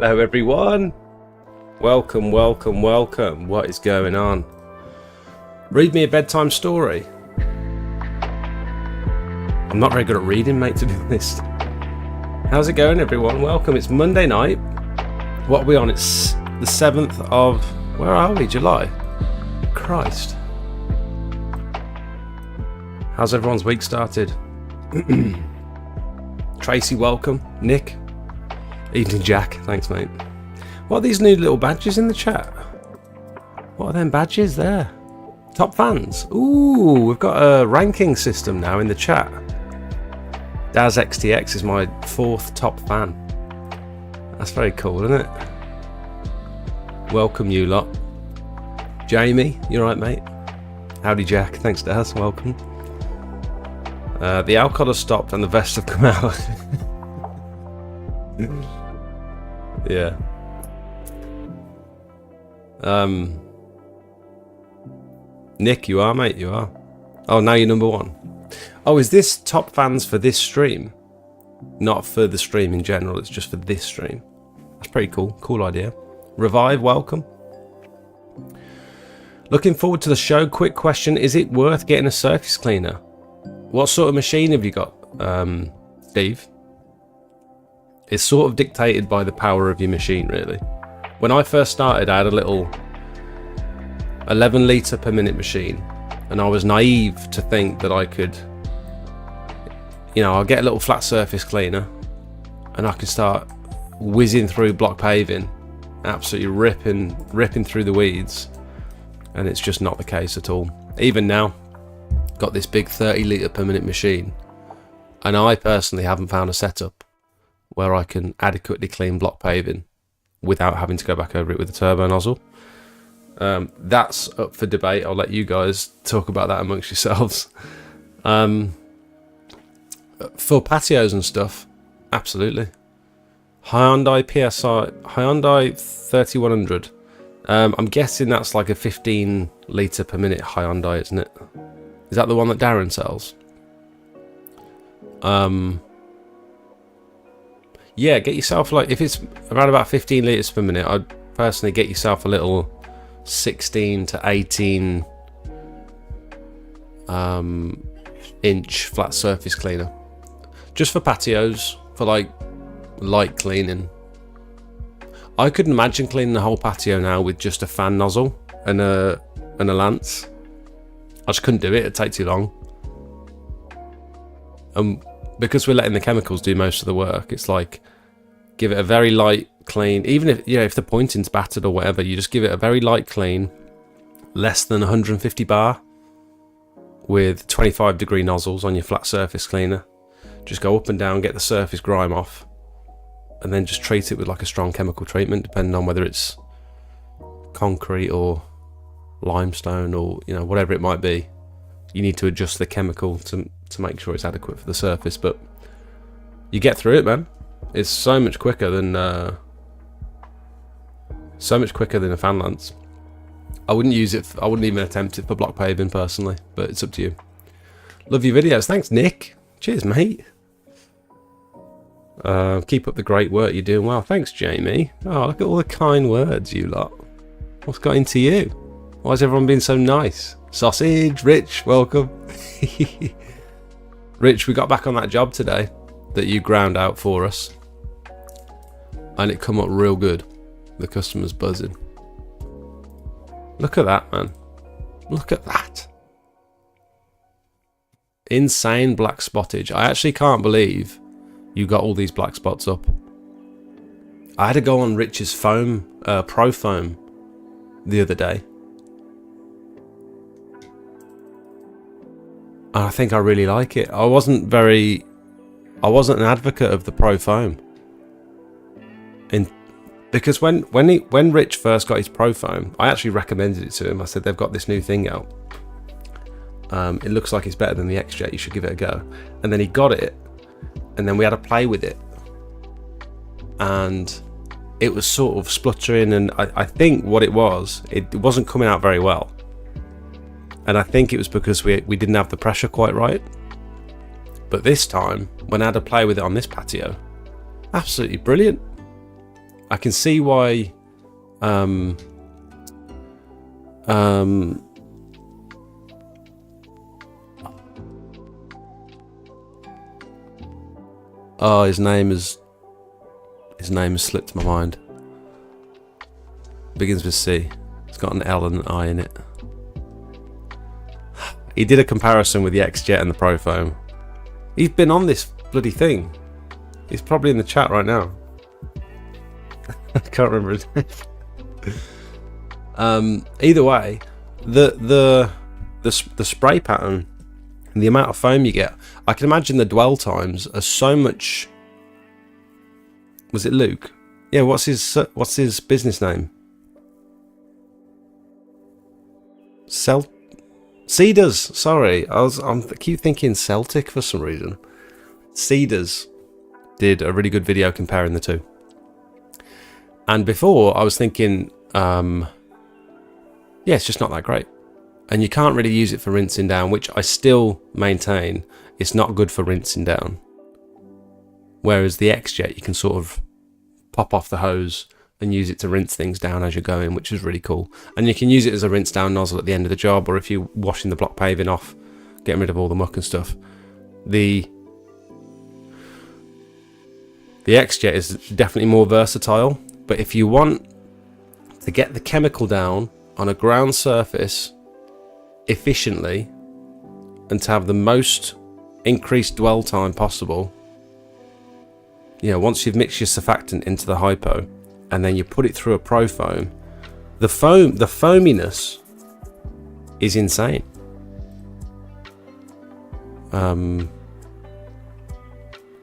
Hello everyone. Welcome. What is going on? Read me a bedtime story. I'm not very good at reading, mate, to be honest. How's it going, everyone? Welcome. It's Monday night. What are we on? It's the 7th of... Where are we? July? Christ. How's everyone's week started? Tracy, welcome. Nick. Evening, Jack. Thanks, mate. What are these new little badges in the chat? What are them badges there? Top fans. Ooh, we've got a ranking system now in the chat. Daz XTX is my 4th top fan. That's very cool, isn't it? Welcome, you lot. Jamie, you alright, mate? Howdy, Jack. Thanks, Daz. Welcome. The alcohol has stopped and the vests have come out. Yeah. Nick, you are, mate. You are. Oh, now you're number 1. Oh, is this top fans for this stream? Not for the stream in general. It's just for this stream. That's pretty cool. Cool idea. Revive, welcome. Looking forward to the show. Quick question: is it worth getting a surface cleaner? What sort of machine have you got, Steve? It's sort of dictated by the power of your machine, really. When I first started, I had a little 11 litre per minute machine, and I was naive to think that I could, you know, I'll get a little flat surface cleaner and I could start whizzing through block paving, absolutely ripping through the weeds, and it's just not the case at all. Even now, got this big 30 litre per minute machine, and I personally haven't found a setup where I can adequately clean block paving without having to go back over it with a turbo nozzle. That's up for debate. I'll let you guys talk about that amongst yourselves. For patios and stuff, absolutely. Hyundai PSI, Hyundai 3100. I'm guessing that's like a 15 litre per minute Hyundai, isn't it? Is that the one that Darren sells? Yeah, get yourself, like, if it's around about 15 litres per minute, I'd personally get yourself a little 16 to 18 inch flat surface cleaner. Just for patios, for like light cleaning. I couldn't imagine cleaning the whole patio now with just a fan nozzle and a lance. I just couldn't do it, it'd take too long. Because we're letting the chemicals do most of the work, it's like, give it a very light clean. Even if, you know, if the pointing's battered or whatever, you just give it a very light clean, less than 150 bar, with 25 degree nozzles on your flat surface cleaner. Just go up and down, get the surface grime off, and then just treat it with like a strong chemical treatment, depending on whether it's concrete or limestone or, you know, whatever it might be. You need to adjust the chemical to make sure it's adequate for the surface, but you get through it, man. It's so much quicker than a fan lance. I wouldn't use it. I wouldn't even attempt it for block paving personally, but it's up to you. Love your videos. Thanks, Nick. Cheers, mate. Keep up the great work. You're doing well. Thanks, Jamie. Oh, look at all the kind words, you lot. What's got into you? Why has everyone been so nice? Sausage, Rich, welcome. Rich, we got back on that job today that you ground out for us, and it come up real good. The customer's buzzing. Look at that, man. Look at that. Insane black spottage. I actually can't believe you got all these black spots up. I had to go on Rich's foam, Pro Foam, the other day. And I think I really like it. I wasn't an advocate of the Pro Foam. Because when Rich first got his Pro Foam, I actually recommended it to him. I said, they've got this new thing out. It looks like it's better than the X-Jet. You should give it a go. And then he got it, and then we had to play with it. And it was sort of spluttering, and I think what it wasn't coming out very well. And I think it was because we didn't have the pressure quite right. But this time, when I had to play with it on this patio, absolutely brilliant. I can see why oh, his name has slipped my mind. Begins with C. It's got an L and an I in it. He did a comparison with the X-Jet and the Profoam. He's been on this bloody thing. He's probably in the chat right now. I can't remember his name. Either way, the spray pattern and the amount of foam you get, I can imagine the dwell times are so much. Was it Luke? Yeah. What's his business name? Cedars. Sorry, I keep thinking Celtic for some reason. Cedars did a really good video comparing the two. And before I was thinking, yeah, it's just not that great. And you can't really use it for rinsing down, which I still maintain it's not good for rinsing down. Whereas the X-Jet, you can sort of pop off the hose and use it to rinse things down as you're going, which is really cool. And you can use it as a rinse down nozzle at the end of the job, or if you're washing the block paving off, getting rid of all the muck and stuff. The X-Jet is definitely more versatile, but if you want to get the chemical down on a ground surface efficiently and to have the most increased dwell time possible, you know, once you've mixed your surfactant into the hypo and then you put it through a Profoam, the foaminess is insane.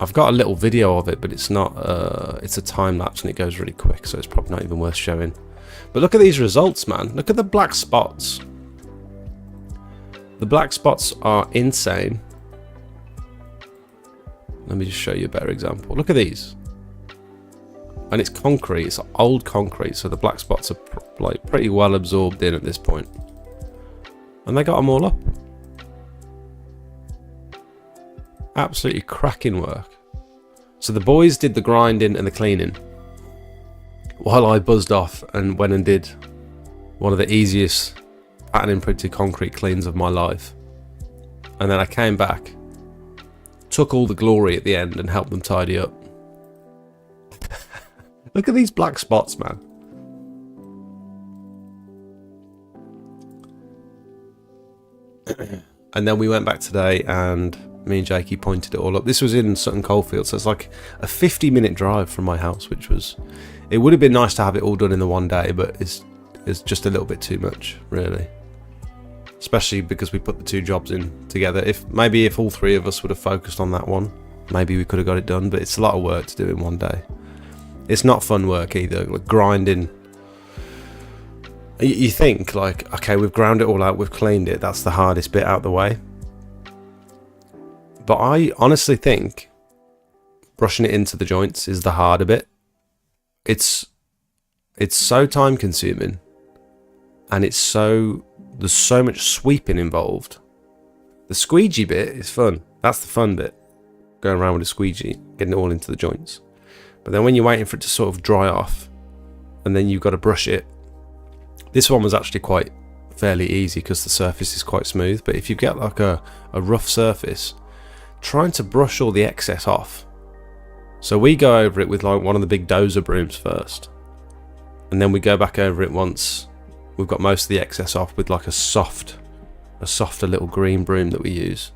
I've got a little video of it, but it's not it's a time lapse and it goes really quick, so it's probably not even worth showing. But look at these results, man. Look at the black spots. The black spots are insane. Let me just show you a better example. Look at these. And it's concrete, it's old concrete, so the black spots are like pretty well absorbed in at this point. And they got them all up. Absolutely cracking work. So the boys did the grinding and the cleaning, while I buzzed off and went and did one of the easiest pattern imprinted concrete cleans of my life. And then I came back, took all the glory at the end and helped them tidy up. Look at these black spots, man. And then we went back today and me and Jakey pointed it all up. This was in Sutton Coldfield, so it's like a 50-minute drive from my house, which was... It would have been nice to have it all done in the one day, but it's just a little bit too much, really. Especially because we put the two jobs in together. If all three of us would have focused on that one, maybe we could have got it done, but it's a lot of work to do in one day. It's not fun work either, like grinding. You think, like, okay, we've ground it all out, we've cleaned it, that's the hardest bit out the way. But I honestly think brushing it into the joints is the harder bit. It's so time consuming, and there's so much sweeping involved. The squeegee bit is fun. That's the fun bit. Going around with a squeegee, getting it all into the joints. But then when you're waiting for it to sort of dry off, and then you've got to brush it. This one was actually quite fairly easy because the surface is quite smooth. But if you get like a rough surface, trying to brush all the excess off. So we go over it with like one of the big dozer brooms first, and then we go back over it once we've got most of the excess off with like a softer little green broom that we use,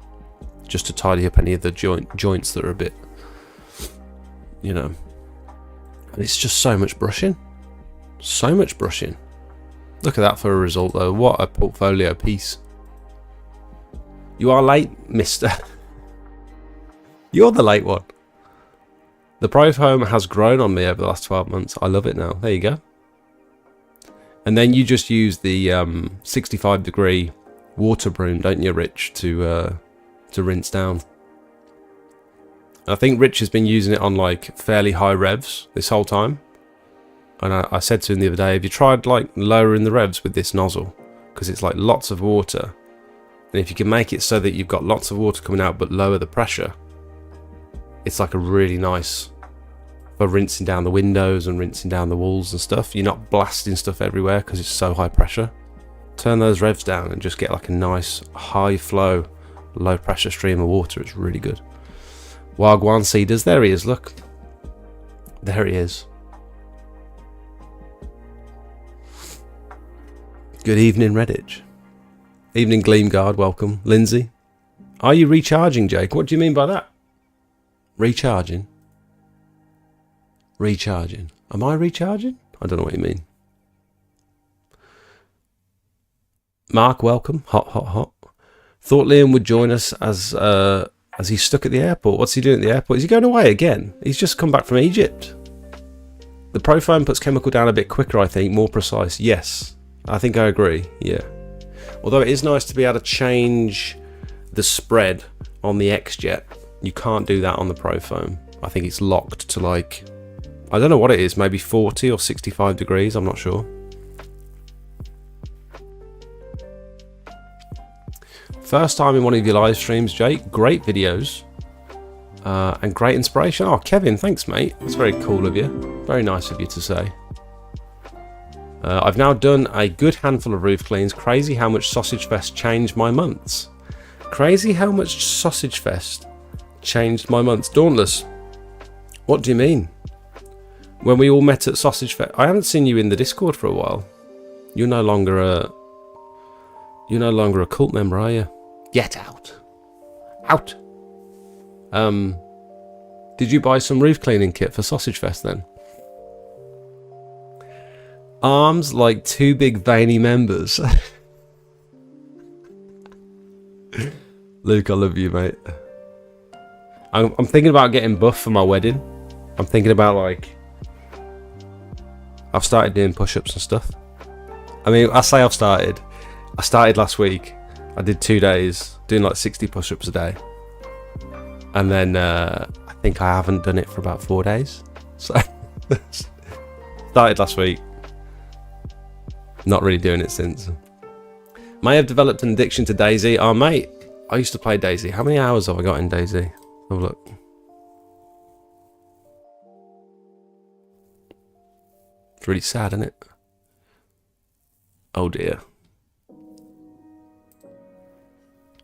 just to tidy up any of the joints that are a bit, you know. And it's just so much brushing. So much brushing. Look at that for a result though. What a portfolio piece. You are late, mister. You're the late one. The Profoam has grown on me over the last 12 months. I love it now. There you go. And then you just use the 65-degree water broom, don't you, Rich, to rinse down. I think Rich has been using it on like fairly high revs this whole time. And I said to him the other day, have you tried like lowering the revs with this nozzle? Because it's like lots of water. And if you can make it so that you've got lots of water coming out but lower the pressure, it's like a really nice for rinsing down the windows and rinsing down the walls and stuff. You're not blasting stuff everywhere because it's so high pressure. Turn those revs down and just get like a nice high flow, low pressure stream of water. It's really good. Wagwan Cedars, there he is, look. There he is. Good evening, Redditch. Evening, Gleamguard, welcome. Lindsay. Are you recharging, Jake? What do you mean by that? Recharging? Recharging. Am I recharging? I don't know what you mean. Mark, welcome. Hot, hot, hot. Thought Liam would join us as he's stuck at the airport. What's he doing at the airport? Is he going away again? He's just come back from Egypt. The Profoam puts chemical down a bit quicker, I think. More precise. Yes. I think I agree. Yeah. Although it is nice to be able to change the spread on the X-Jet. You can't do that on the Profoam. I think it's locked to like, I don't know what it is, maybe 40 or 65 degrees, I'm not sure. First time in one of your live streams, Jake. Great videos and great inspiration. Oh, Kevin, thanks, mate. That's very cool of you. Very nice of you to say. I've now done a good handful of roof cleans. Crazy how much Sausage Fest changed my months. Crazy how much Sausage Fest changed my months. Dauntless, what do you mean? When we all met at Sausage Fest, I haven't seen you in the Discord for a while. You're no longer a cult member, are you? Get out. Out. Did you buy some roof cleaning kit for Sausage Fest then? Arms like two big veiny members. Luke, I love you, mate. I'm thinking about getting buff for my wedding. I'm thinking about like, I've started doing push-ups and stuff. I mean, I say I've started. I started last week. I did 2 days doing like 60 push-ups a day. And then I think I haven't done it for about 4 days. So started last week. Not really doing it since. May have developed an addiction to Daisy. Oh, mate, I used to play Daisy. How many hours have I got in Daisy? Have a look. It's really sad, isn't it? Oh dear.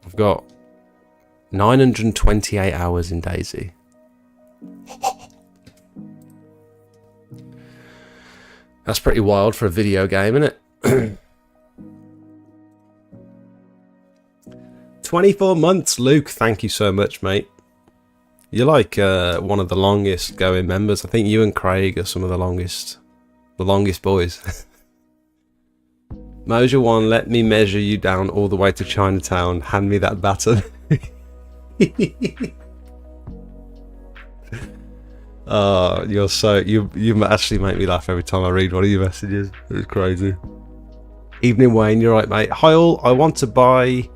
I've got 928 hours in Daisy. That's pretty wild for a video game, isn't it? 24 months, Luke. Thank you so much, mate. You're like one of the longest going members. I think you and Craig are some of the longest boys. Moja 1, let me measure you down all the way to Chinatown. Hand me that baton. Oh, you're so you actually make me laugh every time I read one of your messages. It's crazy. Evening Wayne, you're right, mate. Hi all, I want to buy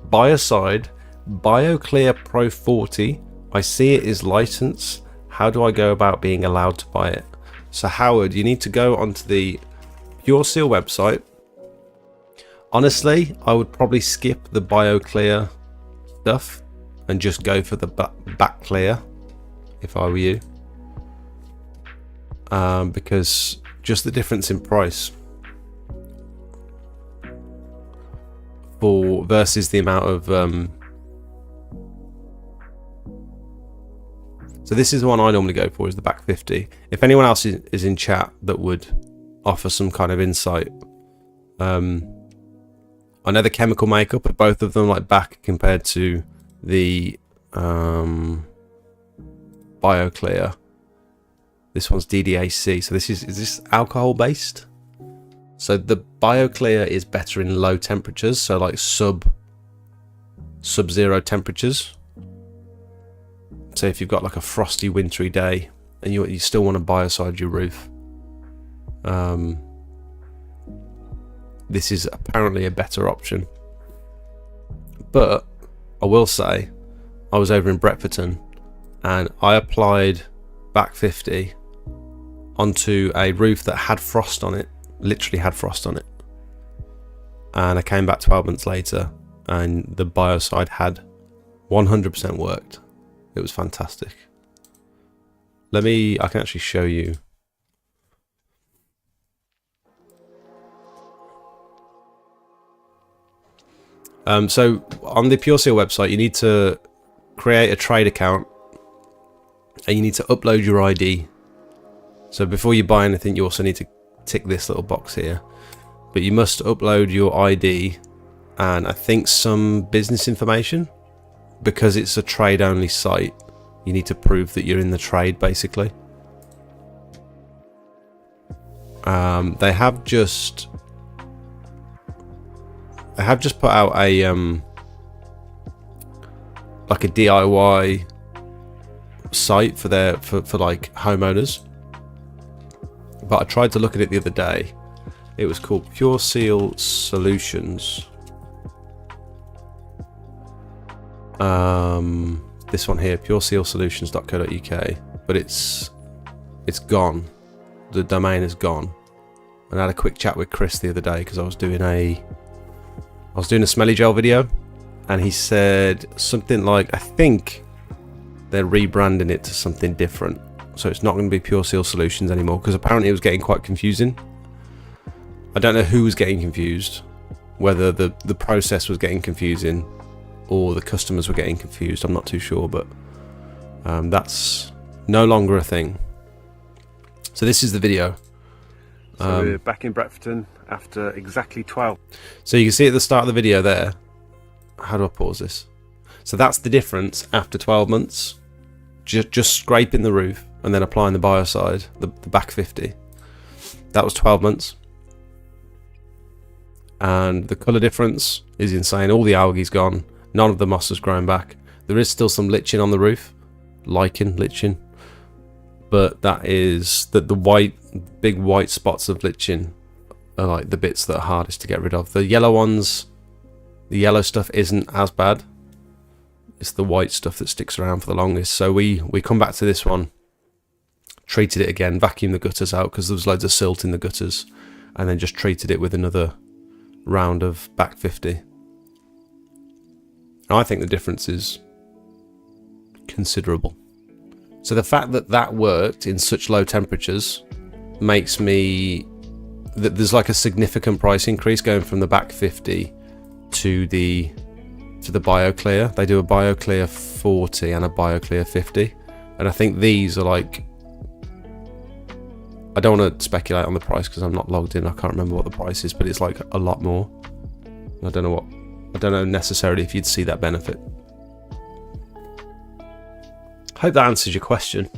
Biocide BioClear Pro 40. I see it is licensed. How do I go about being allowed to buy it? So Howard, you need to go onto the Pure Seal website. Honestly, I would probably skip the BioClear stuff and just go for the back clear if I were you. Because just the difference in price for versus the amount of so this is the one I normally go for, is the back 50. If anyone else is in chat that would offer some kind of insight, I know the chemical makeup of both of them, like back compared to the BioClear. This one's DDAC, so is this alcohol based? So the BioClear is better in low temperatures, so like sub-zero temperatures. So if you've got like a frosty wintry day and you still want to biocide your roof, this is apparently a better option. But I will say, I was over in Bretperton and I applied back 50 onto a roof that had frost on it, literally had frost on it. And I came back 12 months later and the biocide had 100% worked. It was fantastic. I can actually show you. So on the Pure Seal website, you need to create a trade account and you need to upload your ID. So before you buy anything, you also need to tick this little box here. But you must upload your ID and I think some business information, because it's a trade only site. You need to prove that you're in the trade, basically. They have just put out a like a DIY site for like homeowners. But I tried to look at it the other day. It was called Pure Seal Solutions. This one here, puresealsolutions.co.uk, but it's gone. The domain is gone. And I had a quick chat with Chris the other day because I was doing a smelly gel video, and he said something like, I think they're rebranding it to something different, so it's not going to be Pure Seal Solutions anymore, because apparently it was getting quite confusing. I don't know who was getting confused, whether the process was getting confusing or the customers were getting confused. I'm not too sure, but that's no longer a thing. So this is the video. So we're back in Bretton after exactly 12. So you can see at the start of the video there. How do I pause this? So that's the difference after 12 months. Just scraping the roof and then applying the biocide, the back 50. That was 12 months. And the colour difference is insane. All the algae's gone. None of the moss has grown back. There is still some lichen on the roof. Lichen. But that is the big white spots of lichen are like the bits that are hardest to get rid of. The yellow ones, the yellow stuff isn't as bad. It's the white stuff that sticks around for the longest. So we come back to this one, treated it again, vacuumed the gutters out because there was loads of silt in the gutters, and then just treated it with another round of back 50. And I think the difference is considerable. So the fact that that worked in such low temperatures makes me that there's like a significant price increase going from the back 50 to the BioClear. They do a BioClear 40 and a BioClear 50, and I think these are like, I don't want to speculate on the price because I'm not logged in. I can't remember what the price is, but it's like a lot more. I don't know necessarily if you'd see that benefit. Hope that answers your question.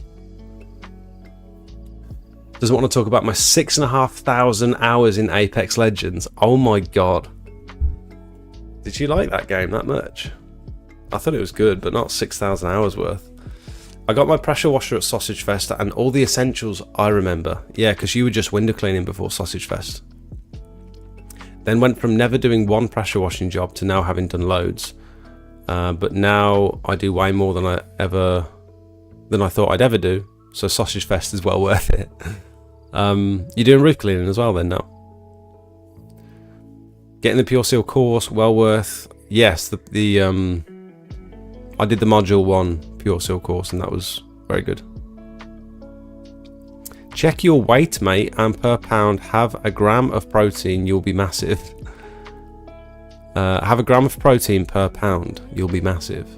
Doesn't want to talk about my 6,500 hours in Apex Legends. Oh my god. Did you like that game that much? I thought it was good, but not 6,000 hours worth. I got my pressure washer at Sausage Fest and all the essentials I remember. Yeah, because you were just window cleaning before Sausage Fest. Then went from never doing one pressure washing job to now having done loads. But now I do way more than I thought I'd ever do. So Sausage Fest is well worth it. You're doing roof cleaning as well then now? Getting the Pure Seal course, well worth. Yes, I did the module 1 Pure Seal course and that was very good. Check your weight, mate, and per pound have a gram of protein, you'll be massive. Have a gram of protein per pound, you'll be massive.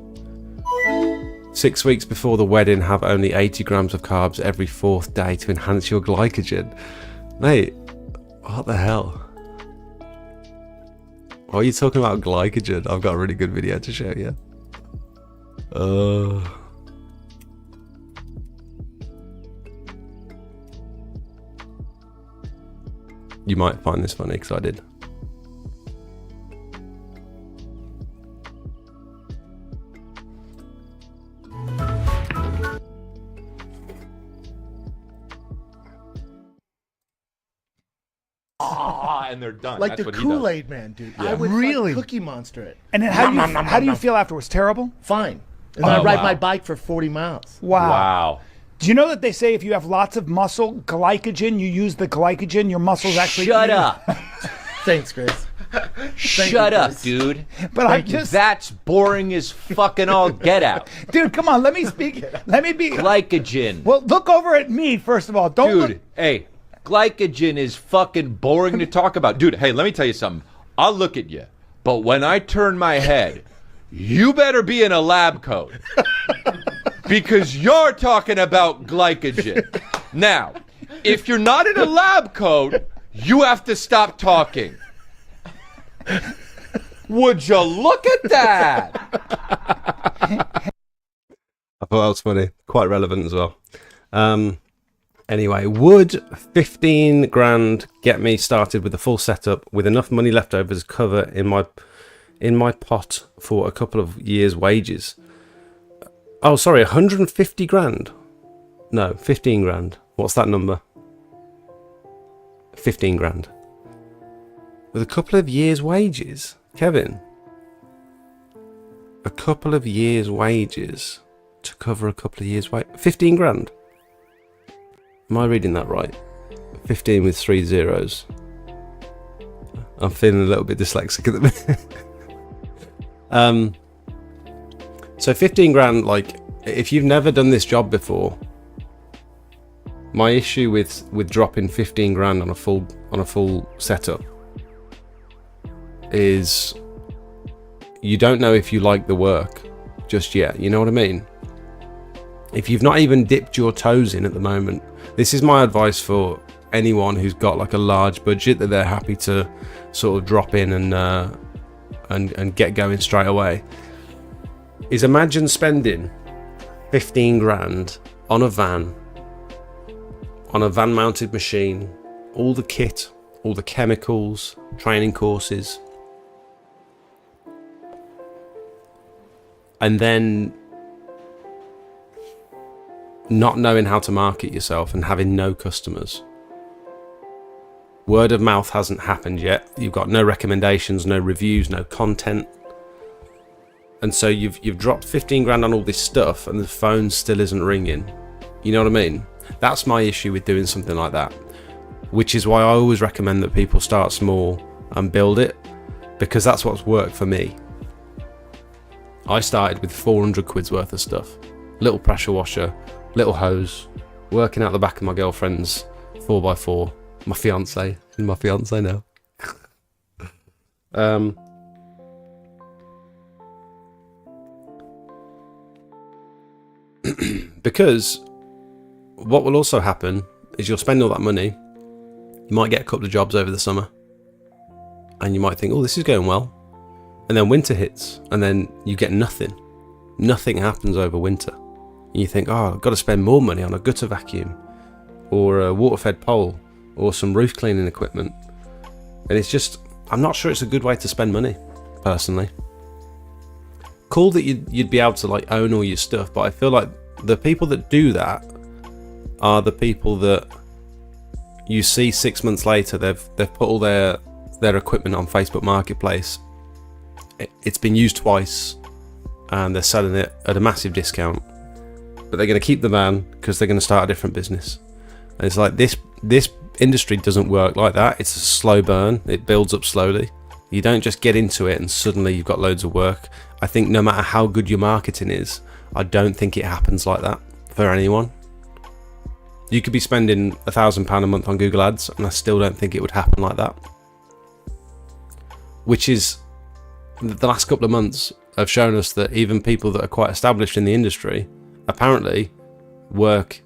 6 weeks before the wedding, have only 80 grams of carbs every 4th day to enhance your glycogen. Mate, what the hell? Why are you talking about glycogen? I've got a really good video to show you. You might find this funny because I did. And they're done. Like That's the what he does. Kool-Aid man, dude. Yeah. I would Really? Cookie Monster it. And then how do you feel afterwards? Terrible? Fine. And then I Oh, ride wow. my bike for 40 miles. Wow. Wow. Do you know that they say if you have lots of muscle glycogen, you use the glycogen, your muscles actually Shut use- up. Thanks, Chris. Shut up, dude. But I just, That's boring as fucking all get out. dude, come on. Let me speak. Let me be. Glycogen. Well, look over at me first of all. Don't Dude, look. hey, glycogen is fucking boring to talk about. Dude, hey, let me tell you something. I'll look at you, but when I turn my head, you better be in a lab coat. Because you're talking about glycogen. Now, if you're not in a lab coat, you have to stop talking. Would you look at that? I thought that was funny. Quite relevant as well. Anyway, would 15 grand get me started with the full setup with enough money left over to cover in my pot for a couple of years' wages? Oh, sorry, 150 grand. No, 15 grand. What's that number? 15 grand. With a couple of years' wages, Kevin. A couple of years' wages to cover a couple of years' wage. 15 grand. Am I reading that right? 15 with 3 zeros. I'm feeling a little bit dyslexic at the minute. So 15 grand, like, if you've never done this job before, my issue with dropping 15 grand on a full setup is you don't know if you like the work just yet. You know what I mean? If you've not even dipped your toes in at the moment, this is my advice for anyone who's got like a large budget that they're happy to sort of drop in and get going straight away. Is imagine spending 15 grand on a van mounted machine, all the kit, all the chemicals, training courses, and then not knowing how to market yourself and having no customers. Word of mouth hasn't happened yet. You've got no recommendations, no reviews, no content. And so you've dropped 15 grand on all this stuff and the phone still isn't ringing. You know what I mean? That's my issue with doing something like that. Which is why I always recommend that people start small and build it, because that's what's worked for me. I started with 400 quid's worth of stuff. Little pressure washer, little hose, working out the back of my girlfriend's 4x4. My fiance now. Because what will also happen is you'll spend all that money. You might get a couple of jobs over the summer, and you might think, oh, this is going well. And then winter hits, and then you get nothing. Nothing happens over winter. And you think, oh, I've got to spend more money on a gutter vacuum, or a water-fed pole, or some roof cleaning equipment. And it's just, I'm not sure it's a good way to spend money, personally. Cool that you'd be able to like own all your stuff, but I feel like the people that do that are the people that you see 6 months later they've put all their equipment on Facebook Marketplace. It's been used twice and they're selling it at a massive discount, but they're going to keep the van because they're going to start a different business. And it's like this industry doesn't work like that. It's a slow burn. It builds up slowly. You don't just get into it and suddenly you've got loads of work. I think no matter how good your marketing is, I don't think it happens like that for anyone. You could be spending £1,000 a month on Google Ads and I still don't think it would happen like that. Which is, the last couple of months have shown us that even people that are quite established in the industry apparently work.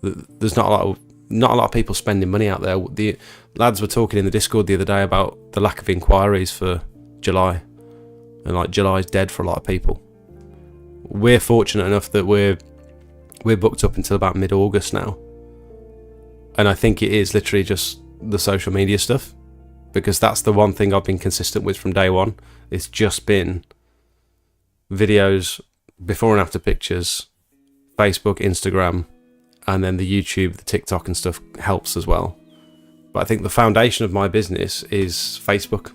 There's not a lot of people spending money out there. The lads were talking in the Discord the other day about the lack of inquiries for July, and like July's dead for a lot of people. We're fortunate enough that we're booked up until about mid-August now, and I think it is literally just the social media stuff, because that's the one thing I've been consistent with from day one. It's just been videos, before and after pictures, Facebook, Instagram, and then the YouTube, the TikTok and stuff helps as well. But I think the foundation of my business is Facebook,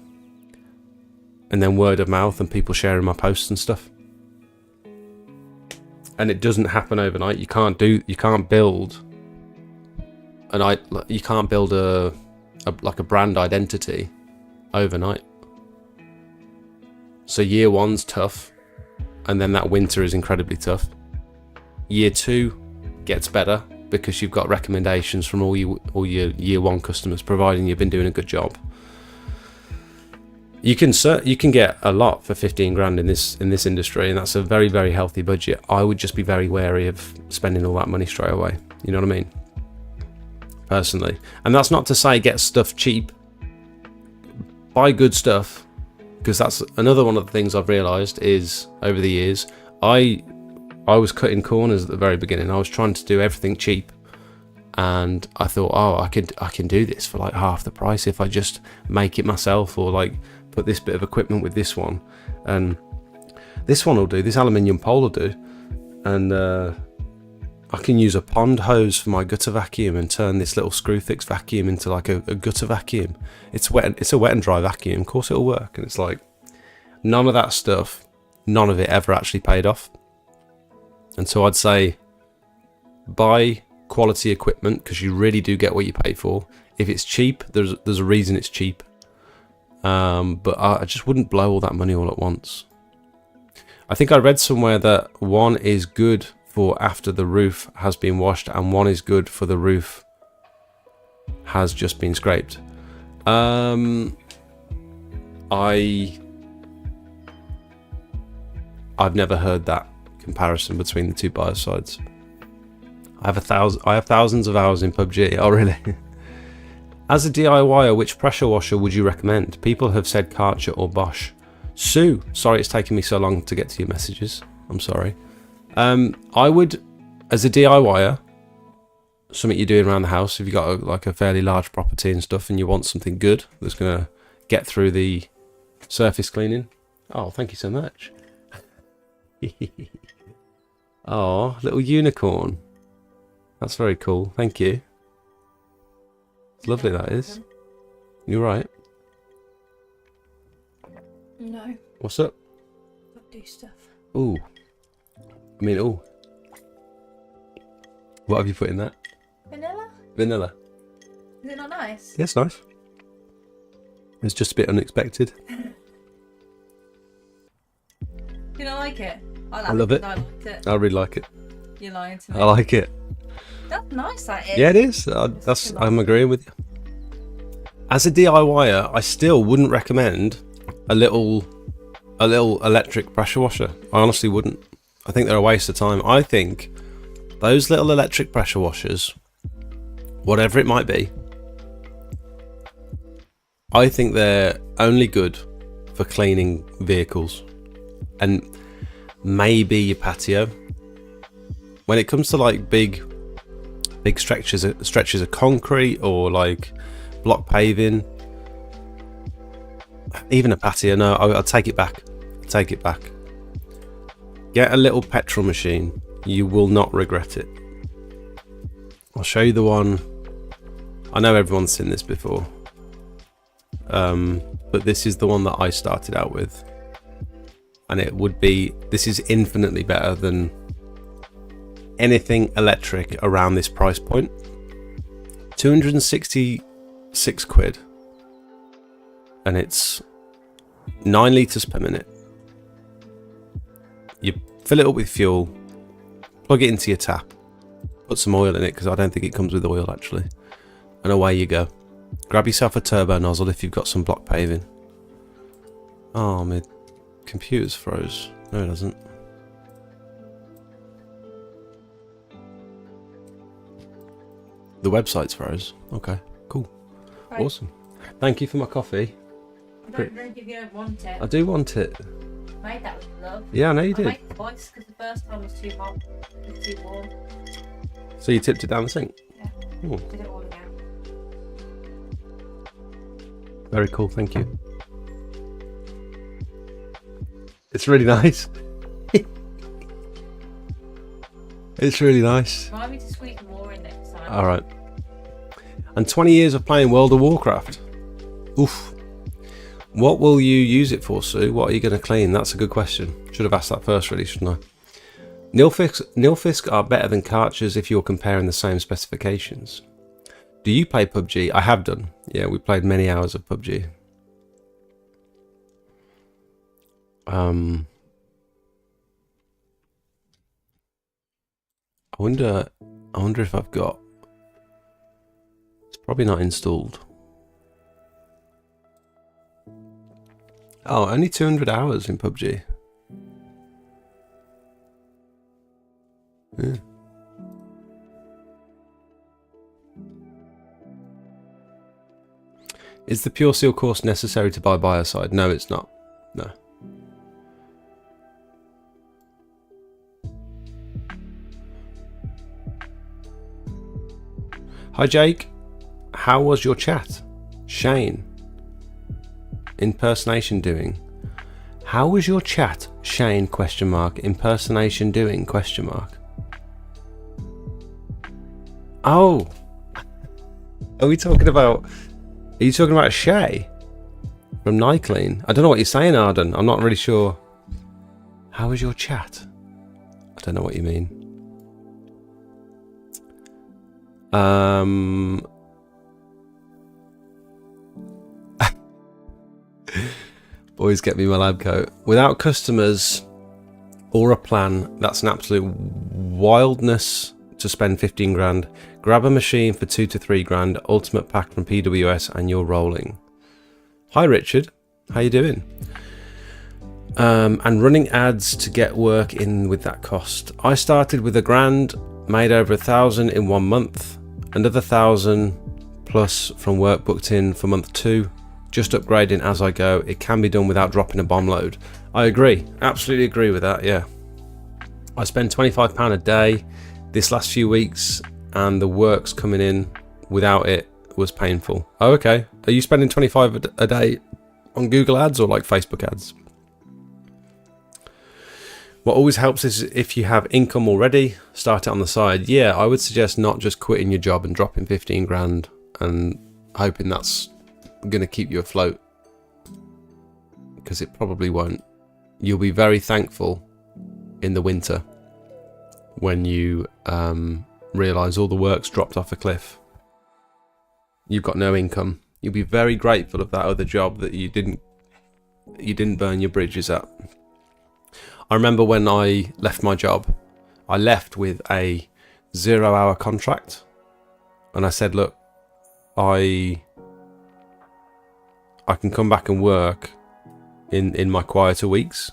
and then word of mouth and people sharing my posts and stuff. And it doesn't happen overnight. You can't build a brand identity overnight. So year 1's tough, and then that winter is incredibly tough. Year 2 gets better because you've got recommendations from all your year 1 customers, providing you've been doing a good job. You can get a lot for 15 grand in this industry, and that's a very, very healthy budget. I would just be very wary of spending all that money straight away. You know what I mean? Personally. And that's not to say get stuff cheap. Buy good stuff, because that's another one of the things I've realised is over the years, I was cutting corners at the very beginning. I was trying to do everything cheap, and I thought, oh, I can do this for like half the price if I just make it myself, or like put this bit of equipment with this one, and this one will do, this aluminium pole will do, and I can use a pond hose for my gutter vacuum and turn this little screw fix vacuum into like a gutter vacuum. It's a wet and dry vacuum, of course it'll work. And it's like, none of that stuff, none of it ever actually paid off. And so I'd say buy quality equipment, because you really do get what you pay for. If it's cheap, there's a reason it's cheap. But I just wouldn't blow all that money all at once. I think I read somewhere that one is good for after the roof has been washed, and one is good for the roof has just been scraped. I've never heard that comparison between the two biocides. I have thousands of hours in PUBG. Oh really? As a DIYer, which pressure washer would you recommend? People have said Karcher or Bosch. Sue, sorry it's taken me so long to get to your messages. I'm sorry. I would, as a DIYer, something you're doing around the house, if you've got like a fairly large property and stuff and you want something good that's going to get through the surface cleaning. Oh, thank you so much. Oh, little unicorn. That's very cool. Thank you. It's lovely, that is. You're right. No. What's up? Don't do stuff. Ooh. I mean, ooh. What have you put in that? Vanilla? Vanilla. Is it not nice? Yes, nice. It's just a bit unexpected. You don't like it? I love it. I liked it. I really like it. You're lying to me. I like it. That's nice, that is. Yeah, it is. I'm agreeing with you. As a DIYer, I still wouldn't recommend a little electric pressure washer. I honestly wouldn't. I think they're a waste of time. I think those little electric pressure washers, whatever it might be, I think they're only good for cleaning vehicles and maybe your patio. When it comes to like big stretches of concrete or like block paving, even a patio, no, I'll take it back. Get a little petrol machine. You will not regret it. I'll show you the one. I know everyone's seen this before. But this is the one that I started out with. And this is infinitely better than anything electric around this price point. 266 quid. And it's 9 litres per minute. You fill it up with fuel, plug it into your tap, put some oil in it, because I don't think it comes with oil actually, and away you go. Grab yourself a turbo nozzle if you've got some block paving. Oh, my computer's froze. No, it doesn't. The website's froze. Okay, cool. Right. Awesome. Thank you for my coffee. Don't drink if you don't want it. I do want it. Made that with love. Yeah, I know you I did. made it twice because the first time was too hot. It was too warm. So you tipped it down the sink? Yeah. Ooh. Did it all again. Very cool, thank you. It's really nice. It's really nice. Remind me to squeeze more in next time. Alright. And 20 years of playing World of Warcraft. Oof. What will you use it for, Sue? What are you going to clean? That's a good question. Should have asked that first, really, shouldn't I? Nilfisk are better than Karchers if you're comparing the same specifications. Do you play PUBG? I have done. Yeah, we played many hours of PUBG. I wonder if I've got. It's probably not installed. Oh, only 200 hours in PUBG. Yeah. Is the Pure Seal course necessary to buy Bioside? No, it's not. No. Hi Jake, how was your chat? Shane. Impersonation doing. How was your chat? Shane ? Impersonation doing ? Oh. Are you talking about Shay? From Nyclean? I don't know what you're saying, Arden. I'm not really sure. How was your chat? I don't know what you mean. Boys, get me my lab coat. Without customers or a plan, that's an absolute wildness to spend 15 grand. Grab a machine for 2 to 3 grand. Ultimate pack from PWS and you're rolling. Hi Richard, how you doing? And running ads to get work in with that cost. I started with £1,000, made over 1,000 in 1 month. Another 1,000 plus from work booked in for month 2. Just upgrading as I go. It can be done without dropping a bomb load. I agree, absolutely agree with that. Yeah, I spend £25 a day this last few weeks, and the work's coming in without it was painful. Oh, okay. Are you spending 25 a day on Google ads or like Facebook ads? What always helps is if you have income already, start it on the side. Yeah, I would suggest not just quitting your job and dropping 15 grand and hoping that's going to keep you afloat, because it probably won't. You'll be very thankful in the winter when you realise all the work's dropped off a cliff. You've got no income. You'll be very grateful of that other job that you didn't burn your bridges at. I remember when I left my job, I left with a 0-hour contract, and I said, look, I can come back and work in my quieter weeks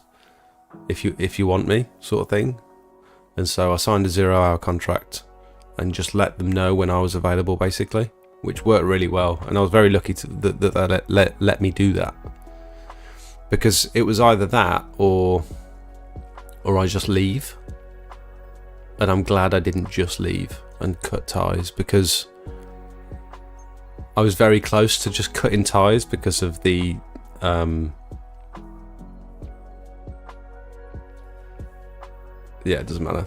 if you want me, sort of thing. And so I signed a 0-hour contract and just let them know when I was available, basically, which worked really well. And I was very lucky that they let me do that, because it was either that or I just leave. And I'm glad I didn't just leave and cut ties, because I was very close to just cutting ties because of the yeah, it doesn't matter.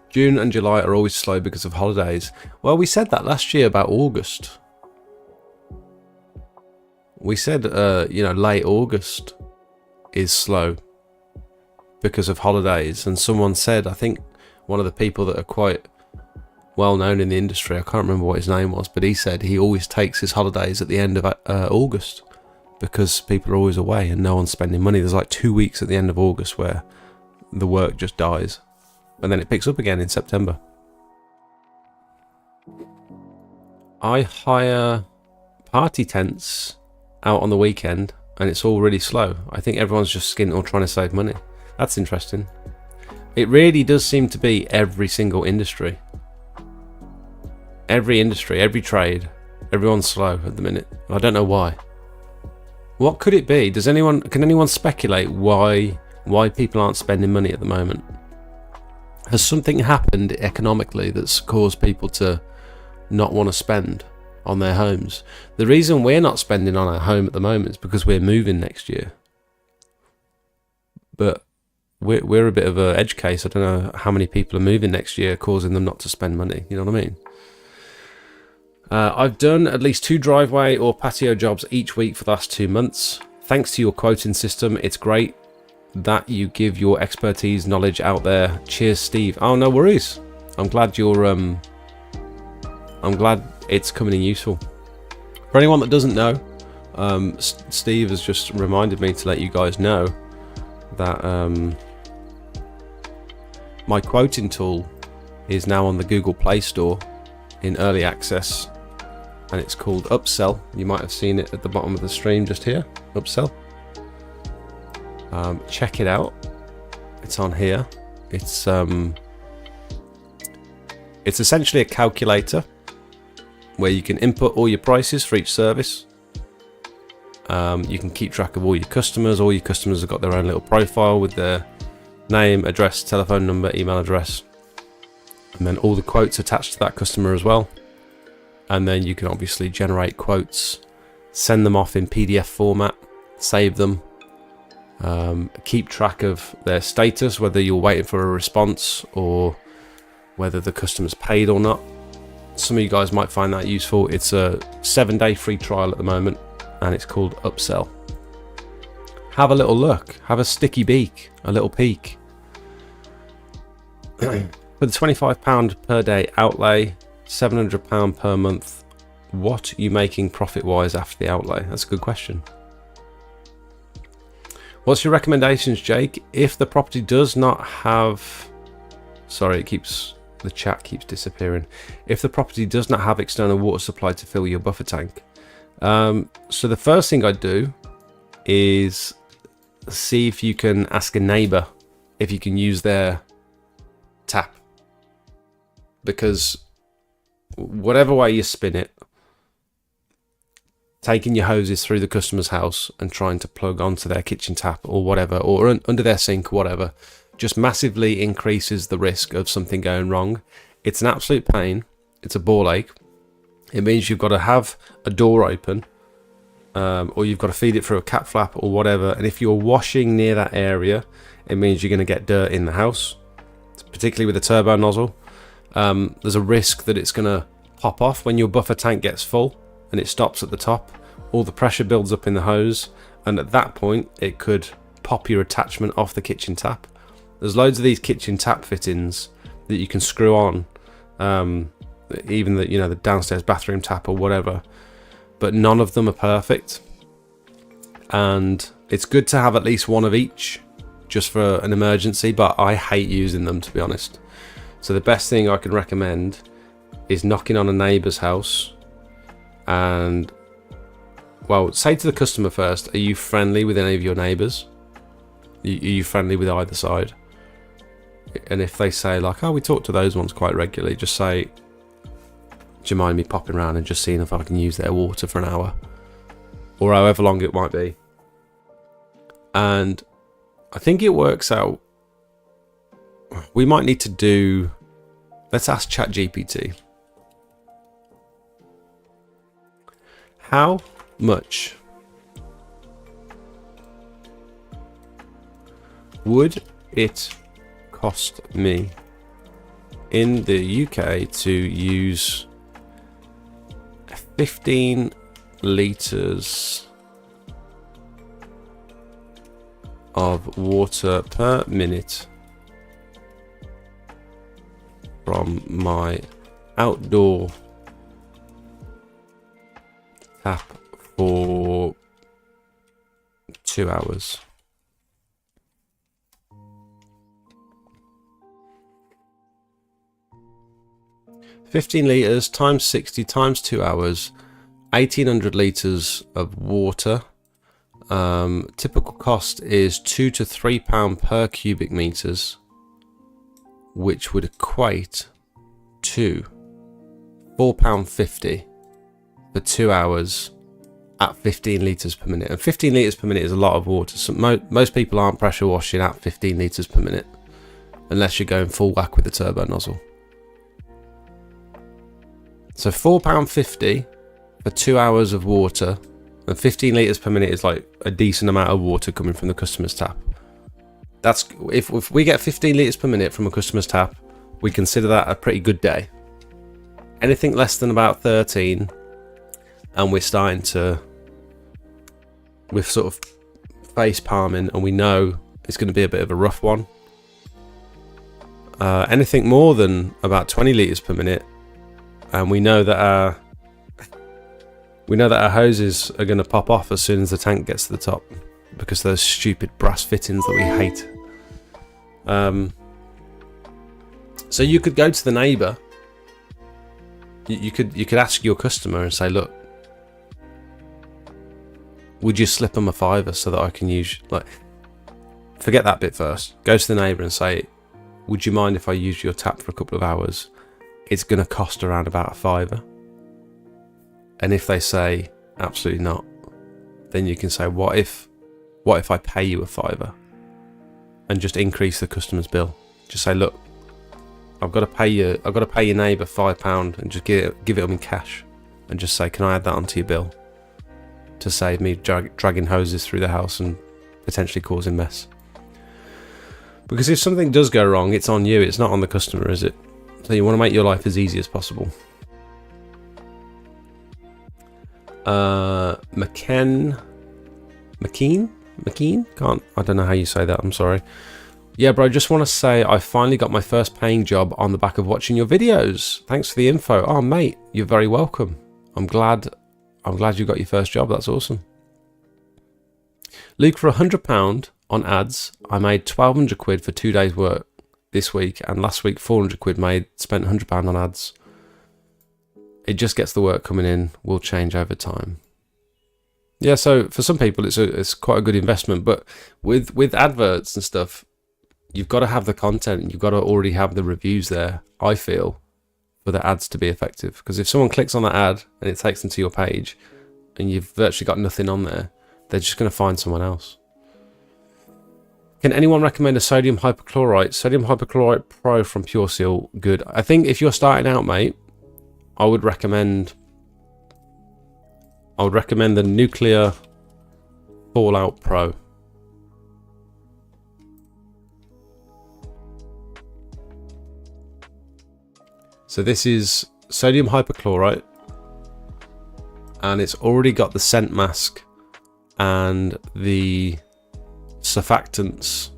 June and July are always slow because of holidays. Well, we said that last year about August. We said, late August is slow because of holidays. And someone said, I think one of the people that are quite well known in the industry, I can't remember what his name was, but he said he always takes his holidays at the end of August, because people are always away and no one's spending money. There's like 2 weeks at the end of August where the work just dies, and then it picks up again in September. I hire party tents out on the weekend and it's all really slow. I think everyone's just skint or trying to save money. That's interesting. It really does seem to be every single industry. Every industry, every trade, everyone's slow at the minute. I don't know why. What could it be? Can anyone speculate why people aren't spending money at the moment? Has something happened economically that's caused people to not want to spend on their homes? The reason we're not spending on our home at the moment is because we're moving next year. But we're a bit of an edge case. I don't know how many people are moving next year, causing them not to spend money. You know what I mean? I've done at least 2 driveway or patio jobs each week for the last 2 months. Thanks to your quoting system, it's great that you give your expertise knowledge out there. Cheers, Steve. Oh, no worries. I'm glad you're I'm glad it's coming in useful. For anyone that doesn't know, Steve has just reminded me to let you guys know that my quoting tool is now on the Google Play Store in early access, and it's called Upsell. You might have seen it at the bottom of the stream just here, Upsell. Check it out. It's on here. It's essentially a calculator where you can input all your prices for each service. You can keep track of all your customers. All your customers have got their own little profile with their name, address, telephone number, email address, and then all the quotes attached to that customer as well. And then you can obviously generate quotes, send them off in PDF format, save them, keep track of their status, whether you're waiting for a response or whether the customer's paid or not. Some of you guys might find that useful. It's a 7-day free trial at the moment, and it's called Upsell. Have a little look, have a sticky beak, a little peek. For the £25 per day outlay, £700 per month, what are you making profit wise after the outlay? That's a good question. What's your recommendations, Jake? If the property does not have, sorry, the chat keeps disappearing. If the property does not have external water supply to fill your buffer tank, so the first thing I'd do is see if you can ask a neighbour if you can use their tap, because whatever way you spin it, taking your hoses through the customer's house and trying to plug onto their kitchen tap or whatever, or under their sink or whatever, just massively increases the risk of something going wrong. It's an absolute pain. It's a ball ache. It means you've got to have a door open, or you've got to feed it through a cat flap or whatever. And if you're washing near that area, it means you're going to get dirt in the house, particularly with a turbo nozzle. There's a risk that it's going to pop off when your buffer tank gets full and it stops at the top. All the pressure builds up in the hose, and at that point it could pop your attachment off the kitchen tap. There's loads of these kitchen tap fittings that you can screw on, even the downstairs bathroom tap or whatever, but none of them are perfect, and it's good to have at least one of each just for an emergency, but I hate using them, to be honest. So the best thing I can recommend is knocking on a neighbour's house and, well, say to the customer first, are you friendly with any of your neighbours? Are you friendly with either side? And if they say like, oh, we talk to those ones quite regularly, just say, do you mind me popping around and just seeing if I can use their water for an hour? Or however long it might be. And I think it works out. We might need to do, let's ask ChatGPT. How much would it cost me in the UK to use 15 litres of water per minute from my outdoor tap for 2 hours? $15 litres times 60 times 2 hours, 1,800 litres of water. Typical cost is £2 to £3 per cubic meters, which would equate to £4.50 for 2 hours at 15 litres per minute. And 15 litres per minute is a lot of water. So most people aren't pressure washing at 15 litres per minute unless you're going full whack with the turbo nozzle. So £4.50 for 2 hours of water, and 15 litres per minute is like a decent amount of water coming from the customer's tap. That's if we get 15 litres per minute from a customer's tap, we consider that a pretty good day. Anything less than about 13, and we're sort of face palming, and we know it's going to be a bit of a rough one. Anything more than about 20 litres per minute, and we know that We know that our hoses are going to pop off as soon as the tank gets to the top because of those stupid brass fittings that we hate. So you could go to the neighbour. You could ask your customer and say, look, would you slip them a £5 so that I can use, like, forget that bit first. Go to the neighbour and say, would you mind if I use your tap for a couple of hours? It's going to cost around about a £5. And if they say absolutely not, then you can say, what if I pay you a £5 and just increase the customer's bill? Just say, look, I've got to pay your neighbour £5 and just give it them in cash, and just say, can I add that onto your bill to save me dragging hoses through the house and potentially causing mess? Because if something does go wrong, it's on you, it's not on the customer, is it? So you want to make your life as easy as possible. McKean? I don't know how you say that, I'm sorry. Yeah, bro, I just want to say I finally got my first paying job on the back of watching your videos. Thanks for the info. Oh, mate, you're very welcome. I'm glad you got your first job. That's awesome. Luke, for £100 on ads, I made 1,200 quid for 2 days' work this week, and last week 400 quid spent £100 on ads. It just gets the work coming in. Will change over time. Yeah, so for some people it's quite a good investment, but with adverts and stuff, you've got to have the content. You've got to already have the reviews there, I feel, for the ads to be effective. Because if someone clicks on that ad and it takes them to your page and you've virtually got nothing on there, they're just going to find someone else. Can anyone recommend a sodium hypochlorite? Sodium hypochlorite Pro from Pure Seal, good. I think if you're starting out, mate, I would recommend the Nuclear Fallout Pro. So this is sodium hypochlorite, and it's already got the scent mask and the surfactants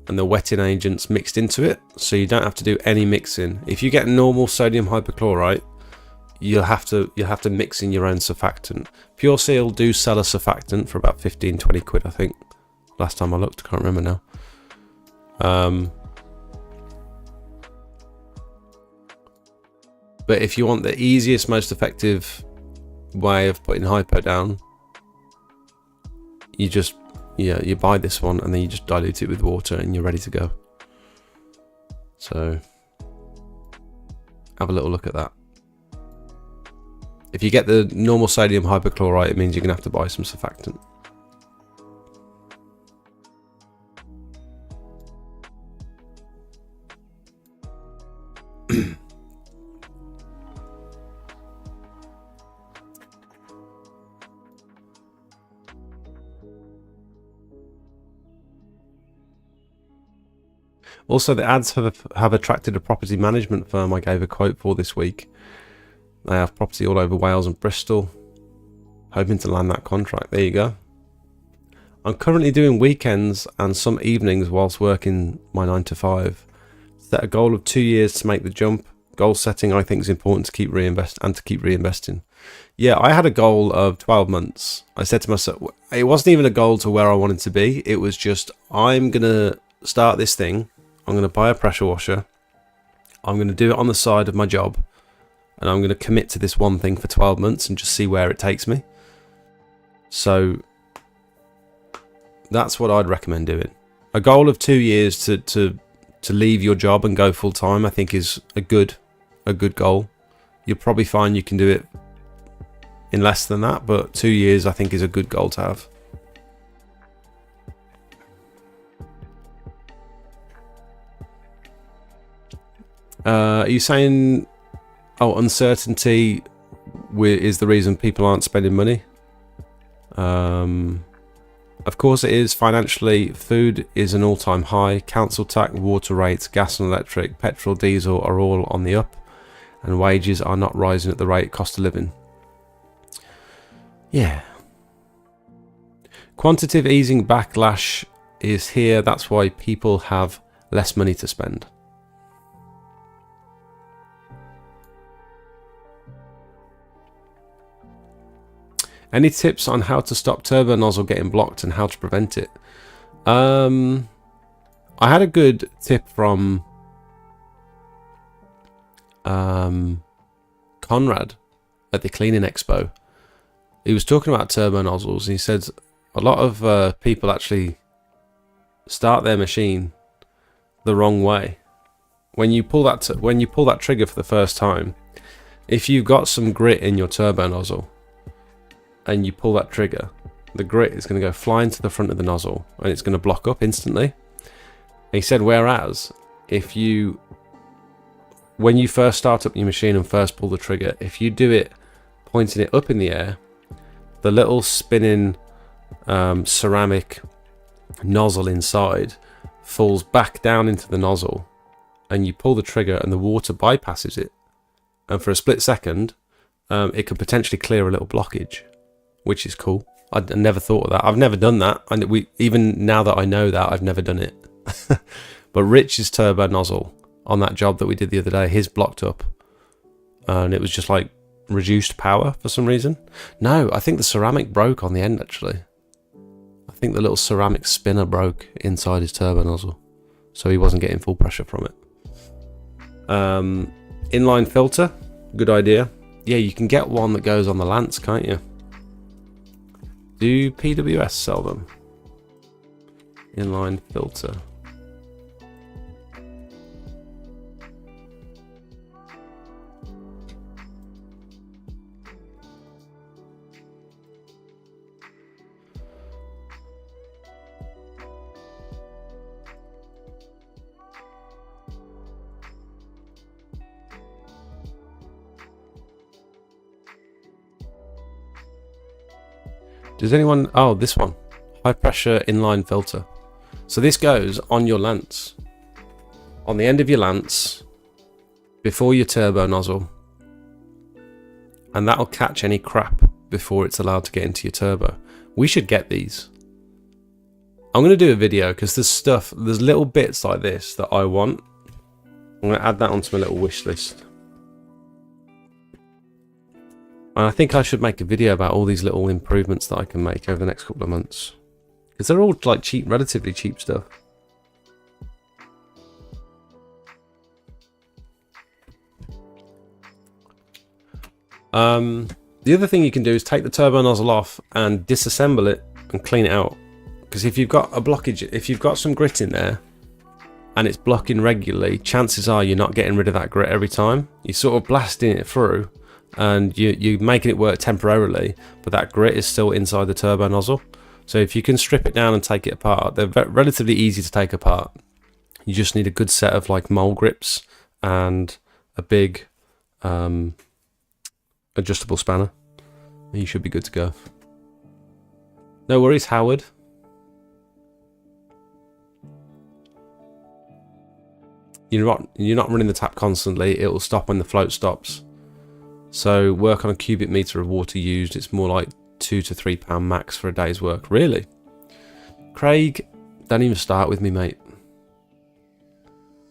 and the wetting agents mixed into it, so you don't have to do any mixing. If you get normal sodium hypochlorite, you'll have to mix in your own surfactant. Pure Seal do sell a surfactant for about 15-20 quid, I think. Last time I looked, I can't remember now. But if you want the easiest, most effective way of putting hypo down, you buy this one and then you just dilute it with water and you're ready to go. So have a little look at that. If you get the normal sodium hypochlorite, it means you're going to have to buy some surfactant. Also, the ads have attracted a property management firm I gave a quote for this week. They have property all over Wales and Bristol. Hoping to land that contract. There you go. I'm currently doing weekends and some evenings whilst working my 9 to 5. Set a goal of 2 years to make the jump. Goal setting, I think, is important to keep reinvesting. Yeah, I had a goal of 12 months. I said to myself, it wasn't even a goal to where I wanted to be. It was just, I'm going to start this thing. I'm going to buy a pressure washer. I'm going to do it on the side of my job. And I'm going to commit to this one thing for 12 months and just see where it takes me. So that's what I'd recommend doing. A goal of 2 years to leave your job and go full time, I think, is a good goal. You'll probably find you can do it in less than that, but 2 years I think is a good goal to have. Are you saying, uncertainty is the reason people aren't spending money? Of course it is. Financially, food is an all-time high. Council tax, water rates, gas and electric, petrol, diesel are all on the up, and wages are not rising at the rate cost of living. Yeah. Quantitative easing backlash is here. That's why people have less money to spend. Any tips on how to stop turbo nozzle getting blocked and how to prevent it? I had a good tip from Conrad at the cleaning expo. He was talking about turbo nozzles. And he said a lot of people actually start their machine the wrong way. When you pull that trigger for the first time, if you've got some grit in your turbo nozzle and you pull that trigger, the grit is going to go flying to the front of the nozzle and it's going to block up instantly. He said, whereas when you first start up your machine and first pull the trigger, if you do it pointing it up in the air, the little spinning ceramic nozzle inside falls back down into the nozzle, and you pull the trigger and the water bypasses it, and for a split second it could potentially clear a little blockage, which is cool. I never thought of that. I've never done that, and even now that I know that, I've never done it. But Rich's turbo nozzle on that job that we did the other day, his blocked up, and it was just like reduced power for some reason. No, I think the ceramic broke on the end actually. I think the little ceramic spinner broke inside his turbo nozzle, so he wasn't getting full pressure from it. Inline filter, good idea. Yeah, you can get one that goes on the Lance, can't you? Do PWS sell them? Inline filter. Does anyone... Oh, this one. High pressure inline filter. So this goes on your Lance. On the end of your Lance, before your turbo nozzle. And that'll catch any crap before it's allowed to get into your turbo. We should get these. I'm going to do a video because there's little bits like this that I want. I'm going to add that onto my little wish list. And I think I should make a video about all these little improvements that I can make over the next couple of months. Because they're all like cheap, relatively cheap stuff. The other thing you can do is take the turbo nozzle off and disassemble it and clean it out. Because if you've got a blockage, if you've got some grit in there and it's blocking regularly, chances are you're not getting rid of that grit every time. You're sort of blasting it through and you're making it work temporarily, but that grit is still inside the turbo nozzle. So if you can strip it down and take it apart, they're relatively easy to take apart. You just need a good set of like mole grips and a big adjustable spanner, and you should be good to go. No worries, Howard. You're not running the tap constantly. It will stop when the float stops. So work on a cubic meter of water used. It's more like £2 to £3 max for a day's work. Really? Craig, don't even start with me, mate.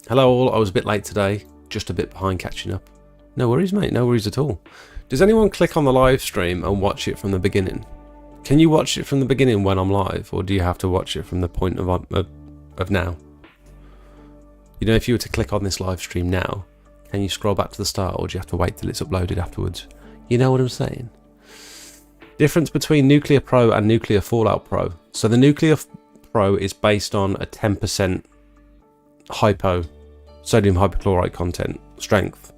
Hello all, I was a bit late today. Just a bit behind catching up. No worries, mate. No worries at all. Does anyone click on the live stream and watch it from the beginning? Can you watch it from the beginning when I'm live, or do you have to watch it from the point of now? You know, if you were to click on this live stream now, can you scroll back to the start, or do you have to wait till it's uploaded afterwards? You know what I'm saying? Difference between Nuclear Pro and Nuclear Fallout Pro. So the Nuclear Pro is based on a 10% hypo, sodium hypochlorite content, strength.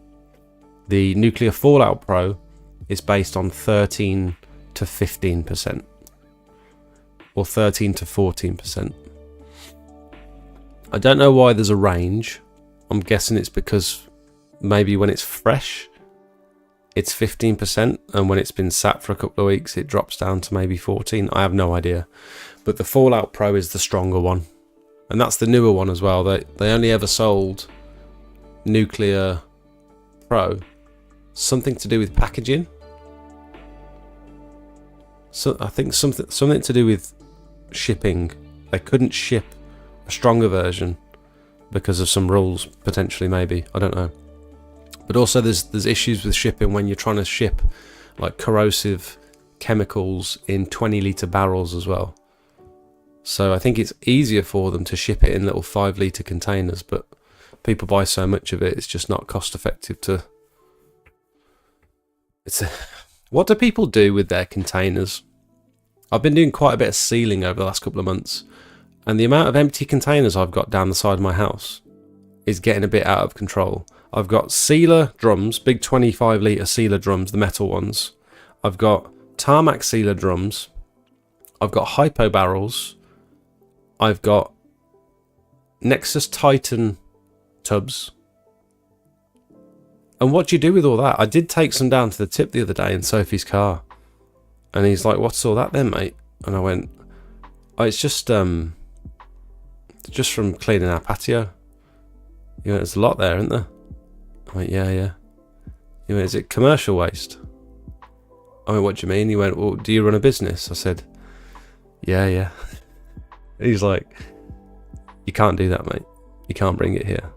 The Nuclear Fallout Pro is based on 13 to 15%, or 13 to 14%. I don't know why there's a range. I'm guessing it's because maybe when it's fresh, it's 15%, and when it's been sat for a couple of weeks, it drops down to maybe 14. I have no idea. But the Fallout Pro is the stronger one, and that's the newer one as well. They only ever sold Nuclear Pro. Something to do with packaging. So I think something to do with shipping. They couldn't ship a stronger version because of some rules, potentially, maybe. I don't know. But also there's issues with shipping when you're trying to ship like corrosive chemicals in 20-litre barrels as well. So I think it's easier for them to ship it in little 5-litre containers, but people buy so much of it, it's just not cost effective to... What do people do with their containers? I've been doing quite a bit of sealing over the last couple of months, and the amount of empty containers I've got down the side of my house is getting a bit out of control. I've got sealer drums, big 25-litre sealer drums, the metal ones. I've got tarmac sealer drums. I've got hypo barrels. I've got Nexus Titan tubs. And what do you do with all that? I did take some down to the tip the other day in Sophie's car. And he's like, what's all that then, mate? And I went, oh, it's just from cleaning our patio. You know, there's a lot there, isn't there? I went, yeah. You went, is it commercial waste? I went, what do you mean? He went, well, do you run a business? I said, yeah. He's like, you can't do that, mate. You can't bring it here.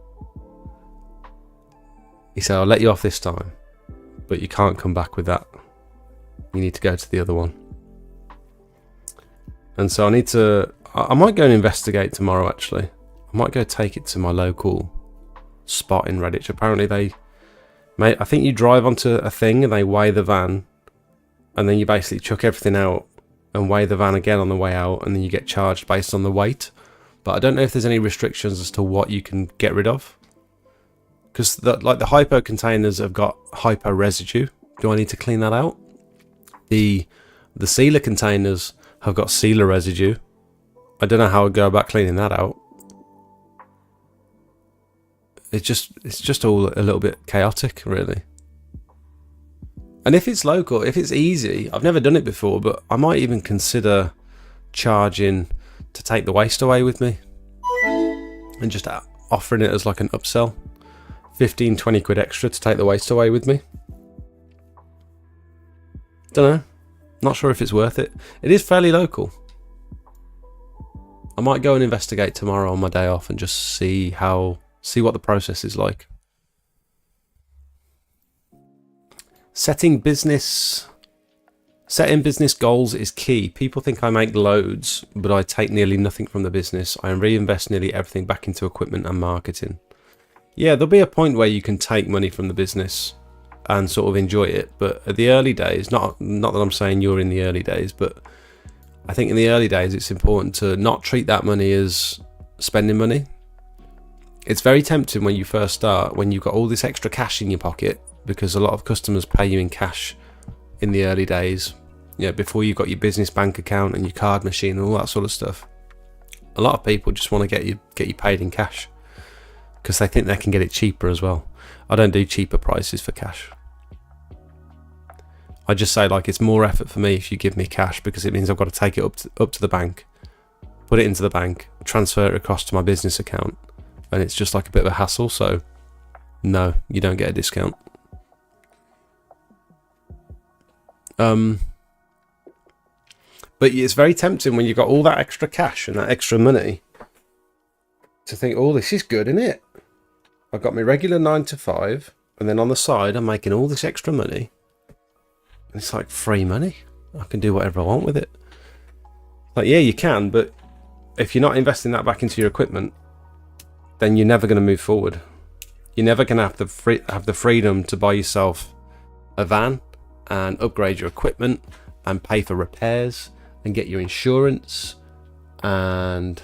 He said, I'll let you off this time, but you can't come back with that. You need to go to the other one. And so I might go and investigate tomorrow, actually. I might go take it to my local spot in Redditch. Apparently I think you drive onto a thing and they weigh the van, and then you basically chuck everything out and weigh the van again on the way out, and then you get charged based on the weight. But I don't know if there's any restrictions as to what you can get rid of. Because the hypo containers have got hypo residue. Do I need to clean that out? The sealer containers have got sealer residue. I don't know how I'd go about cleaning that out. It's just all a little bit chaotic, really. And if it's local, if it's easy, I've never done it before, but I might even consider charging to take the waste away with me. And just offering it as like an upsell. 15-20 quid extra to take the waste away with me. Don't know. Not sure if it's worth it. It is fairly local. I might go and investigate tomorrow on my day off and just see what the process is like. Setting business goals is key. People think I make loads, but I take nearly nothing from the business. I reinvest nearly everything back into equipment and marketing. Yeah, there'll be a point where you can take money from the business and sort of enjoy it, but at the early days, not that I'm saying you're in the early days, but I think in the early days it's important to not treat that money as spending money. It's very tempting when you first start, when you've got all this extra cash in your pocket, because a lot of customers pay you in cash in the early days, before you've got your business bank account and your card machine and all that sort of stuff. A lot of people just want to get you paid in cash, because they think they can get it cheaper as well. I don't do cheaper prices for cash. I just say, like, it's more effort for me if you give me cash, because it means I've got to take it up to the bank, put it into the bank, transfer it across to my business account, and it's just like a bit of a hassle. So no, you don't get a discount. But it's very tempting when you've got all that extra cash and that extra money to think, oh, this is good, isn't it? I've got my regular 9 to 5, and then on the side I'm making all this extra money. And it's like free money. I can do whatever I want with it. Like, yeah, you can, but if you're not investing that back into your equipment, then you're never going to move forward. You're never going to have the freedom to buy yourself a van and upgrade your equipment and pay for repairs and get your insurance. And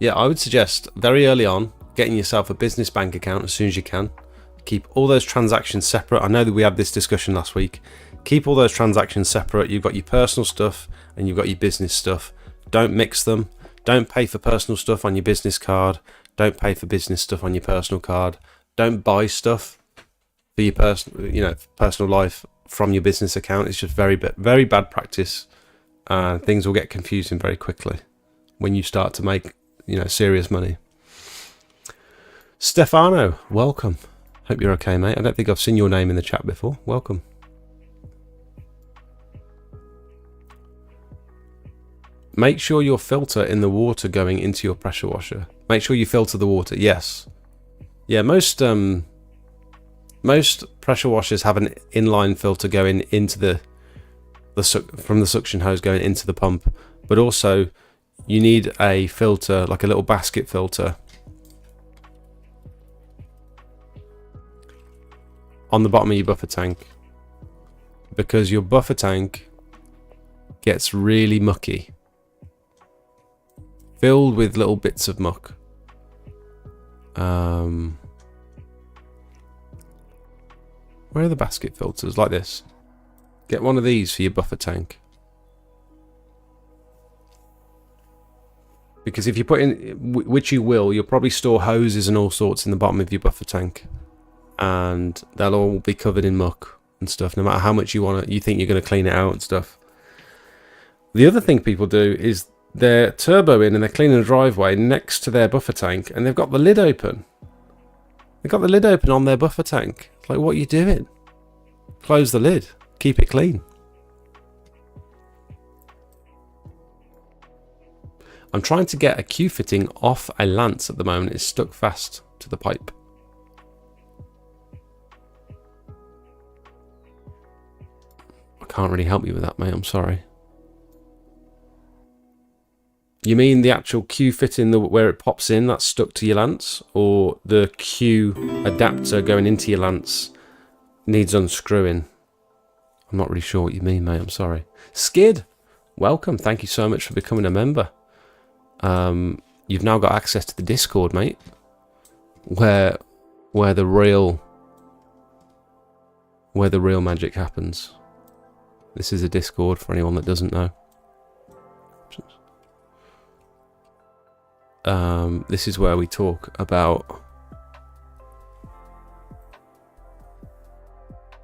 yeah, I would suggest very early on getting yourself a business bank account as soon as you can. Keep all those transactions separate. I know that we had this discussion last week. Keep all those transactions separate. You've got your personal stuff and you've got your business stuff. Don't mix them. Don't pay for personal stuff on your business card. Don't pay for business stuff on your personal card. Don't buy stuff for your personal life from your business account. It's just very bad practice. Things will get confusing very quickly when you start to make serious money. Stefano, welcome. Hope you're okay, mate. I don't think I've seen your name in the chat before. Welcome. Make sure your filter in the water going into your pressure washer. Make sure you filter the water. Yes. Yeah, most most pressure washers have an inline filter going into from the suction hose going into the pump, but also you need a filter, like a little basket filter, on the bottom of your buffer tank, because your buffer tank gets really mucky, filled with little bits of muck. Where are the basket filters? Like this. Get one of these for your buffer tank. Because if you put in, which you will, you'll probably store hoses and all sorts in the bottom of your buffer tank, and they'll all be covered in muck and stuff, no matter how much you think you're going to clean it out and stuff. The other thing people do is they're turboing and they're cleaning the driveway next to their buffer tank, and they've got the lid open. They've got the lid open on their buffer tank. It's like, what are you doing? Close the lid. Keep it clean. I'm trying to get a Q fitting off a lance at the moment. It's stuck fast to the pipe. I can't really help you with that, mate. I'm sorry. You mean the actual Q fitting, where it pops in, that's stuck to your lance? Or the Q adapter going into your lance needs unscrewing? I'm not really sure what you mean, mate. I'm sorry. Skid, welcome. Thank you so much for becoming a member. You've now got access to the Discord, mate, where the real magic happens. This is a Discord for anyone that doesn't know. This is where we talk about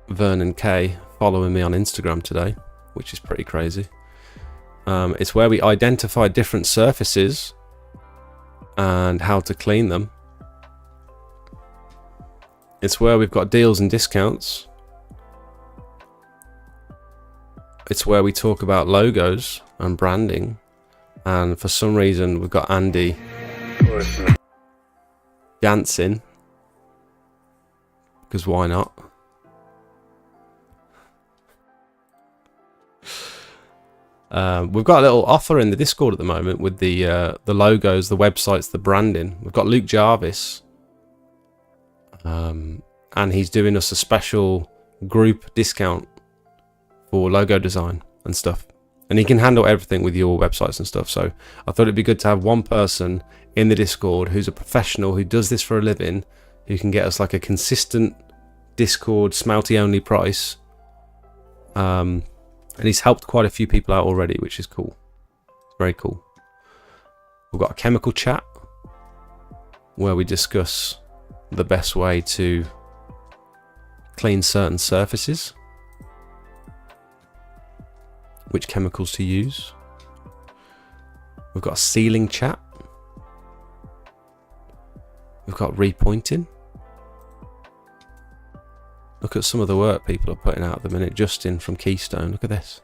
Vernon K following me on Instagram today, which is pretty crazy. It's where we identify different surfaces and how to clean them. It's where we've got deals and discounts. It's where we talk about logos and branding. And for some reason, we've got Andy dancing. Because why not? We've got a little offer in the Discord at the moment with the logos, the websites, the branding. We've got Luke Jarvis, and he's doing us a special group discount for logo design and stuff. And he can handle everything with your websites and stuff. So I thought it'd be good to have one person in the Discord who's a professional, who does this for a living, who can get us like a consistent Discord smelty only price. And he's helped quite a few people out already, which is cool. It's very cool. We've got a chemical chat where we discuss the best way to clean certain surfaces, which chemicals to use. We've got a sealing chat. We've got repointing. Look at some of the work people are putting out at the minute. Justin from Keystone, look at this.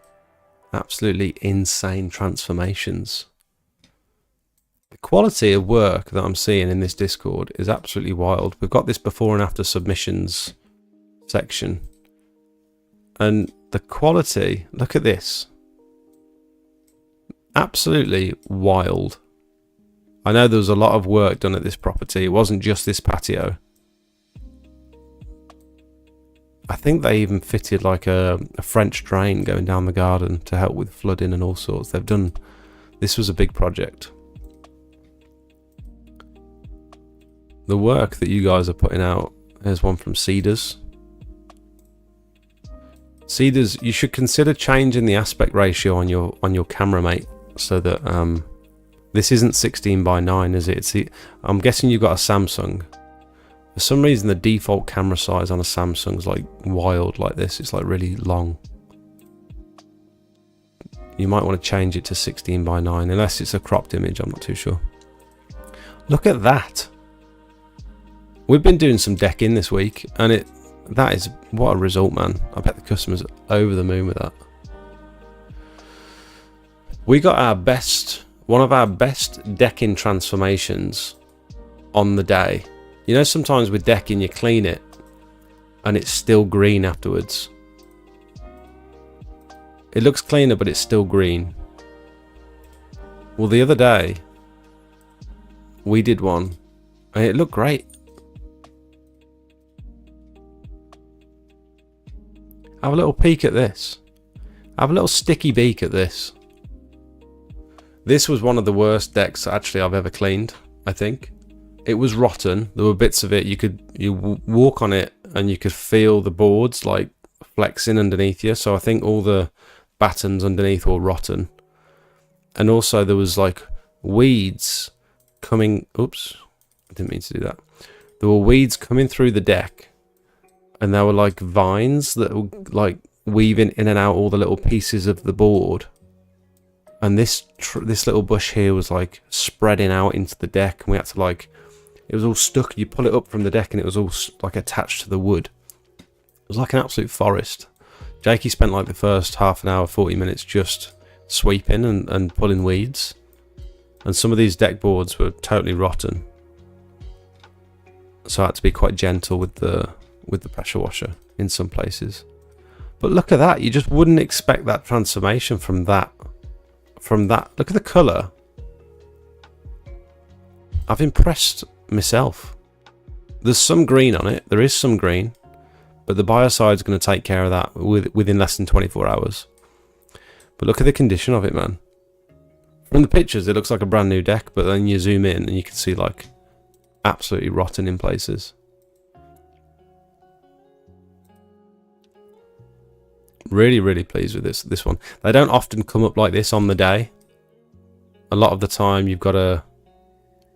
Absolutely insane transformations. The quality of work that I'm seeing in this Discord is absolutely wild. We've got this before and after submissions section. And the quality, look at this. Absolutely wild. I know there was a lot of work done at this property. It wasn't just this patio. I think they even fitted like a French drain going down the garden to help with flooding and all sorts. They've done, this was a big project. The work that you guys are putting out, there's one from Cedars. Cedars, you should consider changing the aspect ratio on your camera, mate, so that this isn't 16:9, is it? I'm guessing you've got a Samsung. For some reason, the default camera size on a Samsung is like wild like this. It's like really long. You might want to change it to 16:9, unless it's a cropped image. I'm not too sure. Look at that. We've been doing some decking this week, and that is, what a result, man. I bet the customers are over the moon with that. We got one of our best decking transformations on the day. You know, sometimes with decking you clean it and it's still green afterwards. It looks cleaner, but it's still green. Well, the other day we did one and it looked great. Have a little peek at this. Have a little sticky beak at this. This was one of the worst decks actually I've ever cleaned, I think. It was rotten. There were bits of it, you walk on it and you could feel the boards like flexing underneath you. So I think all the battens underneath were rotten. And also there was like weeds coming, oops, I didn't mean to do that. There were weeds coming through the deck, and there were like vines that were like weaving in and out all the little pieces of the board. And this little bush here was like spreading out into the deck, and we had to like, it was all stuck. You pull it up from the deck and it was all like attached to the wood. It was like an absolute forest. Jakey spent like the first half an hour, 40 minutes just sweeping and pulling weeds. And some of these deck boards were totally rotten. So I had to be quite gentle with the pressure washer in some places. But look at that, you just wouldn't expect that transformation from that. Look at the colour. I've impressed myself. There's some green on it, there is some green, but the biocide's going to take care of that within less than 24 hours. But look at the condition of it, man. From the pictures it looks like a brand new deck, but then you zoom in and you can see like absolutely rotten in places. Really, really pleased with this one. They don't often come up like this on the day. A lot of the time you've got to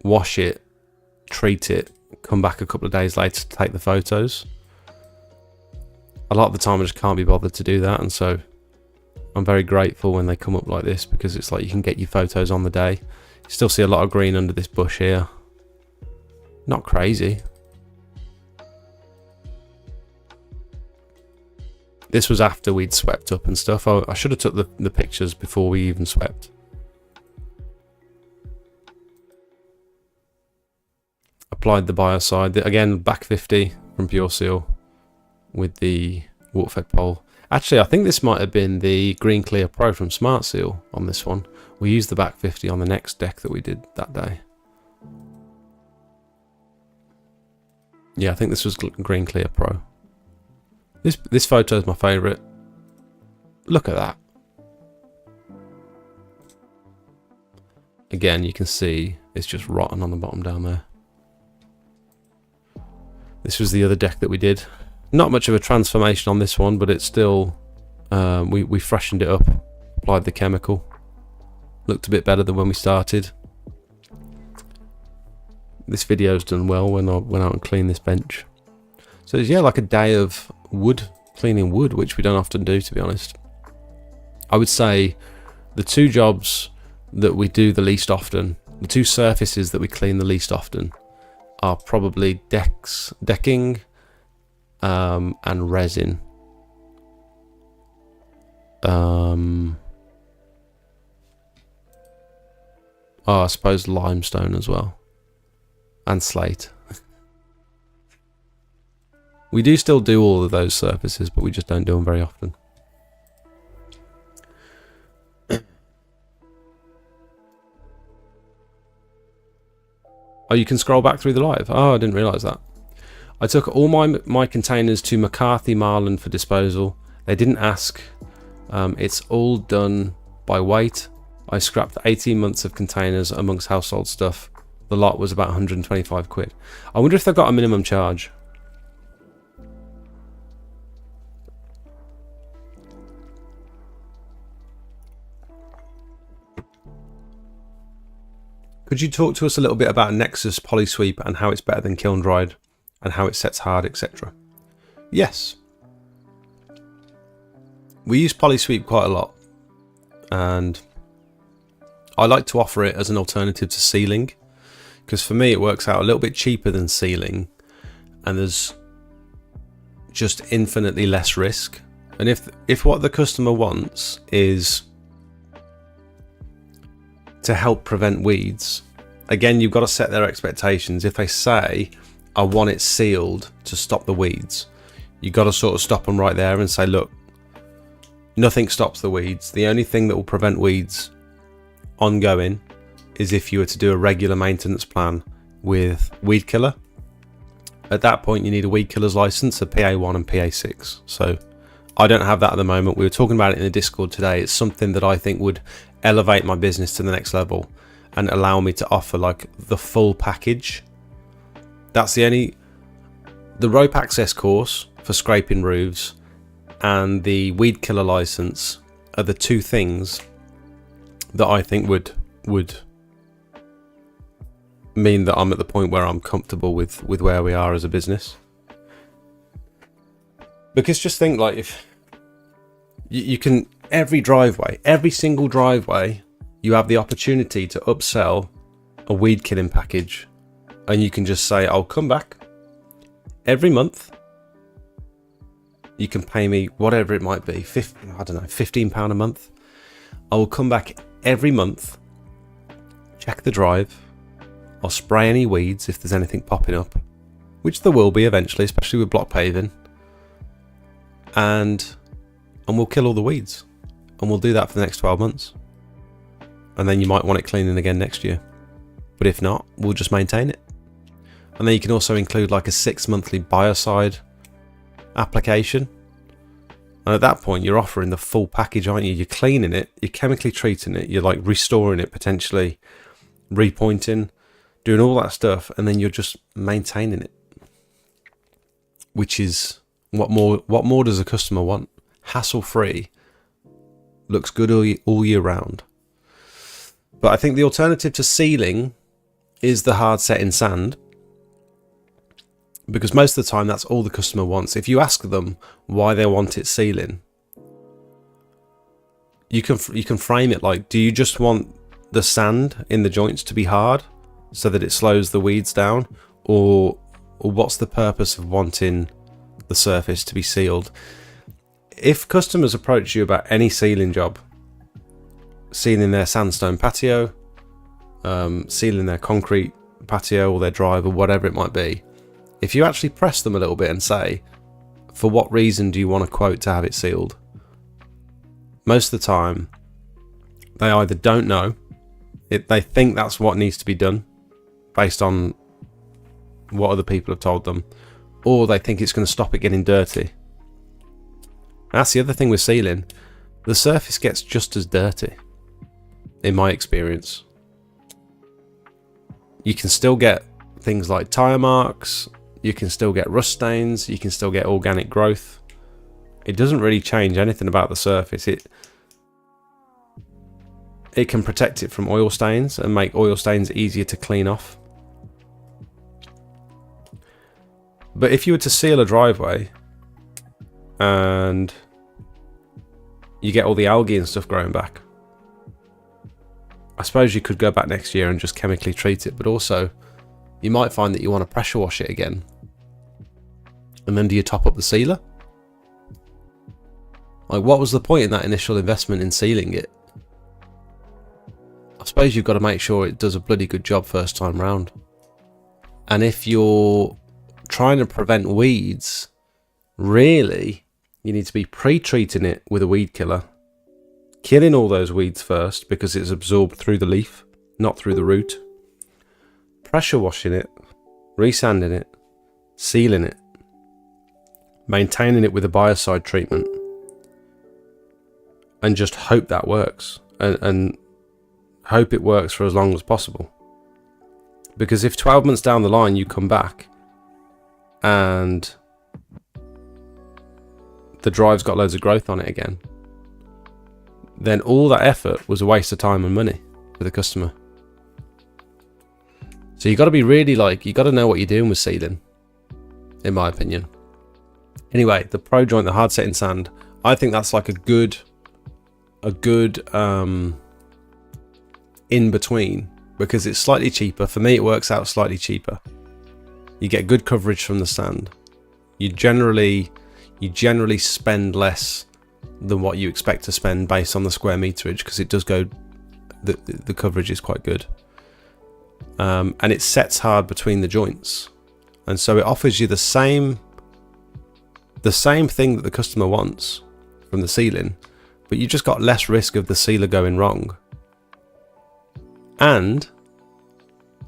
wash it, treat it, come back a couple of days later to take the photos. A lot of the time I just can't be bothered to do that, and so I'm very grateful when they come up like this, because it's like you can get your photos on the day. You still see a lot of green under this bush here. Not crazy. This was after we'd swept up and stuff. I should have took the pictures before we even swept. Applied the biocide. Again, back 50 from Pure Seal with the water-fed pole. Actually, I think this might have been the Green Clear Pro from Smart Seal on this one. We used the back 50 on the next deck that we did that day. Yeah, I think this was Green Clear Pro. This photo is my favourite. Look at that. Again, you can see it's just rotten on the bottom down there. This was the other deck that we did. Not much of a transformation on this one, but it's still, we freshened it up, applied the chemical. Looked a bit better than when we started. This video's done well when I went out and cleaned this bench. So it's, yeah, like a day of cleaning wood, which we don't often do, to be honest. I would say the two jobs that we do the least often, the two surfaces that we clean the least often, are probably decking and resin. I suppose limestone as well, and slate. We do still do all of those surfaces, but we just don't do them very often. Oh, you can scroll back through the live. Oh, I didn't realise that. I took all my containers to McCarthy Marland for disposal. They didn't ask. It's all done by weight. I scrapped 18 months of containers amongst household stuff. The lot was about 125 quid. I wonder if they've got a minimum charge. Could you talk to us a little bit about Nexus Polysweep and how it's better than kiln dried and how it sets hard, etc.? Yes. We use Polysweep quite a lot, and I like to offer it as an alternative to sealing, because for me it works out a little bit cheaper than sealing, and there's just infinitely less risk. And if what the customer wants is to help prevent weeds, again, you've got to set their expectations. If they say, I want it sealed to stop the weeds, You got to sort of stop them right there and say, look, nothing stops the weeds. The only thing that will prevent weeds ongoing is if you were to do a regular maintenance plan with weed killer. At that point, you need a weed killer's license, a PA1 and PA6. So I don't have that at the moment. We were talking about it in the Discord today. It's something that I think would elevate my business to the next level and allow me to offer like the full package. That's the rope access course for scraping roofs and the weed killer license are the two things that I think would mean that I'm at the point where I'm comfortable with where we are as a business. Because just think, like, if you can, every single driveway, you have the opportunity to upsell a weed killing package, and you can just say, I'll come back every month. You can pay me whatever it might be, £15 a month. I will come back every month, check the drive. I'll spray any weeds if there's anything popping up, which there will be eventually, especially with block paving. And we'll kill all the weeds. And we'll do that for the next 12 months. And then you might want it cleaning again next year. But if not, we'll just maintain it. And then you can also include like a 6 monthly biocide application. And at that point, you're offering the full package, aren't you? You're cleaning it, you're chemically treating it, you're like restoring it, potentially repointing, doing all that stuff, and then you're just maintaining it. Which is what more does a customer want? Hassle-free, looks good all year round. But I think the alternative to sealing is the hard set in sand, because most of the time that's all the customer wants. If you ask them why they want it sealing, you can frame it like, do you just want the sand in the joints to be hard so that it slows the weeds down, or what's the purpose of wanting the surface to be sealed? If customers approach you about any sealing job, sealing their sandstone patio, sealing their concrete patio or their drive or whatever it might be, if you actually press them a little bit and say, for what reason do you want a quote to have it sealed? Most of the time, they either don't know, they think that's what needs to be done based on what other people have told them, or they think it's going to stop it getting dirty. That's the other thing with sealing. The surface gets just as dirty, in my experience. You can still get things like tire marks, you can still get rust stains, you can still get organic growth. It doesn't really change anything about the surface. It can protect it from oil stains and make oil stains easier to clean off. But if you were to seal a driveway and you get all the algae and stuff growing back, I suppose you could go back next year and just chemically treat it, but also you might find that you want to pressure wash it again. And then do you top up the sealer? Like, what was the point in that initial investment in sealing it? I suppose you've got to make sure it does a bloody good job first time round. And if you're trying to prevent weeds, really, you need to be pre-treating it with a weed killer, killing all those weeds first because it's absorbed through the leaf, not through the root, pressure washing it, resanding it, sealing it, maintaining it with a biocide treatment, and just hope that works, and hope it works for as long as possible. Because if 12 months down the line you come back and the drive's got loads of growth on it again, then all that effort was a waste of time and money for the customer. So you got to be really you got to know what you're doing with sealing, in my opinion. Anyway, the pro joint, the hard set in sand, I think that's like a good in between, because it's slightly cheaper. For me, it works out slightly cheaper. You get good coverage from the sand. You generally spend less than what you expect to spend based on the square meterage, because it does go, the coverage is quite good. And it sets hard between the joints, and so it offers you the same the same thing that the customer wants from the sealing, but you just got less risk of the sealer going wrong. And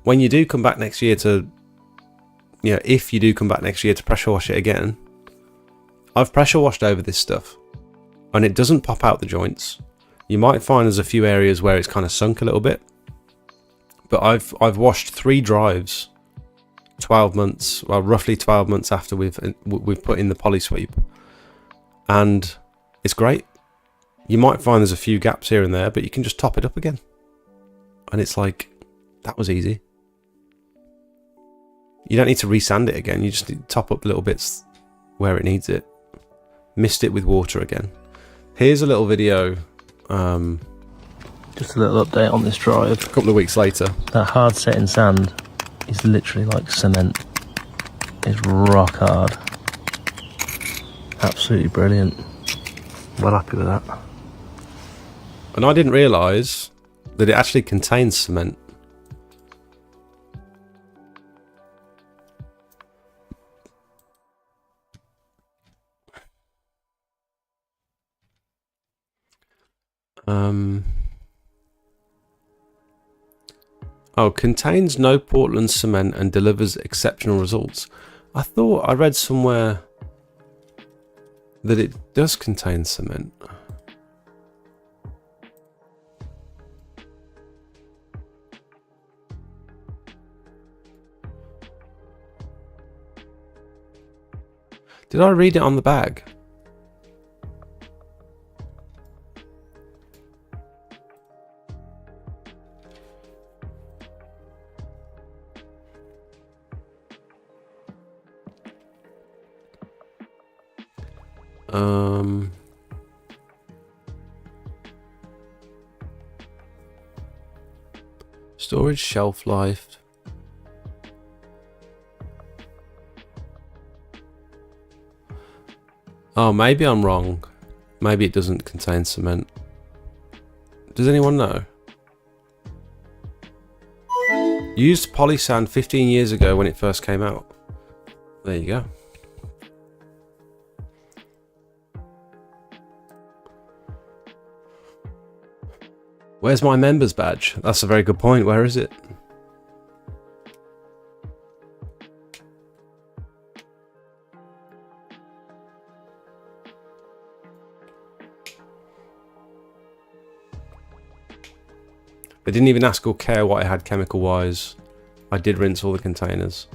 when you do come back next year to, if you do come back next year to pressure wash it again, I've pressure washed over this stuff and it doesn't pop out the joints. You might find there's a few areas where it's kind of sunk a little bit, but I've washed 3 drives 12 months, well, roughly 12 months after we've put in the poly sweep, and it's great. You might find there's a few gaps here and there, but you can just top it up again, and it's like, that was easy. You don't need to resand it again. You just need to top up little bits where it needs it. Mist it with water again. Here's a little video. Just a little update on this drive. A couple of weeks later. That hard setting sand is literally like cement. It's rock hard. Absolutely brilliant. Well happy with that. And I didn't realise that it actually contains cement. Contains no Portland cement and delivers exceptional results. I thought I read somewhere that it does contain cement. Did I read it on the bag? Storage shelf life. Oh, maybe I'm wrong. Maybe it doesn't contain cement. Does anyone know? Used polysand 15 years ago when it first came out. There you go. Where's my members badge? That's a very good point. Where is it? They didn't even ask or care what I had chemical wise. I did rinse all the containers.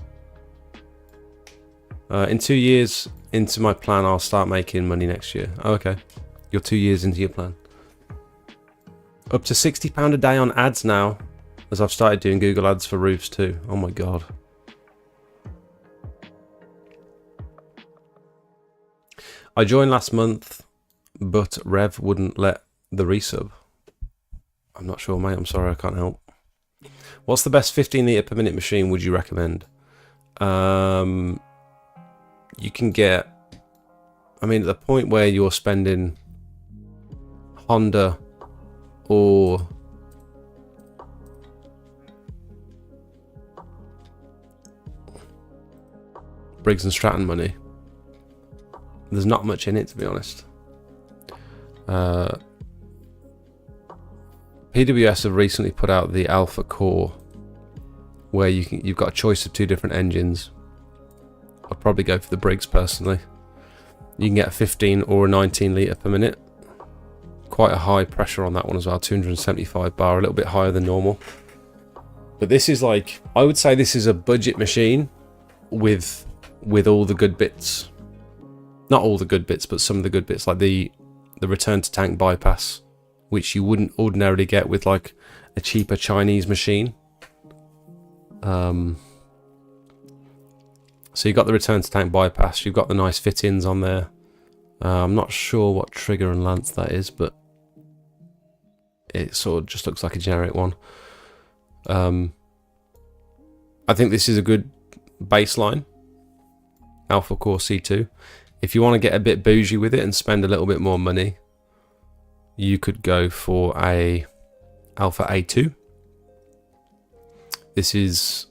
In 2 years into my plan, I'll start making money next year. Oh, okay. You're 2 years into your plan. Up to £60 a day on ads now, as I've started doing Google ads for roofs too. Oh my god. I joined last month, but Rev wouldn't let the resub. I'm not sure, mate. I'm sorry, I can't help. What's the best 15 litre per minute machine would you recommend? You can get, I mean, at the point where you're spending Honda or Briggs and Stratton money, there's not much in it, to be honest. PWS have recently put out the Alpha Core, where you've got a choice of 2 different engines. I'd probably go for the Briggs personally. You can get a 15 or a 19 litre per minute. Quite a high pressure on that one as well, 275 bar, a little bit higher than normal. But this is like, I would say this is a budget machine with all the good bits. Not all the good bits, but some of the good bits, like the return to tank bypass, which you wouldn't ordinarily get with like a cheaper Chinese machine. So you've got the return to tank bypass, you've got the nice fittings on there. I'm not sure what trigger and lance that is, but it sort of just looks like a generic one. I think this is a good baseline, Alpha Core C2. If you want to get a bit bougie with it and spend a little bit more money, you could go for a Alpha A2. This is,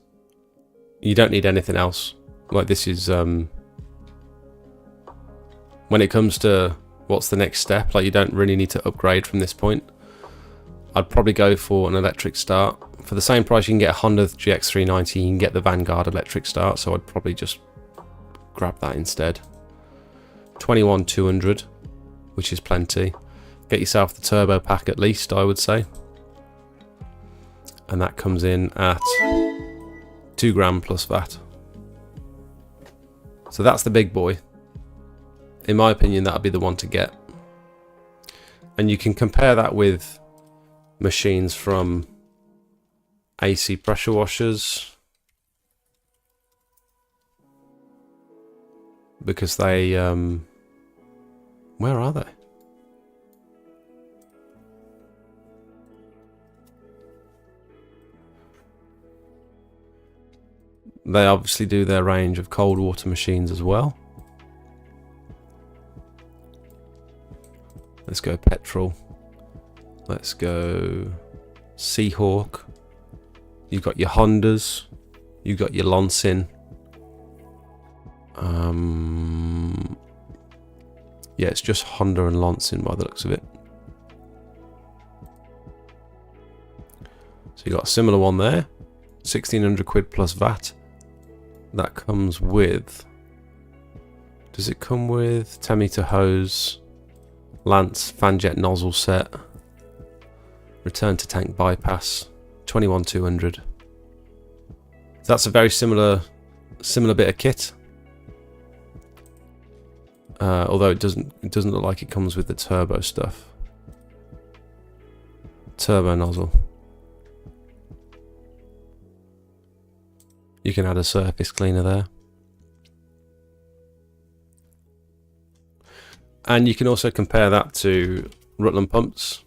you don't need anything else. Like this is when it comes to what's the next step, like you don't really need to upgrade from this point. I'd probably go for an electric start. For the same price you can get a Honda GX390, you can get the Vanguard electric start, so I'd probably just grab that instead. 21,200, which is plenty. Get yourself the turbo pack at least, I would say. And that comes in at 2 grand plus VAT. So that's the big boy. In my opinion, that would be the one to get. And you can compare that with machines from AC pressure washers, because they where are they? They obviously do their range of cold water machines as well. Let's go petrol. Let's go Seahawk. You've got your Hondas. You've got your Lonsin. Yeah, it's just Honda and Lonsin by the looks of it. So you got a similar one there. 1,600 quid plus VAT. That comes with... Does it come with 10 meter hose, Lance fanjet nozzle set, return to tank bypass, 21,200. So that's a very similar bit of kit. Although it doesn't look like it comes with the turbo stuff. Turbo nozzle. You can add a surface cleaner there. And you can also compare that to Rutland pumps,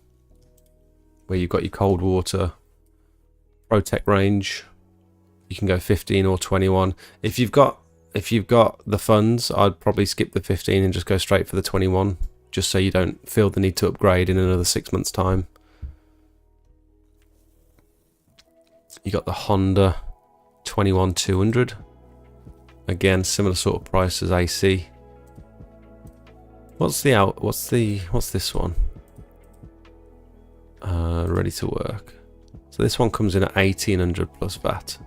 where you've got your cold water ProTech range. You can go 15 or 21. If you've got the funds, I'd probably skip the 15 and just go straight for the 21, just so you don't feel the need to upgrade in another 6 months' time. You got the Honda 21,200. Again, similar sort of price as AC. What's this one? Ready to work. So this one comes in at 1,800 plus VAT.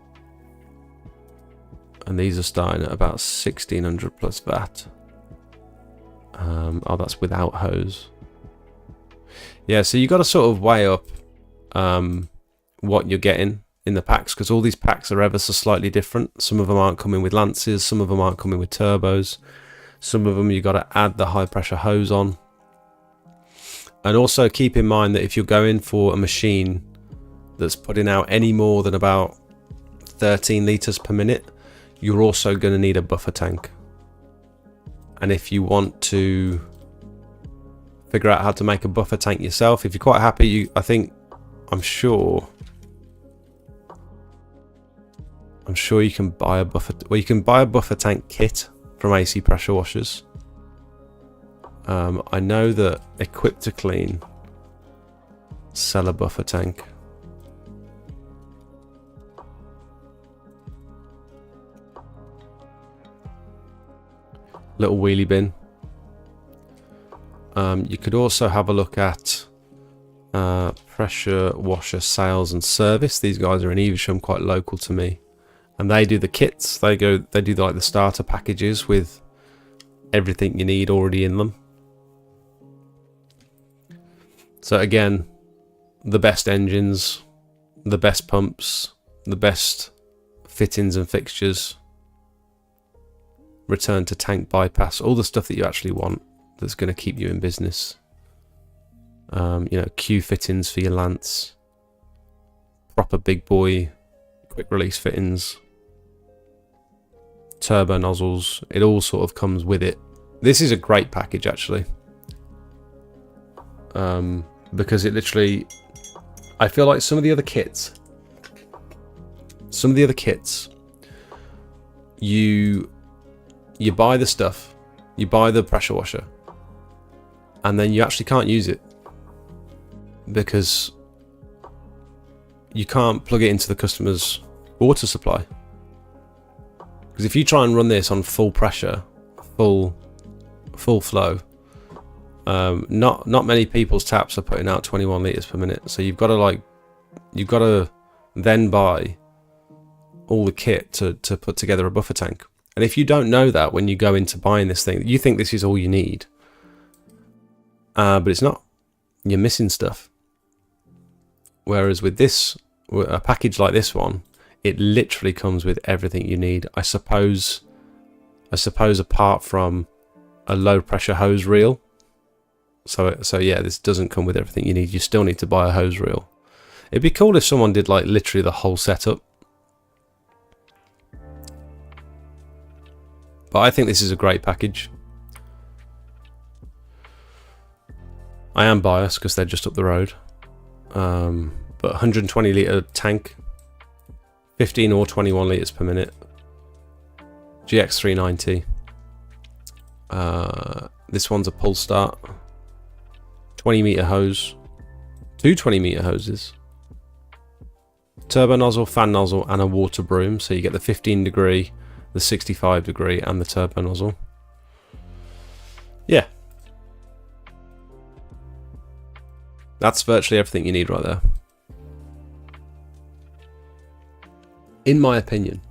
And these are starting at about 1,600 plus VAT. Oh, that's without hose. Yeah, so you got to sort of weigh up what you're getting in the packs, because all these packs are ever so slightly different. Some of them aren't coming with lances, some of them aren't coming with turbos, some of them you got to add the high pressure hose on. And also keep in mind that if you're going for a machine that's putting out any more than about 13 litres per minute, you're also going to need a buffer tank. And if you want to figure out how to make a buffer tank yourself, if you're quite happy, I'm sure you can buy a buffer tank kit from AC pressure washers. I know that Equip to Clean sell a buffer tank. Little wheelie bin. You could also have a look at pressure washer sales and service. These guys are in Evesham, quite local to me, and they do the kits. They do like the starter packages with everything you need already in them. So again, the best engines, the best pumps, the best fittings and fixtures, return to tank bypass, all the stuff that you actually want that's going to keep you in business. Q fittings for your Lance, proper big boy quick release fittings, turbo nozzles, it all sort of comes with it. This is a great package actually, because it literally, I feel like some of the other kits, you buy the stuff, you buy the pressure washer, and then you actually can't use it because you can't plug it into the customer's water supply. Because if you try and run this on full pressure, full full flow. Not many people's taps are putting out 21 liters per minute, so you've got to then buy all the kit to put together a buffer tank. And if you don't know that when you go into buying this thing, you think this is all you need, but it's not. You're missing stuff. Whereas with a package like this one, it literally comes with everything you need. I suppose apart from a low pressure hose reel. So yeah, this doesn't come with everything you need. You still need to buy a hose reel. It'd be cool if someone did like literally the whole setup. But I think this is a great package. I am biased because they're just up the road. But 120 litre tank, 15 or 21 litres per minute, GX390. This one's a pull start, 20 metre hose, two 20 metre hoses, turbo nozzle, fan nozzle and a water broom, so you get the 15 degree, the 65 degree and the turbo nozzle. Yeah, that's virtually everything you need right there, in my opinion.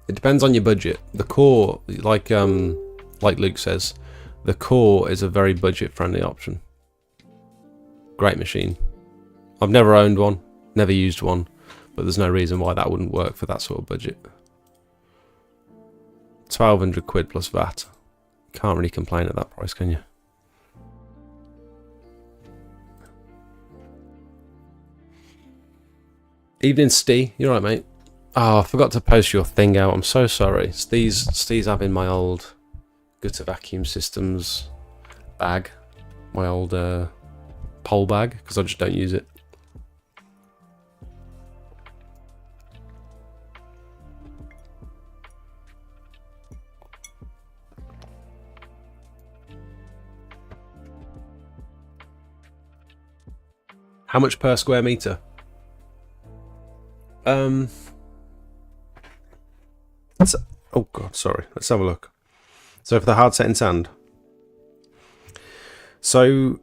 It depends on your budget. The core, like Luke says, the core is a very budget friendly option. Great machine. I've never owned one, never used one, but there's no reason why that wouldn't work for that sort of budget. 1,200 quid plus VAT. Can't really complain at that price, can you? Evening, Steve. You're right, mate. Oh, I forgot to post your thing out. I'm so sorry. Steve's having my old gutter vacuum systems bag, my old pole bag, because I just don't use it. How much per square meter? Oh god, sorry. Let's have a look. So for the hard setting sand. So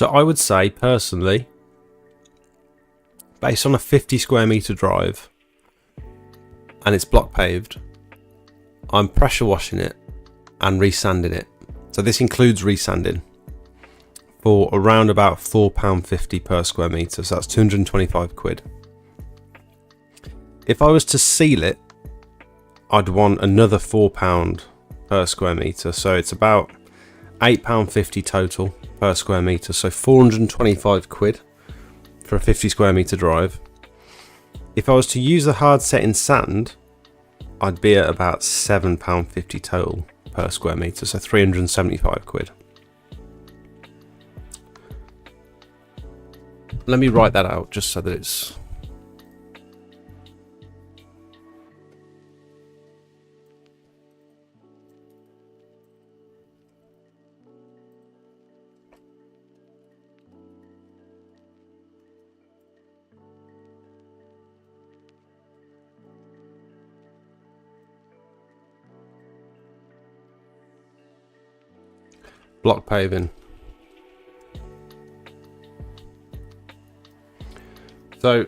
I would say personally, based on a 50 square meter drive and it's block paved, I'm pressure washing it and resanding it. So this includes resanding for around about £4.50 per square meter. So that's 225 quid. If I was to seal it, I'd want another £4 per square meter. So it's about £8.50 total per square meter. So 425 quid for a 50 square meter drive. If I was to use the hard setting sand, I'd be at about £7.50 total per square meter, so 375 quid. Let me write that out just so that it's... block paving. So,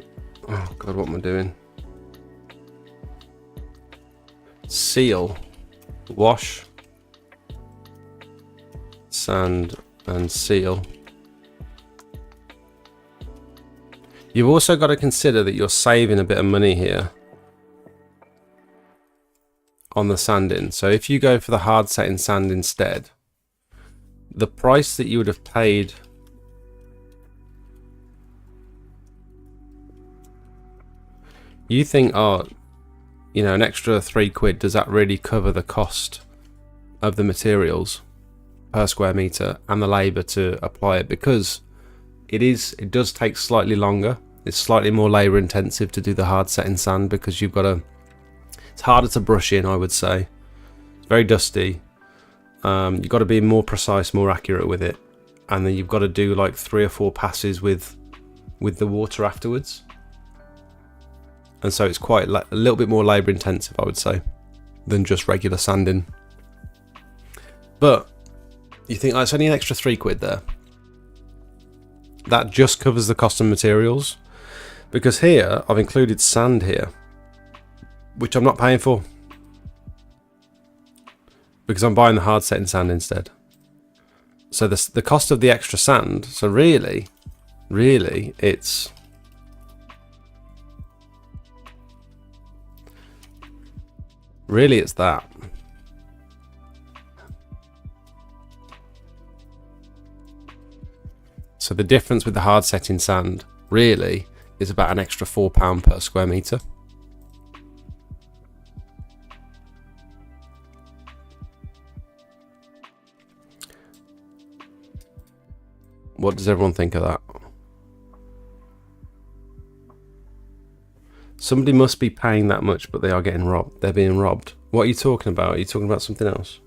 oh god, what am I doing? Seal, wash, sand and seal. You've also got to consider that you're saving a bit of money here on the sanding. So if you go for the hard setting sand instead, the price that you would have paid you think, oh, you know, an extra £3, does that really cover the cost of the materials per square meter and the labour to apply it? Because it does take slightly longer. It's slightly more labour intensive to do the hard setting sand because you've got to, it's harder to brush in, I would say. It's very dusty. You've got to be more precise, more accurate with it, and then you've got to do like 3 or 4 passes with the water afterwards. And so it's quite a little bit more labour intensive, I would say, than just regular sanding. But you think, oh, it's only an extra £3 there. That just covers the cost of materials, because here I've included sand here, which I'm not paying for, because I'm buying the hard setting sand instead. So the cost of the extra sand, so really it's that. So the difference with the hard setting sand really is about an extra £4 per square metre. What does everyone think of that? Somebody must be paying that much, but they are getting robbed. They're being robbed. What are you talking about? Are you talking about something else?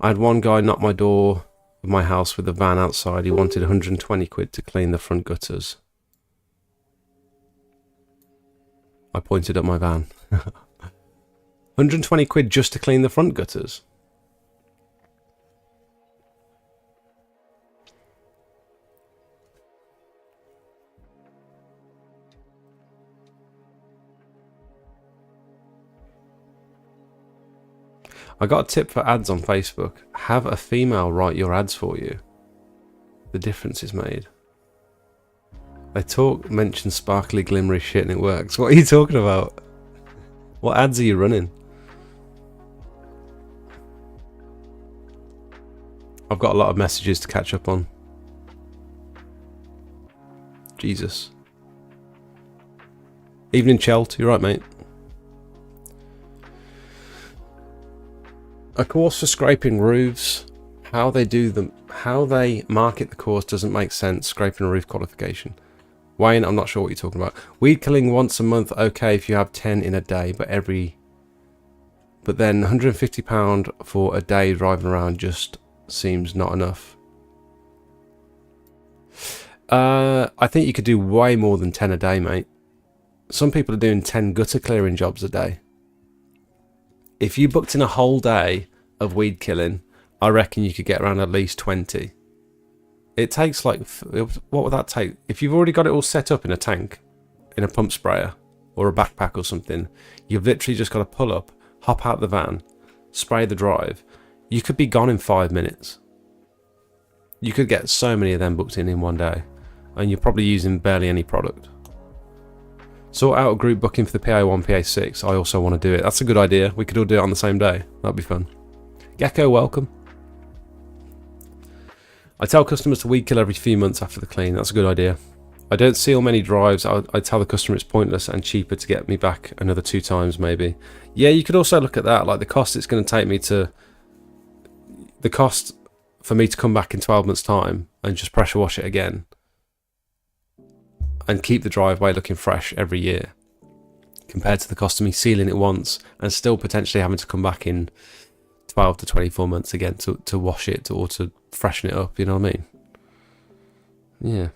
I had one guy knock my door of my house with a van outside. He wanted 120 quid to clean the front gutters. I pointed at my van. 120 quid just to clean the front gutters. I got a tip for ads on Facebook. Have a female write your ads for you. The difference is made. They mention sparkly, glimmery shit and it works. What are you talking about? What ads are you running? I've got a lot of messages to catch up on. Jesus. Evening, Chelt. You're right, mate. A course for scraping roofs. How they market the course doesn't make sense. Scraping a roof qualification. Wayne, I'm not sure what you're talking about. Weed killing once a month, okay if you have 10 in a day, but then £150 for a day driving around just seems not enough. I think you could do way more than 10 a day, mate. Some people are doing 10 gutter clearing jobs a day. If you booked in a whole day of weed killing, I reckon you could get around at least 20. It takes like, what would that take? If you've already got it all set up in a tank, in a pump sprayer, or a backpack or something, you've literally just got to pull up, hop out the van, spray the drive. You could be gone in 5 minutes. You could get so many of them booked in one day, and you're probably using barely any product. Sort out a group booking for the PA1, PA6. I also want to do it. That's a good idea. We could all do it on the same day. That'd be fun. Gecko, welcome. I tell customers to weed kill every few months after the clean. That's a good idea. I don't seal many drives. I tell the customer it's pointless and cheaper to get me back another 2 times maybe. Yeah, you could also look at that. Like the cost it's going to take me to... The cost for me to come back in 12 months time and just pressure wash it again. And keep the driveway looking fresh every year. Compared to the cost of me sealing it once and still potentially having to come back in 12 to 24 months again to wash it or to freshen it up, you know what I mean? Yeah.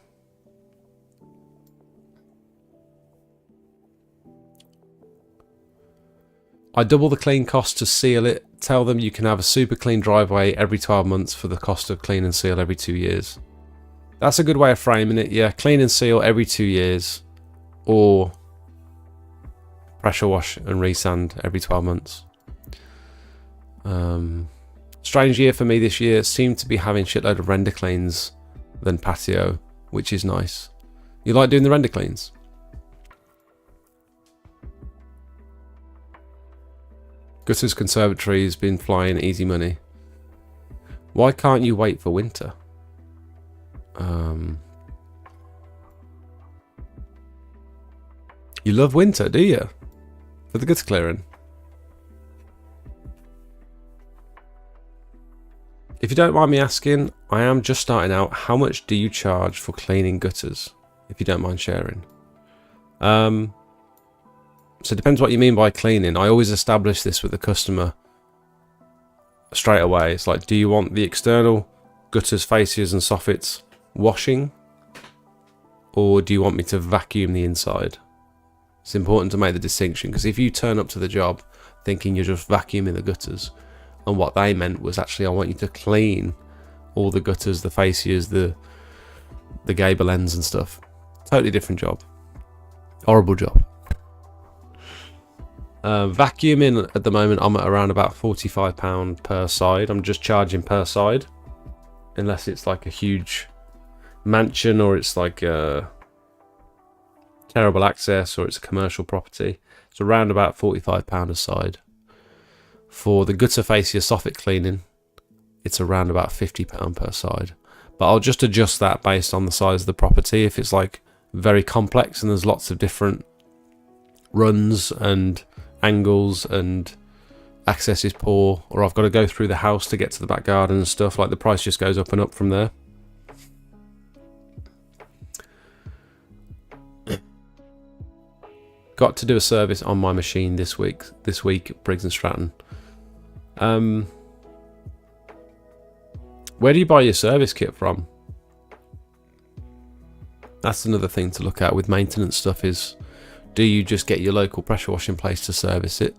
I double the clean cost to seal it. Tell them you can have a super clean driveway every 12 months for the cost of clean and seal every 2 years. That's a good way of framing it, yeah. Clean and seal every 2 years, or pressure wash and resand every 12 months. Strange year for me this year. Seemed to be having shitload of render cleans than patio, which is nice. You like doing the render cleans? Gutters Conservatory has been flying easy money. Why can't you wait for winter? You love winter, do you? For the gutter clearing. If you don't mind me asking, I am just starting out. How much do you charge for cleaning gutters? If you don't mind sharing. So it depends what you mean by cleaning. I always establish this with the customer straight away. It's like, do you want the external gutters, fascias and soffits washing? Or do you want me to vacuum the inside? It's important to make the distinction, because if you turn up to the job thinking you're just vacuuming the gutters, and what they meant was actually I want you to clean all the gutters, the fascias, the gable ends and stuff. Totally different job. Horrible job. Vacuuming at the moment, I'm at around about £45 per side. I'm just charging per side, unless it's like a huge mansion or it's like a terrible access or it's a commercial property. It's around about £45 a side. For the gutter fascia soffit cleaning, it's around about £50 per side. But I'll just adjust that based on the size of the property. If it's like very complex and there's lots of different runs and angles and access is poor, or I've got to go through the house to get to the back garden and stuff, like the price just goes up and up from there. Got to do a service on my machine this week Briggs and Stratton. Where do you buy your service kit from? That's another thing to look at with maintenance stuff, is do you just get your local pressure washing place to service it,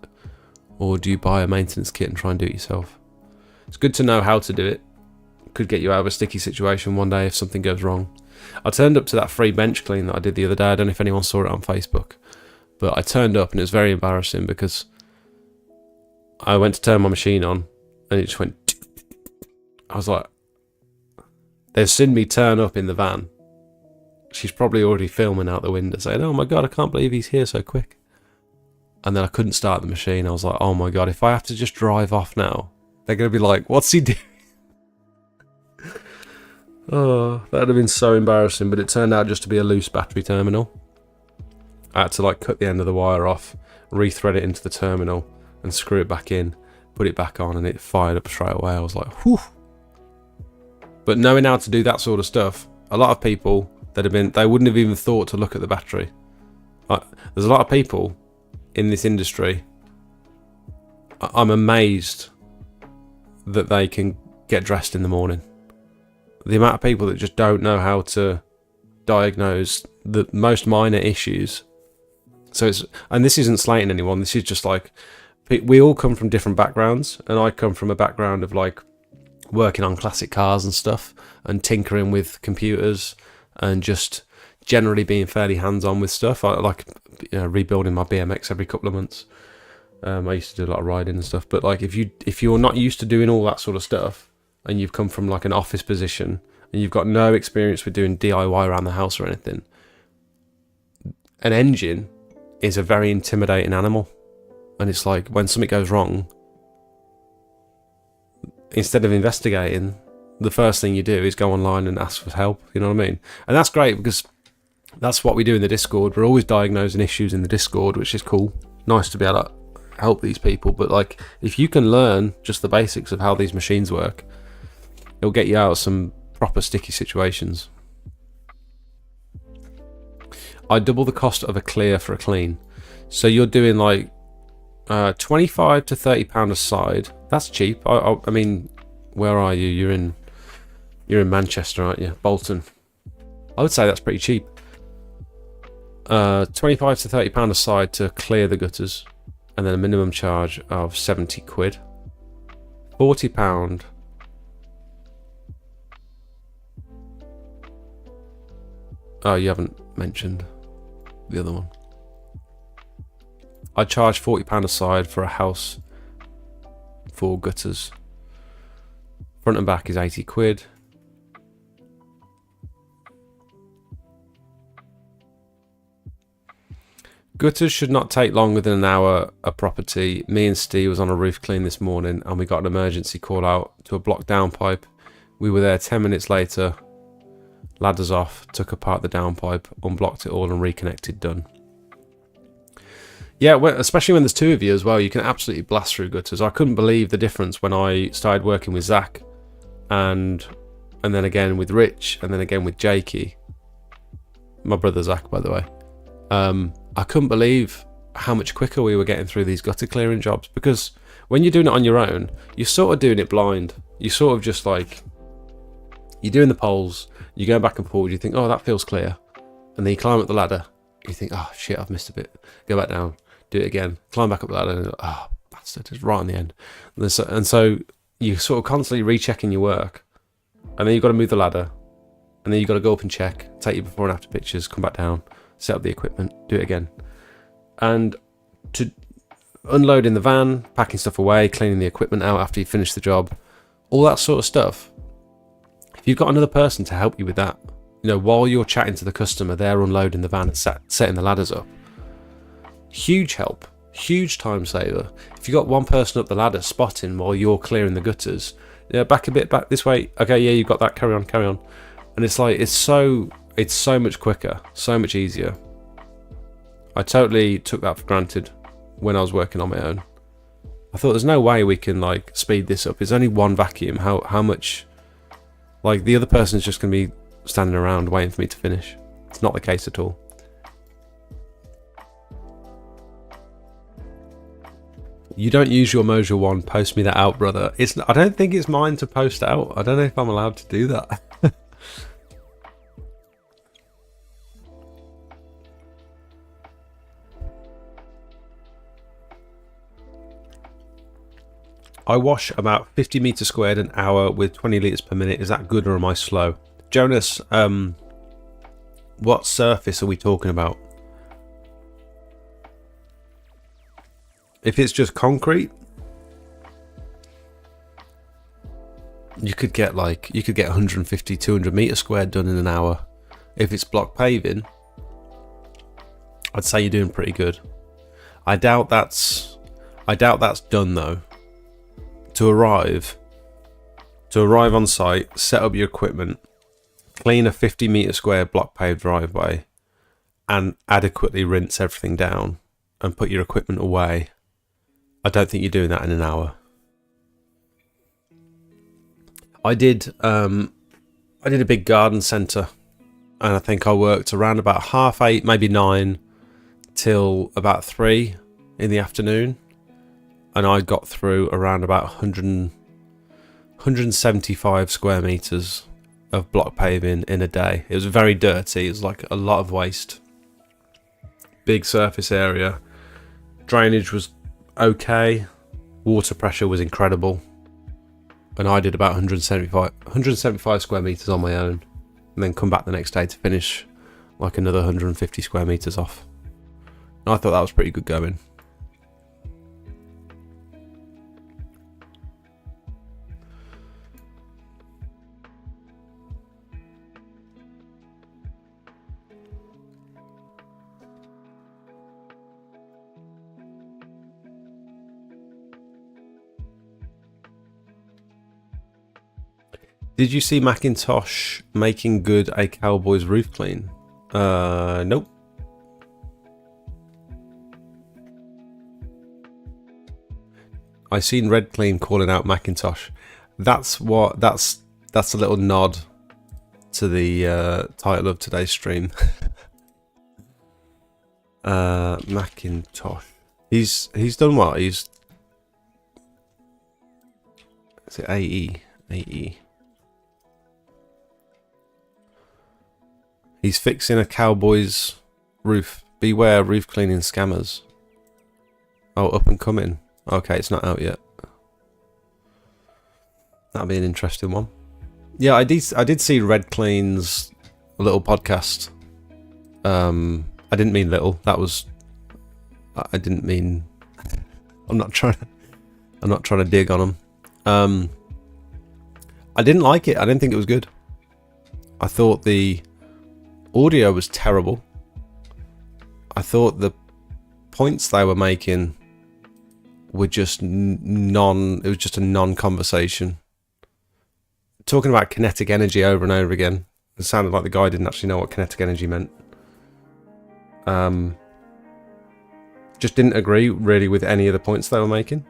or do you buy a maintenance kit and try and do it yourself? It's good to know how to do it. Could get you out of a sticky situation one day if something goes wrong. I turned up to that free bench clean that I did the other day. I don't know if anyone saw it on Facebook, but I turned up and it was very embarrassing because I went to turn my machine on and it just went. I was like, they've seen me turn up in the van. She's probably already filming out the window saying, oh my God, I can't believe he's here so quick. And then I couldn't start the machine. I was like, oh my God, if I have to just drive off now, they're going to be like, what's he doing? Oh, that would have been so embarrassing, but it turned out just to be a loose battery terminal. I had to like cut the end of the wire off, rethread it into the terminal and screw it back in, put it back on, and it fired up straight away. I was like, whew. But knowing how to do that sort of stuff, a lot of people that have been, they wouldn't have even thought to look at the battery. There's a lot of people in this industry, I'm amazed that they can get dressed in the morning. The amount of people that just don't know how to diagnose the most minor issues. So it's, and this isn't slating anyone, this is just like, we all come from different backgrounds, and I come from a background of like working on classic cars and stuff, and tinkering with computers, and just generally being fairly hands-on with stuff. I like, you know, rebuilding my BMX every couple of months. I used to do a lot of riding and stuff, but like if you're not used to doing all that sort of stuff, and you've come from like an office position, and you've got no experience with doing DIY around the house or anything, an engine is a very intimidating animal. And it's like, when something goes wrong, instead of investigating, the first thing you do is go online and ask for help, you know what I mean? And that's great, because that's what we do in the Discord. We're always diagnosing issues in the Discord, which is cool. Nice to be able to help these people. But like, if you can learn just the basics of how these machines work, it'll get you out of some proper sticky situations. I double the cost of a clear for a clean. So you're doing like 25 to £30 a side. That's cheap. I mean, where are you? You're in Manchester, aren't you? Bolton. I would say that's pretty cheap. 25 to £30 a side to clear the gutters, and then a minimum charge of £70. £40. Oh, you haven't mentioned the other one. I charge £40 a side for a house for gutters. Front and back is £80. Gutters should not take longer than an hour a property. Me and Steve was on a roof clean this morning, and we got an emergency call out to a blocked downpipe. We were there 10 minutes later. Ladders off, took apart the downpipe, unblocked it all and reconnected, done. Yeah, especially when there's two of you as well, you can absolutely blast through gutters. I couldn't believe the difference when I started working with Zach and then again with Rich, and then again with Jakey, my brother Zach, by the way. I couldn't believe how much quicker we were getting through these gutter clearing jobs, because when you're doing it on your own, you're sort of doing it blind. You sort of just like, you're doing the poles, you go back and forward, you think, oh, that feels clear, and then you climb up the ladder, you think, oh shit, I've missed a bit, go back down, do it again, climb back up the ladder, and oh bastard, it's right on the end. And so you're sort of constantly rechecking your work, and then you've got to move the ladder, and then you've got to go up and check, take your before and after pictures, come back down, set up the equipment, do it again. And to unloading the van, packing stuff away, cleaning the equipment out after you finish the job, all that sort of stuff. If you've got another person to help you with that, you know, while you're chatting to the customer, they're unloading the van and setting the ladders up. Huge help, huge time saver. If you've got one person up the ladder spotting while you're clearing the gutters, yeah, back a bit, back this way, okay, yeah, you've got that, carry on. And it's like, it's so much quicker, so much easier. I totally took that for granted when I was working on my own. I thought there's no way we can like speed this up. It's only one vacuum. How much? Like the other person's just going to be standing around waiting for me to finish. It's not the case at all. You don't use your Moja one. Post me that out, brother. I don't think it's mine to post out. I don't know if I'm allowed to do that. I wash about 50 meters squared an hour with 20 liters per minute. Is that good or am I slow? Jonas, what surface are we talking about? If it's just concrete, you could get 150, 200 meters squared done in an hour. If it's block paving, I'd say you're doing pretty good. I doubt that's done though. To arrive on site, set up your equipment, clean a 50 meter square block paved driveway, and adequately rinse everything down and put your equipment away. I don't think you're doing that in an hour. I did a big garden centre, and I think I worked around about 8:30, maybe 9, till about 3 in the afternoon. And I got through around about 175 square meters of block paving in a day. It was very dirty. It was like a lot of waste. Big surface area. Drainage was okay. Water pressure was incredible. And I did about 175 square meters on my own. And then come back the next day to finish like another 150 square meters off. And I thought that was pretty good going. Did you see Macintosh making good a Cowboys roof clean? Nope. I seen Red Clean calling out Macintosh. That's a little nod to the title of today's stream. Macintosh. He's done what? Is it AE? AE. He's fixing a Cowboys roof. Beware roof cleaning scammers. Oh, up and coming. Okay, it's not out yet. That'll be an interesting one. Yeah, I did see Red Clean's little podcast. I didn't mean little. I didn't mean. I'm not trying to dig on him. I didn't like it. I didn't think it was good. I thought the audio was terrible. I thought the points they were making were just it was just a non-conversation. Talking about kinetic energy over and over again. It sounded like the guy didn't actually know what kinetic energy meant. Just didn't agree really with any of the points they were making.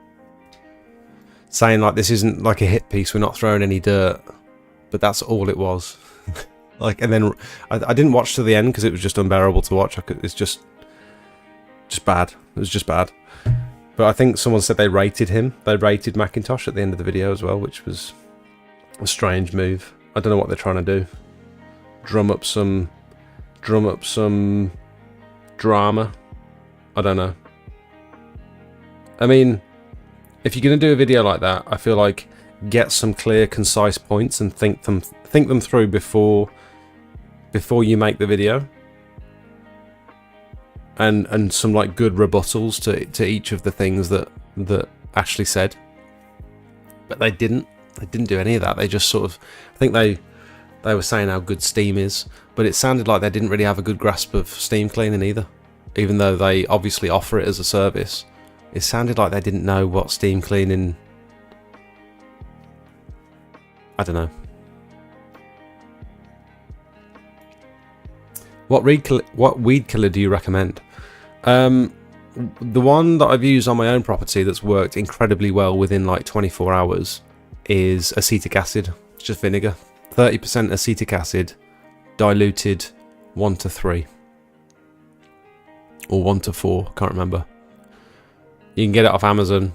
saying like this isn't like a hit piece, we're not throwing any dirt, but that's all it was. Like, and then I didn't watch to the end because it was just unbearable to watch. It's just bad. It was just bad. But I think someone said they rated him. They rated Macintosh at the end of the video as well, which was a strange move. I don't know what they're trying to do. Drum up some drama. I don't know. I mean, if you're going to do a video like that, I feel like get some clear, concise points and think them through before you make the video. And some like good rebuttals to each of the things that Ashley said. But they didn't do any of that. They just sort of, I think they were saying how good Steam is, but it sounded like they didn't really have a good grasp of Steam cleaning either. Even though they obviously offer it as a service, it sounded like they didn't know what Steam cleaning, I don't know. What weed killer do you recommend? The one that I've used on my own property that's worked incredibly well within like 24 hours is acetic acid. It's just vinegar. 30% acetic acid, diluted 1 to 3. Or 1 to 4, can't remember. You can get it off Amazon.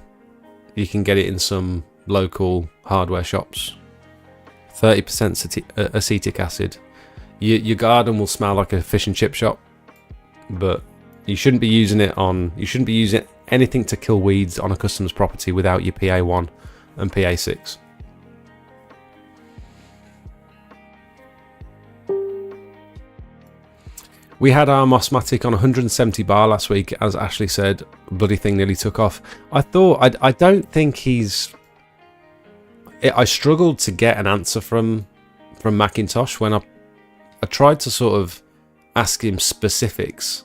You can get it in some local hardware shops. 30% acetic acid. Your garden will smell like a fish and chip shop, but you shouldn't be using it on. You shouldn't be using anything to kill weeds on a customer's property without your PA1 and PA6. We had our Mossmatic on 170 bar last week, as Ashley said. Bloody thing nearly took off. I don't think he's. I struggled to get an answer from Macintosh when I tried to sort of ask him specifics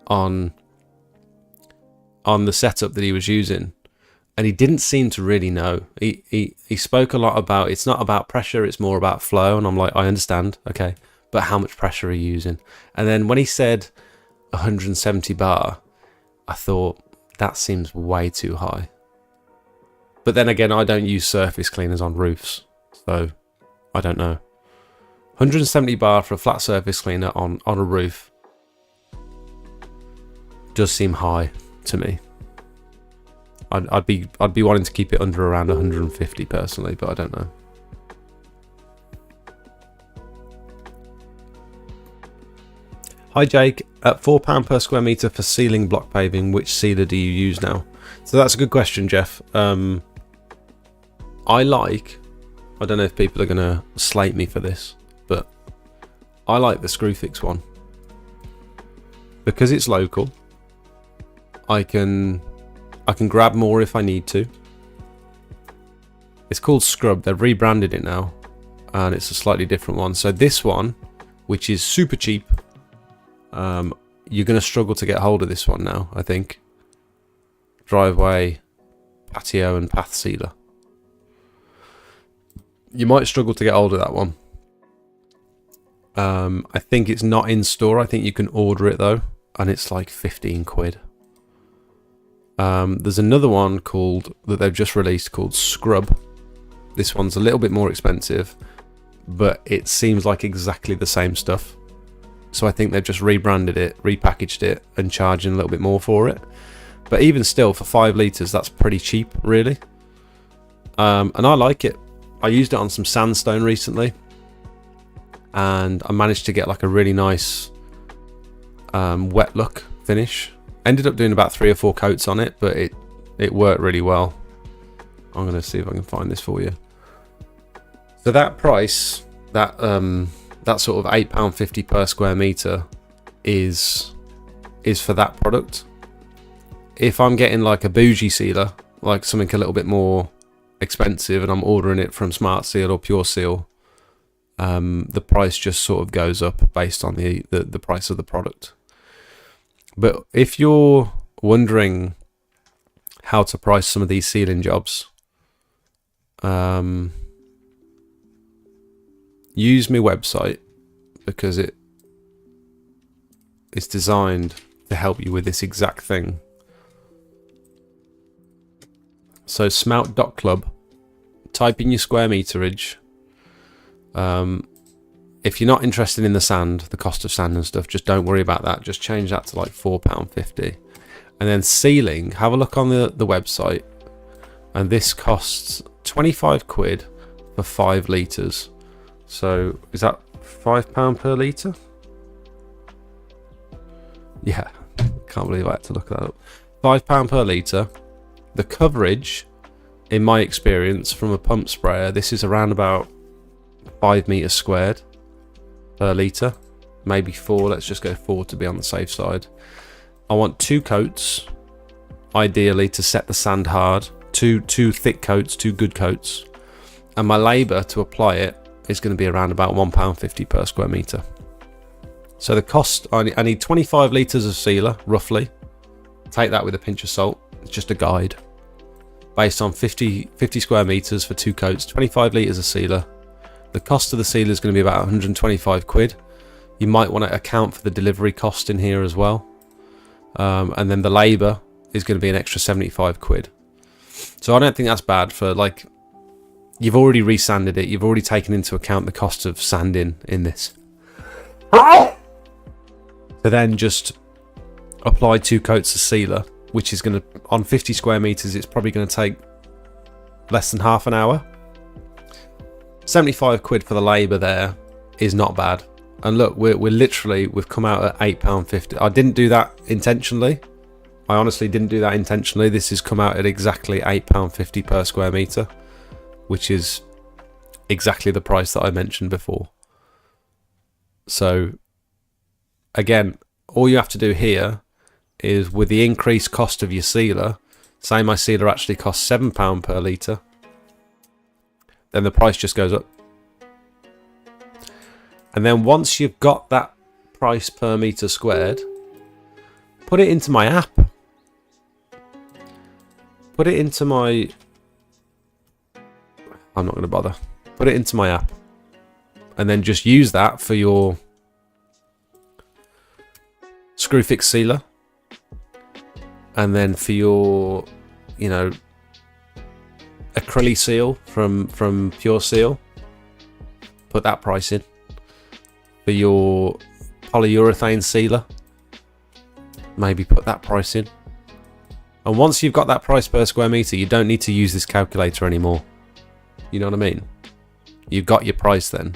on the setup that he was using, and he didn't seem to really know. He spoke a lot about it's not about pressure, it's more about flow, and I'm like, I understand, okay, but how much pressure are you using? And then when he said 170 bar, I thought that seems way too high. But then again, I don't use surface cleaners on roofs, so I don't know. 170 bar for a flat surface cleaner on a roof does seem high to me. I'd be wanting to keep it under around 150 personally, but I don't know. Hi Jake, at £4 per square metre for ceiling block paving, which sealer do you use now? So that's a good question, Jeff. I don't know if people are going to slate me for this, but I like the Screwfix one. Because it's local, I can grab more if I need to. It's called Scrub, they've rebranded it now, and it's a slightly different one. So this one, which is super cheap, you're going to struggle to get hold of this one now, I think. Driveway, patio and path sealer. You might struggle to get hold of that one. I think it's not in store. I think you can order it though, and it's like 15 quid. There's another one that they've just released called Scrub. This one's a little bit more expensive, but it seems like exactly the same stuff. So I think they've just rebranded it, repackaged it, and charging a little bit more for it. But even still, for 5 litres, that's pretty cheap, really. And I like it. I used it on some sandstone recently, and I managed to get like a really nice wet look finish. Ended up doing about 3 or 4 coats on it, but it worked really well. I'm going to see if I can find this for you. So that price, that sort of £8.50 per square metre is for that product. If I'm getting like a bougie sealer, like something a little bit more expensive, and I'm ordering it from Smart Seal or Pure Seal, the price just sort of goes up based on the price of the product. But if you're wondering how to price some of these sealing jobs, use my website, because it's designed to help you with this exact thing. So smelt.club, type in your square meterage. If you're not interested in the sand, the cost of sand and stuff, just don't worry about that. Just change that to like £4.50. And then sealing, have a look on the website. And this costs 25 quid for 5 litres. So is that £5 per litre? Yeah, can't believe I had to look that up. £5 per litre. The coverage, in my experience from a pump sprayer, this is around about 5 metres squared per litre. Maybe 4, let's just go 4 to be on the safe side. I want 2 coats, ideally to set the sand hard. Two thick coats, 2 good coats. And my labour to apply it is going to be around about £1.50 per square metre. So the cost, I need 25 litres of sealer, roughly. Take that with a pinch of salt. It's just a guide. Based on 50 square metres for 2 coats, 25 litres of sealer. The cost of the sealer is going to be about 125 quid. You might want to account for the delivery cost in here as well. And then the labour is going to be an extra 75 quid. So I don't think that's bad for, like, you've already resanded it. You've already taken into account the cost of sanding in this. So then just apply 2 coats of sealer, which is going to, on 50 square metres, it's probably going to take less than half an hour. 75 quid for the labour there is not bad. And look, we've come out at £8.50. I didn't do that intentionally. I honestly didn't do that intentionally. This has come out at exactly £8.50 per square metre, which is exactly the price that I mentioned before. So again, all you have to do here is, with the increased cost of your sealer, say my sealer actually costs £7 per litre, then the price just goes up. And then once you've got that price per metre squared, put it into my app. Put it into my... I'm not going to bother. Put it into my app. And then just use that for your screw fix sealer. And then for your, you know, acrylic seal from Pure Seal, put that price in. For your polyurethane sealer, maybe put that price in. And once you've got that price per square metre, you don't need to use this calculator anymore. You know what I mean? You've got your price then.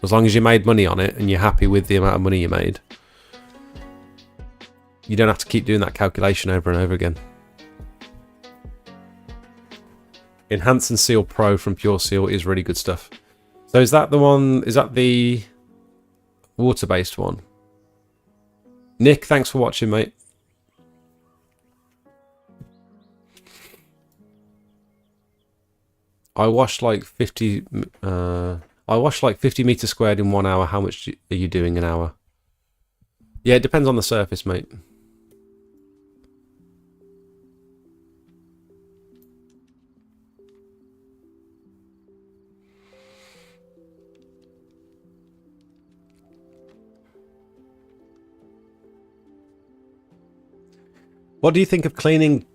As long as you made money on it and you're happy with the amount of money you made, you don't have to keep doing that calculation over and over again. Enhance and Seal Pro from Pure Seal is really good stuff. So is that the one? Is that the water-based one? Nick, thanks for watching, mate. I washed like 50 meters squared in 1 hour. How much are you doing an hour? Yeah, it depends on the surface, mate. What do you think of cleaning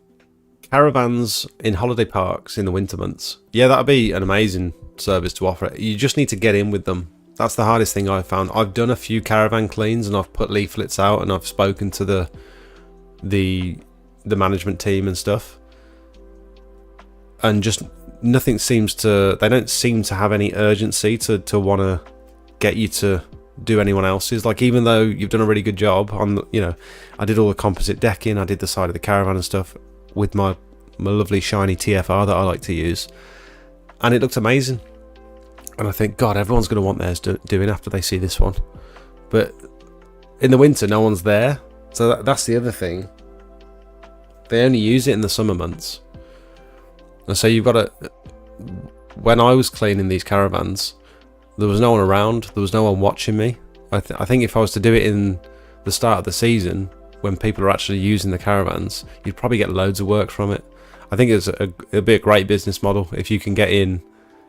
caravans in holiday parks in the winter months? Yeah, that'd be an amazing service to offer. You just need to get in with them. That's the hardest thing I've found. I've done a few caravan cleans and I've put leaflets out and I've spoken to the management team and stuff. And just nothing seems to... They don't seem to have any urgency to want to get you to do anyone else's. Like, even though you've done a really good job on, you know, I did all the composite decking, I did the side of the caravan and stuff with my lovely shiny TFR that I like to use, and it looked amazing. And I think, God, everyone's going to want theirs doing after they see this one. But in the winter, no one's there, so that's the other thing. They only use it in the summer months, and so you've got to... When I was cleaning these caravans, there was no one around, there was no one watching me. I think if I was to do it in the start of the season, when people are actually using the caravans, you'd probably get loads of work from it. I think it'll be a great business model if you can get in,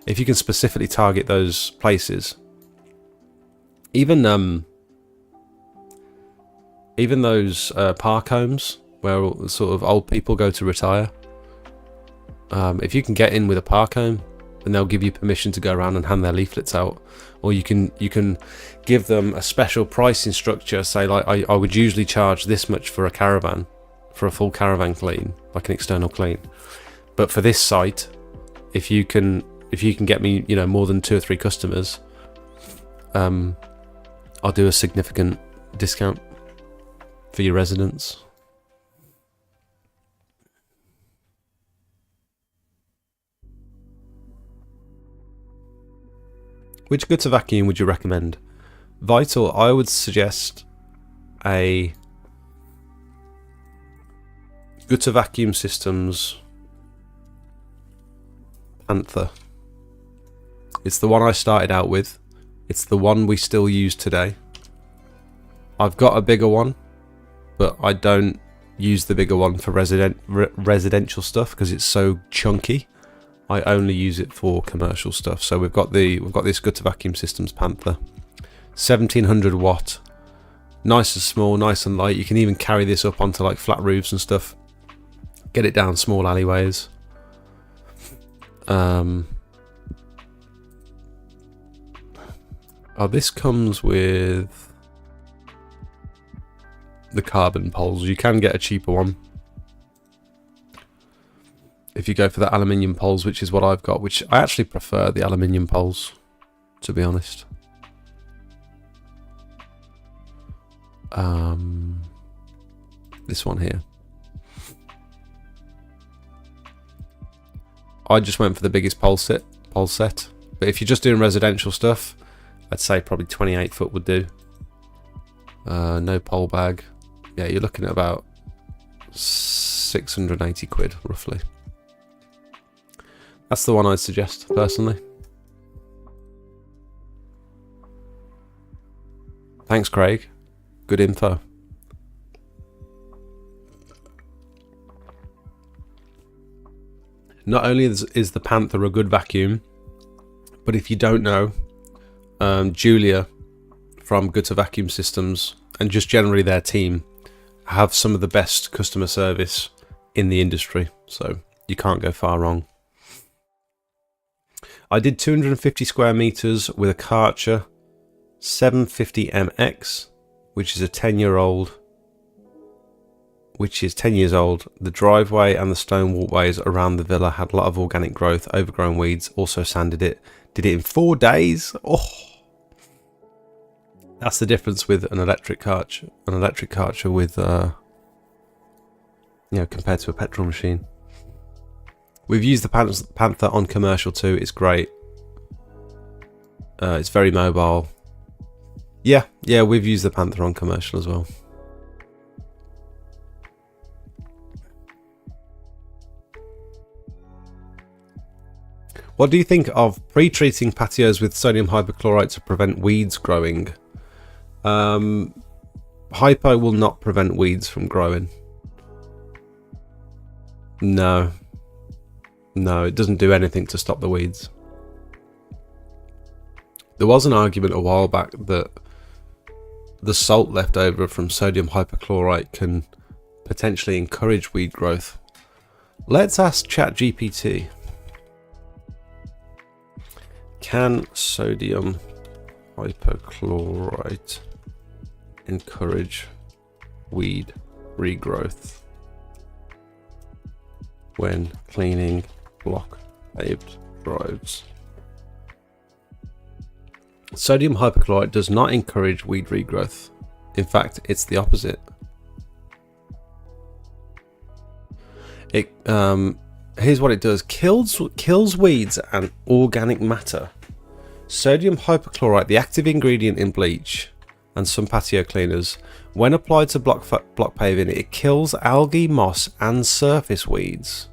if you can specifically target those places. Even those park homes where sort of old people go to retire. If you can get in with a park home, then they'll give you permission to go around and hand their leaflets out. Or you can give them a special pricing structure. Say like I would usually charge this much for a caravan, for a full caravan clean, like an external clean. But for this site, if you can get me, you know, more than 2 or 3 customers, I'll do a significant discount for your residents. Which gutter vacuum would you recommend? Vital, I would suggest a Gutter Vacuum Systems Panther. It's the one I started out with. It's the one we still use today. I've got a bigger one, but I don't use the bigger one for residential stuff because it's so chunky. I only use it for commercial stuff. So we've got this Gutter Vacuum Systems Panther, 1700 watt, nice and small, nice and light. You can even carry this up onto like flat roofs and stuff. Get it down small alleyways. Oh, this comes with the carbon poles. You can get a cheaper one if you go for the aluminium poles, which is what I've got, which I actually prefer the aluminium poles, to be honest. This one here. I just went for the biggest pole set. But if you're just doing residential stuff, I'd say probably 28 foot would do. No pole bag. Yeah, you're looking at about 680 quid, roughly. That's the one I'd suggest, personally. Thanks, Craig. Good info. Not only is the Panther a good vacuum, but if you don't know, Julia from Gutter Vacuum Systems and just generally their team have some of the best customer service in the industry, so you can't go far wrong. I did 250 square meters with a Karcher 750MX, which is 10 years old. The driveway and the stone walkways around the villa had a lot of organic growth, overgrown weeds, also sanded it. Did it in 4 days. Oh, that's the difference with an electric Karcher. An electric Karcher with, compared to a petrol machine. We've used the Panther on commercial too. It's great. It's very mobile. Yeah, we've used the Panther on commercial as well. What do you think of pre-treating patios with sodium hypochlorite to prevent weeds growing? Hypo will not prevent weeds from growing. No, it doesn't do anything to stop the weeds. There was an argument a while back that the salt left over from sodium hypochlorite can potentially encourage weed growth. Let's ask ChatGPT. Can sodium hypochlorite encourage weed regrowth when cleaning block paved drives? Sodium hypochlorite does not encourage weed regrowth. In fact, it's the opposite. Here's what it does. Kills weeds and organic matter. Sodium hypochlorite, the active ingredient in bleach and some patio cleaners, when applied to block paving, it kills algae, moss and surface weeds.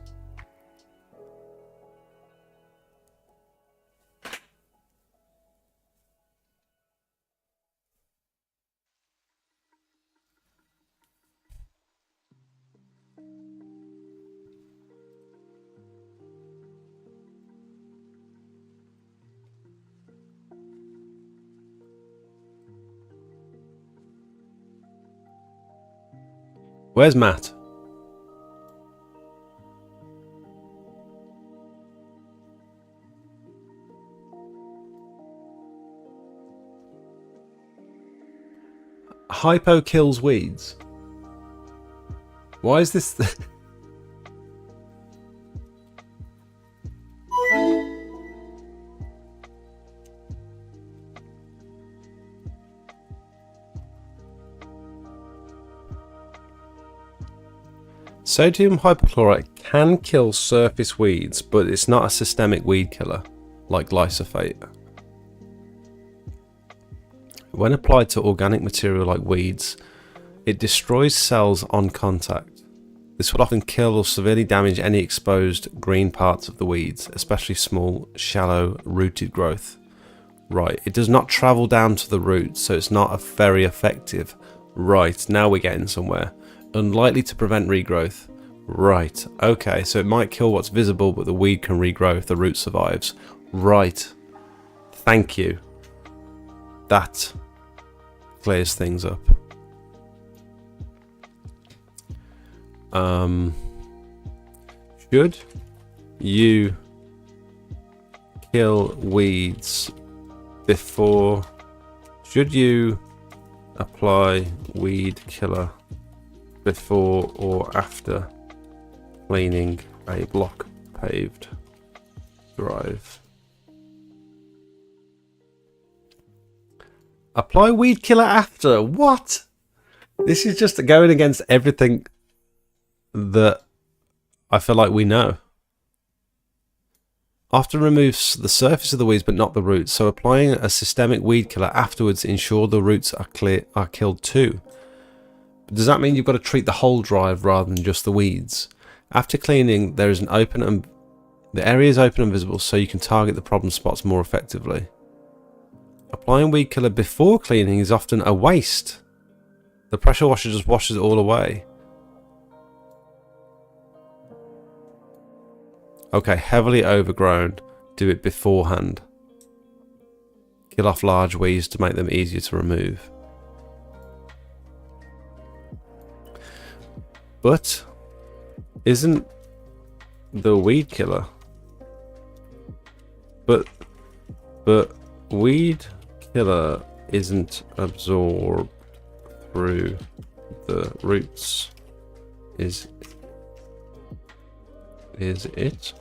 Where's Matt? hypo kills weeds. Why is this? Sodium hypochlorite can kill surface weeds, but it's not a systemic weed killer like glyphosate. When applied to organic material like weeds, it destroys cells on contact. This will often kill or severely damage any exposed green parts of the weeds, especially small, shallow, rooted growth. Right, it does not travel down to the roots, so it's not very effective. Right, now we're getting somewhere. Unlikely to prevent regrowth. Right, okay, so it might kill what's visible, but the weed can regrow if the root survives. Right, thank you. That clears things up. Should you kill weeds before? Should you apply weed killer before or after cleaning a block paved drive? Apply weed killer after. What? This is just going against everything that I feel like we know. Often removes the surface of the weeds but not the roots, so applying a systemic weed killer afterwards ensure the roots are killed too. But does that mean you've got to treat the whole drive rather than just the weeds? After cleaning, there is an open and the area is open and visible, so you can target the problem spots more effectively. Applying weed killer before cleaning is often a waste. The pressure washer just washes it all away. Okay, heavily overgrown, do it beforehand. Kill off large weeds to make them easier to remove. But isn't the weed killer? But weed killer isn't absorbed through the roots. Is it?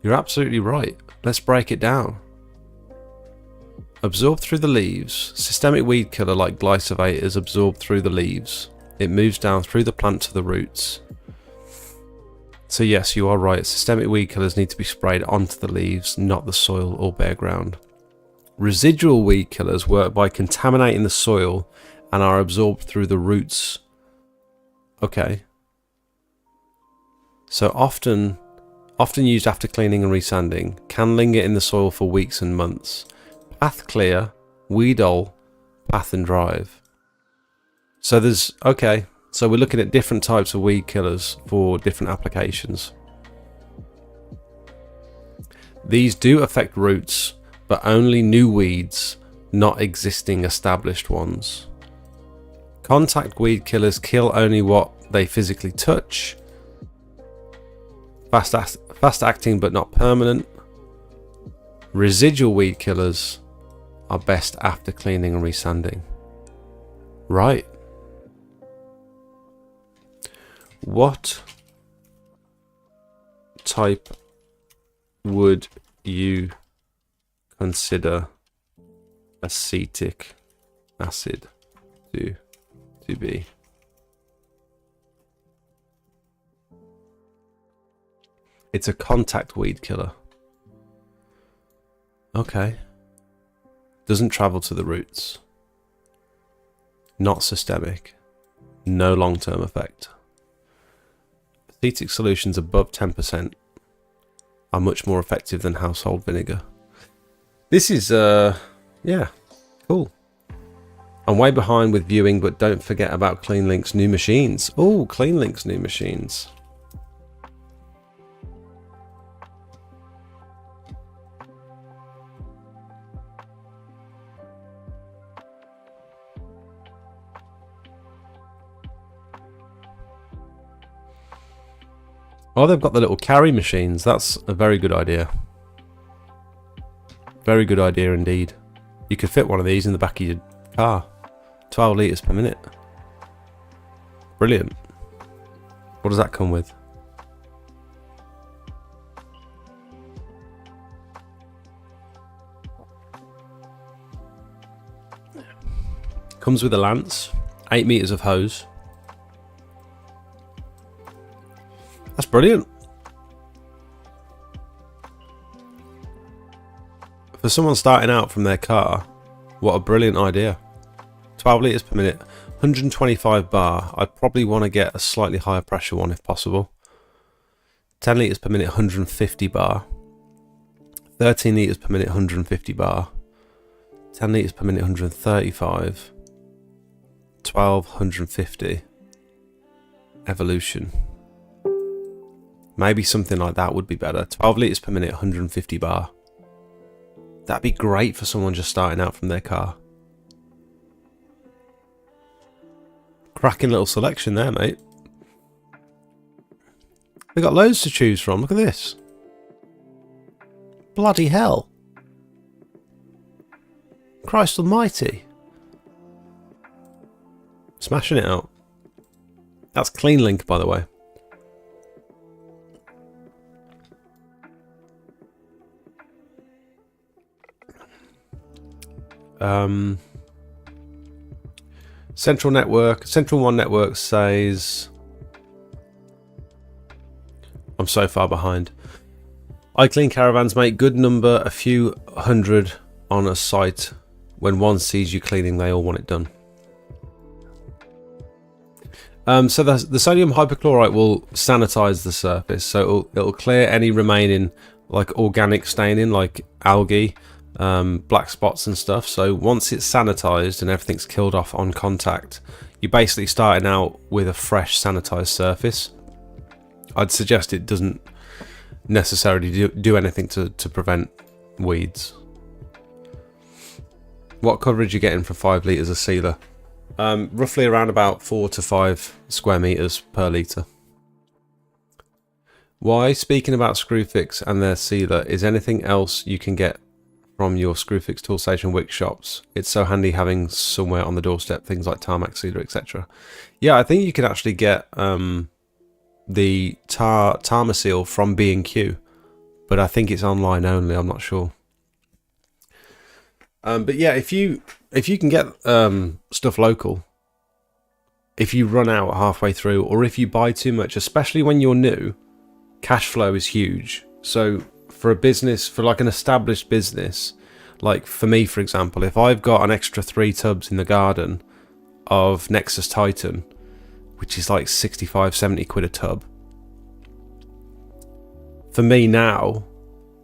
You're absolutely right. Let's break it down. Absorbed through the leaves. Systemic weed killer like glyphosate is absorbed through the leaves. It moves down through the plant to the roots. So yes, you are right. Systemic weed killers need to be sprayed onto the leaves, not the soil or bare ground. Residual weed killers work by contaminating the soil and are absorbed through the roots. Okay. So often used after cleaning and resanding, can linger in the soil for weeks and months. Path clear, weedol, path and drive. So so we're looking at different types of weed killers for different applications. These do affect roots, but only new weeds, not existing established ones. Contact weed killers kill only what they physically touch. Fast acting but not permanent. Residual weed killers are best after cleaning and resanding. Right. What type would you consider acetic acid to be? It's a contact weed killer. Okay. Doesn't travel to the roots. Not systemic. No long-term effect. Acetic solutions above 10% are much more effective than household vinegar. This is, yeah, cool. I'm way behind with viewing, but don't forget about CleanLink's new machines. Oh, CleanLink's new machines. Oh, they've got the little carry machines. That's a very good idea. Very good idea indeed. You could fit one of these in the back of your car. 12 litres per minute. Brilliant. What does that come with? Comes with a lance, 8 meters of hose. That's brilliant. For someone starting out from their car, what a brilliant idea. 12 litres per minute, 125 bar. I probably want to get a slightly higher pressure one if possible. 10 litres per minute, 150 bar. 13 litres per minute, 150 bar. 10 litres per minute, 135. 12, 150. Evolution. Maybe something like that would be better. 12 litres per minute, 150 bar. That'd be great for someone just starting out from their car. Cracking little selection there, mate. We've got loads to choose from. Look at this. Bloody hell. Christ almighty. Smashing it out. That's Clean Link, by the way. Central One Network says, I'm so far behind. I clean caravans, mate. Good number, a few hundred on a site. When one sees you cleaning, they all want it done. So the sodium hypochlorite will sanitize the surface, so it'll clear any remaining like organic staining, like algae, black spots and stuff. So once it's sanitized and everything's killed off on contact, you're basically starting out with a fresh sanitized surface. I'd suggest it doesn't necessarily do anything to prevent weeds. What coverage are you getting for 5 litres of sealer? Roughly around about 4 to 5 square meters per litre. Why, speaking about Screwfix and their sealer, is anything else you can get from your Screwfix Toolstation Wick shops? It's so handy having somewhere on the doorstep things like tarmac sealer, etc. Yeah, I think you can actually get the Tarmaseal from B&Q, but I think it's online only. I'm not sure. But yeah, if you can get stuff local, if you run out halfway through, or if you buy too much, especially when you're new, cash flow is huge. So for a business, for like an established business, like for me, for example, if I've got an extra 3 tubs in the garden of Nexus Titan, which is like 65-70 quid a tub, for me now,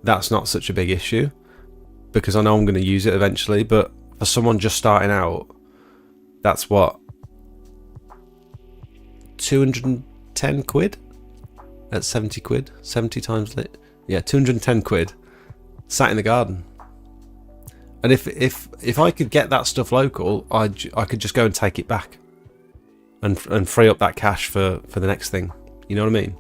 that's not such a big issue, because I know I'm going to use it eventually. But for someone just starting out, that's what, 210 quid at 70 quid, 70 times lit. Yeah, 210 quid sat in the garden. And if I could get that stuff local, I could just go and take it back and free up that cash for the next thing. You know what I mean?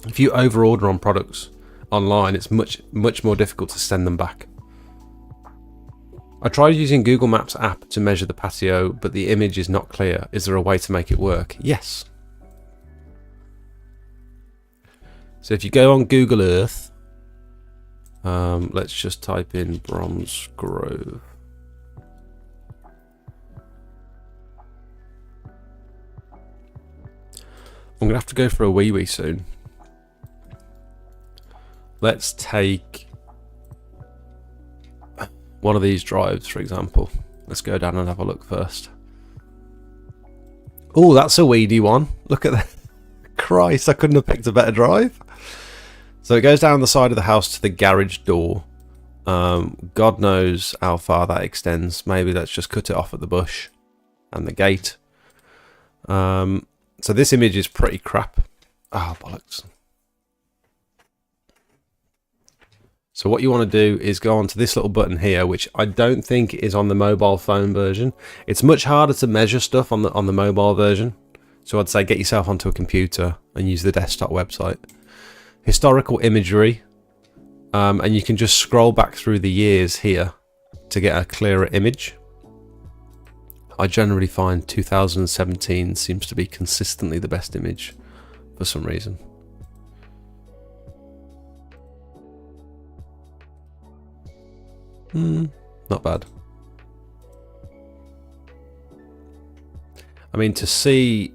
If you over order on products online, it's much more difficult to send them back. I tried using Google Maps app to measure the patio, but the image is not clear. Is there a way to make it work? Yes. So if you go on Google Earth, let's just type in Bronze Grove. I'm going to have to go for a wee soon. Let's take one of these drives, for example. Let's go down and have a look first. Oh, that's a weedy one. Look at that. Christ, I couldn't have picked a better drive. So it goes down the side of the house to the garage door. God knows how far that extends. Maybe let's just cut it off at the bush and the gate. So this image is pretty crap. Oh, bollocks. So what you want to do is go onto this little button here, which I don't think is on the mobile phone version. It's much harder to measure stuff on the mobile version. So I'd say get yourself onto a computer and use the desktop website. Historical imagery. And you can just scroll back through the years here to get a clearer image. I generally find 2017 seems to be consistently the best image for some reason. Not bad. I mean, to see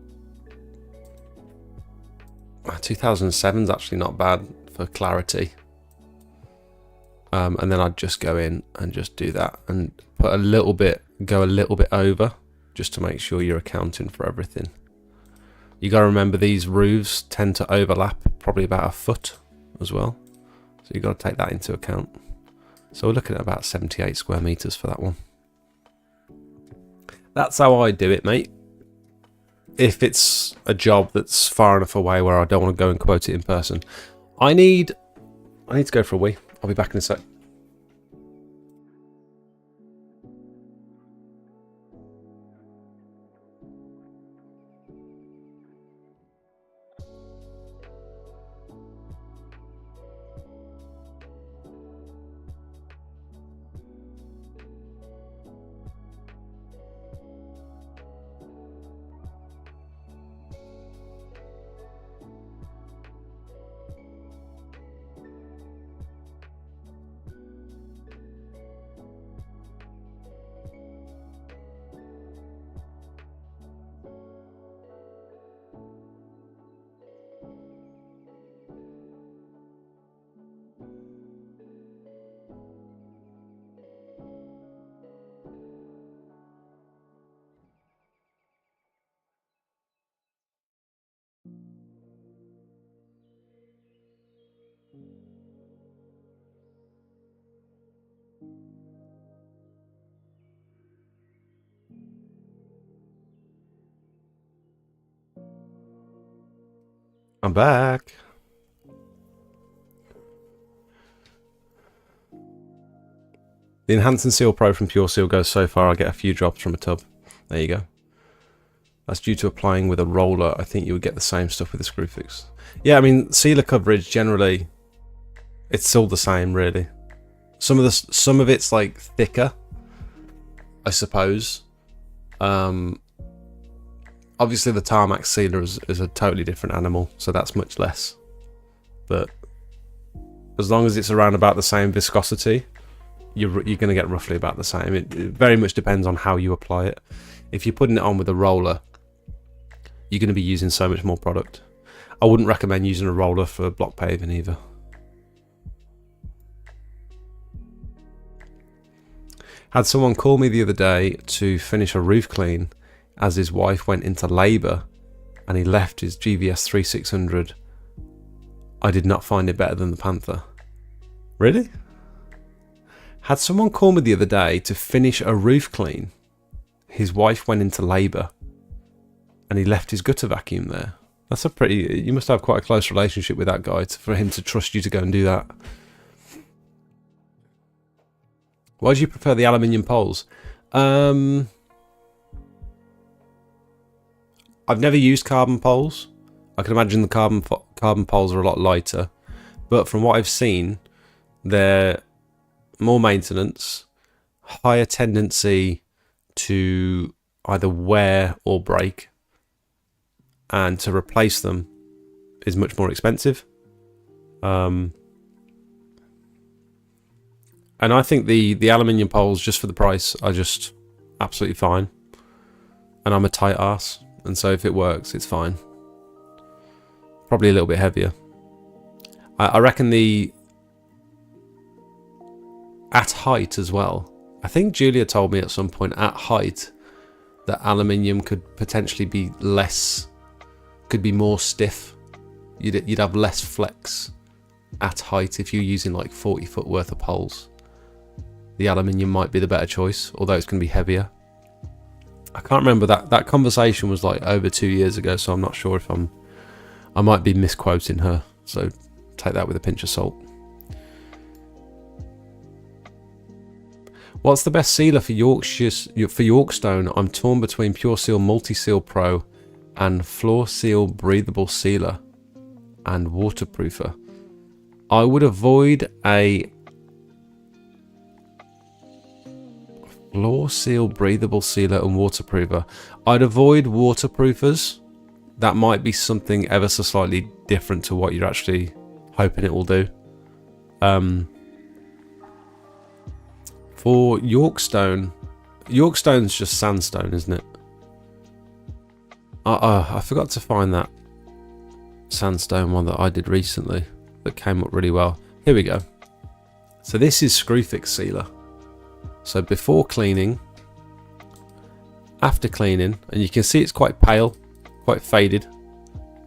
2007 is actually not bad for clarity. And then I'd just go in and just do that and put a little bit, go a little bit over, just to make sure you're accounting for everything. You got to remember these roofs tend to overlap probably about a foot as well, so you got to take that into account. So we're looking at about 78 square meters for that one. That's how I do it, mate. If it's a job that's far enough away where I don't want to go and quote it in person, I need to go for a wee. I'll be back in a sec. I'm back. The Enhance and Seal Pro from Pure Seal goes so far I get a few drops from a tub. There you go. That's due to applying with a roller. I think you would get the same stuff with a screw fix. Yeah, I mean, sealer coverage generally, it's all the same really. Some of it's like thicker, I suppose. Obviously the tarmac sealer is a totally different animal, so that's much less. But as long as it's around about the same viscosity, you're going to get roughly about the same. It very much depends on how you apply it. If you're putting it on with a roller, you're going to be using so much more product. I wouldn't recommend using a roller for block paving either. Had someone call me the other day to finish a roof clean as his wife went into labour and he left his GVS 3600. I did not find it better than the Panther. Really? Had someone call me the other day to finish a roof clean. His wife went into labour and he left his gutter vacuum there. That's a pretty... You must have quite a close relationship with that guy for him to trust you to go and do that. Why do you prefer the aluminium poles? I've never used carbon poles. I can imagine the carbon poles are a lot lighter, but from what I've seen, they're more maintenance, higher tendency to either wear or break, and to replace them is much more expensive. And I think the aluminium poles, just for the price, are just absolutely fine. And I'm a tight ass, and so if it works, it's fine. Probably a little bit heavier. I reckon at height as well. I think Julia told me at some point at height that aluminium could potentially be could be more stiff. You'd have less flex at height if you're using like 40 foot worth of poles. The aluminium might be the better choice, although it's going to be heavier. I can't remember that conversation was like over 2 years ago, so I'm not sure if I might be misquoting her, so take that with a pinch of salt. What's the best sealer for Yorkstone? I'm torn between Pure Seal Multi-Seal Pro and Floor Seal Breathable Sealer and Waterproofer. I would avoid a floor seal, breathable sealer and waterproofer. I'd avoid waterproofers. That might be something ever so slightly different to what you're actually hoping it will do. For Yorkstone, Yorkstone's just sandstone, isn't it? I forgot to find that sandstone one that I did recently that came up really well. Here we go. So this is Screwfix sealer. So before cleaning, after cleaning, and you can see it's quite pale, quite faded.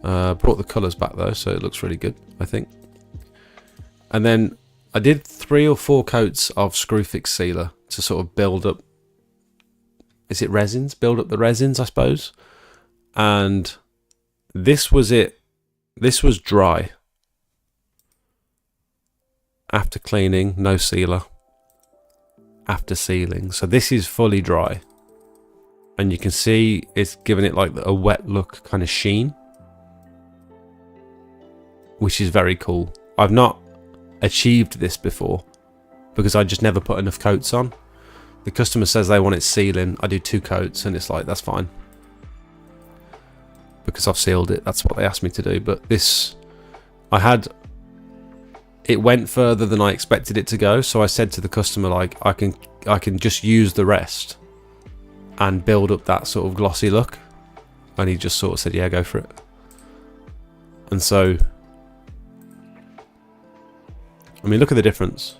Brought the colours back though, so it looks really good, I think. And then I did 3 or 4 coats of Screwfix sealer to sort of build up. Is it resins? Build up the resins, I suppose. And this was it. This was dry. After cleaning, no sealer. After sealing. So this is fully dry. And you can see it's giving it like a wet look kind of sheen. Which is very cool. I've not achieved this before because I just never put enough coats on. The customer says they want it sealing. I do 2 coats and it's like, that's fine. Because I've sealed it, that's what they asked me to do. But this, it went further than I expected it to go. So I said to the customer, like, I can just use the rest and build up that sort of glossy look. And he just sort of said, yeah, go for it. And so, I mean, look at the difference.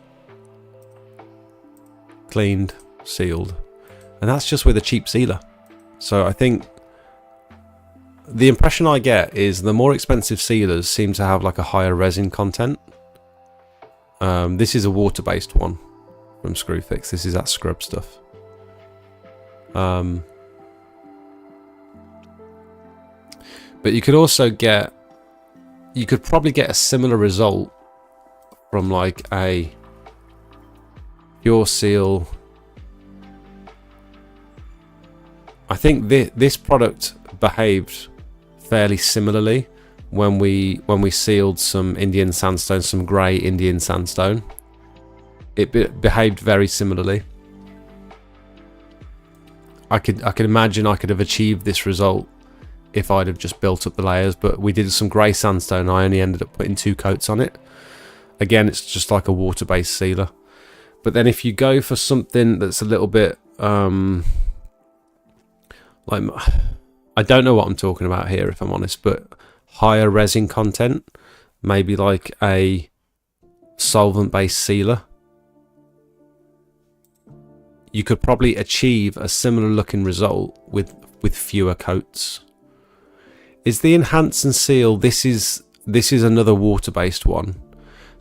Cleaned, sealed. And that's just with a cheap sealer. So I think the impression I get is the more expensive sealers seem to have like a higher resin content. This is a water-based one from Screwfix. This is that scrub stuff. But you could also get, you could probably get a similar result from like a Pure Seal. I think this product behaved fairly similarly when we sealed some Indian sandstone, some grey Indian sandstone. It behaved very similarly. I could imagine I could have achieved this result if I'd have just built up the layers, but we did some grey sandstone. I only ended up putting 2 coats on it. Again, it's just like a water-based sealer. But then if you go for something that's a little bit like, I don't know what I'm talking about here if I'm honest, but higher resin content, maybe like a solvent-based sealer, you could probably achieve a similar looking result with fewer coats. Is the Enhance and Seal, this is another water-based one.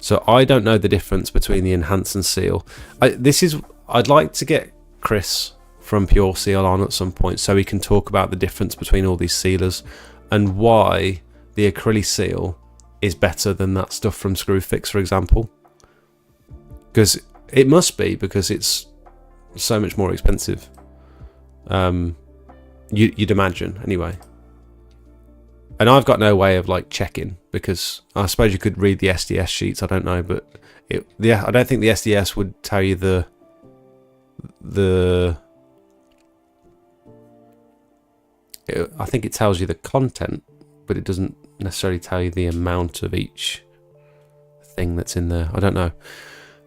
So I don't know the difference between the Enhance and Seal. I'd like to get Chris from Pure Seal on at some point so he can talk about the difference between all these sealers and why the acrylic seal is better than that stuff from Screwfix, for example. Because it must be, because it's so much more expensive. You'd imagine, anyway. And I've got no way of like checking, because I suppose you could read the SDS sheets. I don't know, but I don't think the SDS would tell you I think it tells you the content, but it doesn't necessarily tell you the amount of each thing that's in there. I don't know.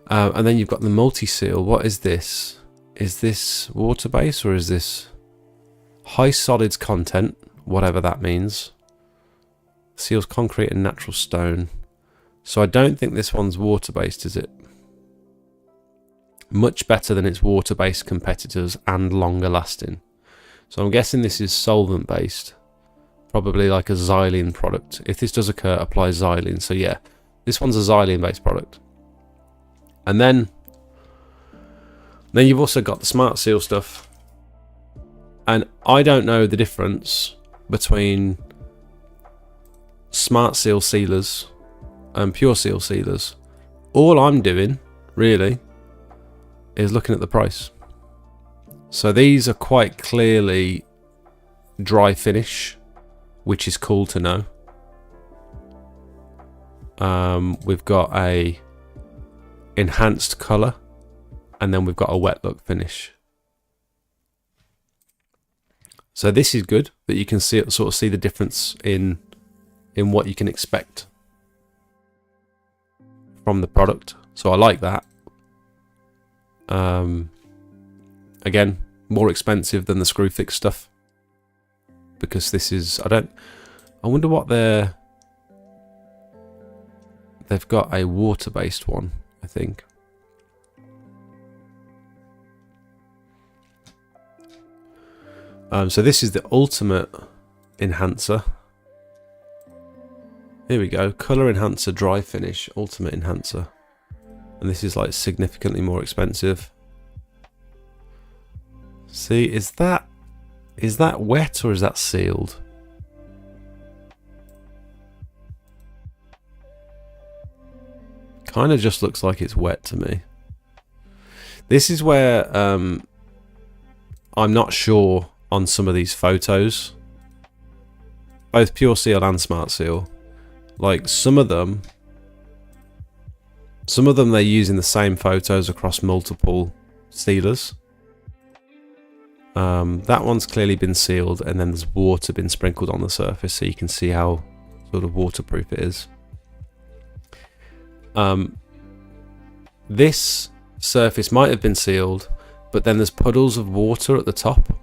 And then you've got the multi-seal. What is this? Is this water-based or is this high solids content? Whatever that means. Seals concrete and natural stone. So I don't think this one's water-based, is it? Much better than its water-based competitors and longer lasting. So I'm guessing this is solvent-based. Probably like a xylene product. If this does occur, apply xylene. So yeah, this one's a xylene-based product. And then you've also got the Smart Seal stuff. And I don't know the difference between Smart Seal sealers and Pure Seal sealers. All I'm doing, really, is looking at the price. So these are quite clearly dry finish, which is cool to know. We've got a enhanced color, and then we've got a wet look finish. So this is good that you can see sort of see the difference in what you can expect from the product. So I like that. Again, more expensive than the Screwfix stuff, because this is, I wonder what they've got a water-based one, I think. So this is the ultimate enhancer. Here we go, color enhancer, dry finish, ultimate enhancer, and this is like significantly more expensive. See, is that wet or is that sealed? Kind of just looks like it's wet to me. This is where I'm not sure on some of these photos, both Pure Seal and Smart Seal. Like some of them they're using the same photos across multiple sealers. That one's clearly been sealed, and then there's water been sprinkled on the surface, so you can see how sort of waterproof it is. This surface might have been sealed, but then there's puddles of water at the top.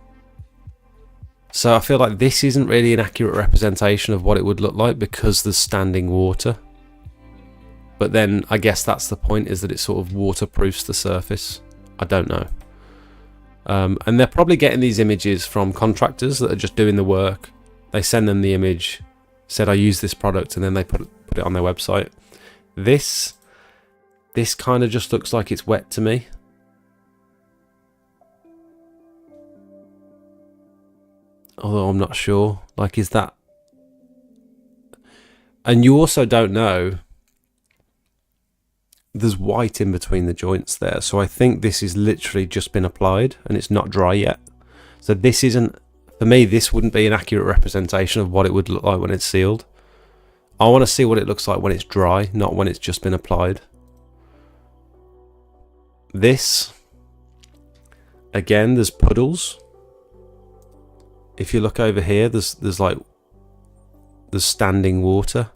So I feel like this isn't really an accurate representation of what it would look like because there's standing water. But then I guess that's the point, is that it sort of waterproofs the surface. I don't know. And they're probably getting these images from contractors that are just doing the work. They send them the image, said I use this product, and then they put it on their website. This kind of just looks like it's wet to me. Although I'm not sure. Like, is that... And you also don't know. There's white in between the joints there. So I think this is literally just been applied and it's not dry yet. So this isn't... For me, this wouldn't be an accurate representation of what it would look like when it's sealed. I want to see what it looks like when it's dry, not when it's just been applied. This... Again, there's puddles. If you look over here, there's standing water.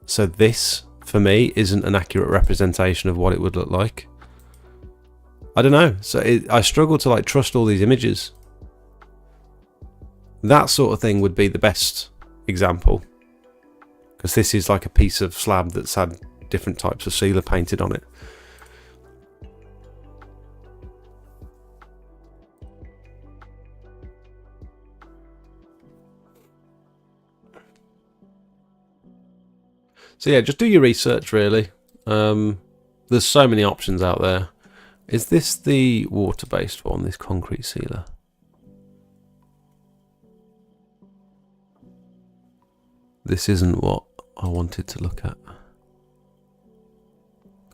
So this, for me, isn't an accurate representation of what it would look like. I don't know. So I struggle to like trust all these images. That sort of thing would be the best example, because this is like a piece of slab that's had different types of sealer painted on it. So yeah, just do your research really. There's so many options out there. Is this the water-based one, this concrete sealer? This isn't what I wanted to look at.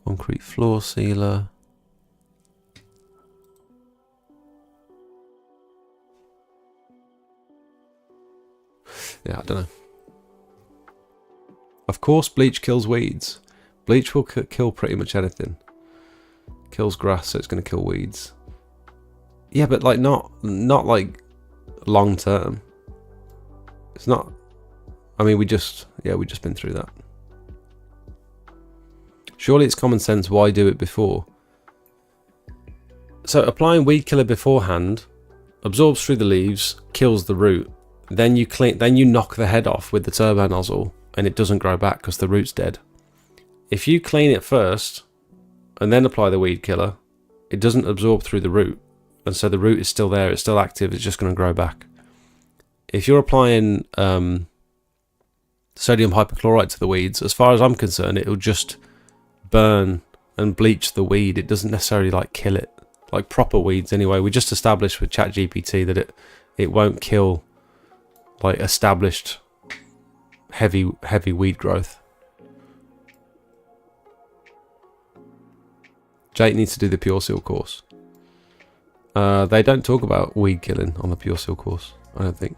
Concrete floor sealer. Yeah, I don't know. Of course, bleach kills weeds. Bleach will kill pretty much anything. Kills grass, so it's going to kill weeds. Yeah, but like not like long term. It's not. I mean, we just been through that. Surely it's common sense. Why do it before? So applying weed killer beforehand absorbs through the leaves, kills the root. Then you knock the head off with the turbo nozzle, and it doesn't grow back because the root's dead. If you clean it first and then apply the weed killer, it doesn't absorb through the root, and so the root is still there, it's still active, it's just going to grow back. If you're applying sodium hypochlorite to the weeds, as far as I'm concerned, it'll just burn and bleach the weed. It doesn't necessarily like kill it, like proper weeds anyway. We just established with ChatGPT that it won't kill like established heavy weed growth. Jake needs to do the Pure Seal course. They don't talk about weed killing on the Pure Seal course, I don't think.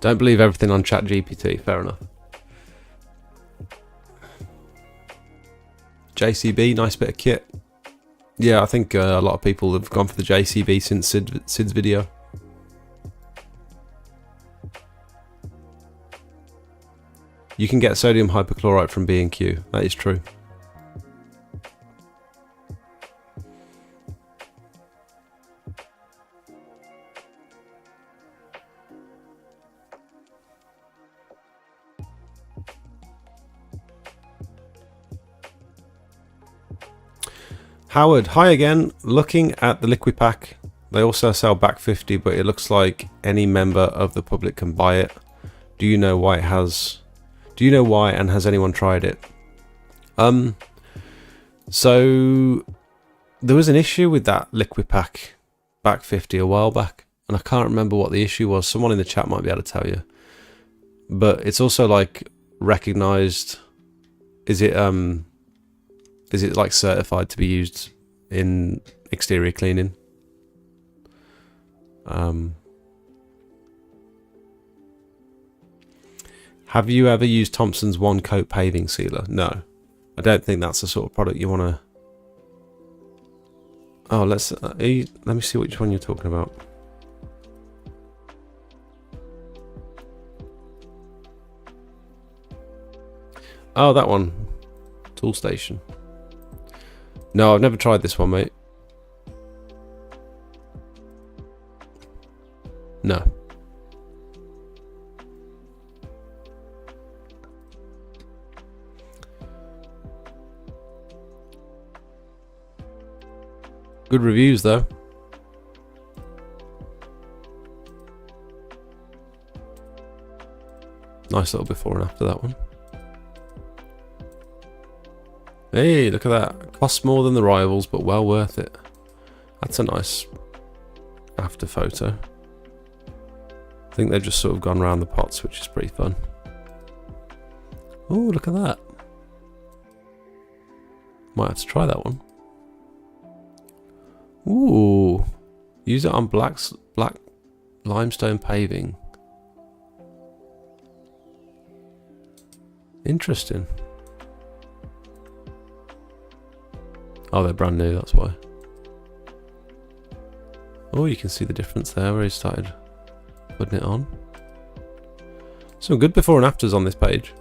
Don't believe everything on ChatGPT. Fair enough. JCB, nice bit of kit. Yeah, I think a lot of people have gone for the JCB since Sid's video. You can get sodium hypochlorite from B&Q. That is true. Howard, hi again. Looking at the liquid pack, they also sell back 50, but it looks like any member of the public can buy it. Do you know why it has? Do you know why, and has anyone tried it? So there was an issue with that liquid pack back 50 a while back, and I can't remember what the issue was. Someone in the chat might be able to tell you. But it's also like recognized. Is it like certified to be used in exterior cleaning? Have you ever used Thompson's one coat paving sealer? No, I don't think that's the sort of product you want to. Oh, let me see which one you're talking about. Oh, that one, Tool Station. No, I've never tried this one, mate. No. Good reviews, though. Nice little before and after that one. Hey, look at that. Costs more than the rivals, but well worth it. That's a nice after photo. I think they've just sort of gone around the pots, which is pretty fun. Oh, look at that. Might have to try that one. Ooh. Use it on black limestone paving. Interesting. Oh, they're brand new, that's why. Oh, you can see the difference there where he started putting it on. Some good before and afters on this page.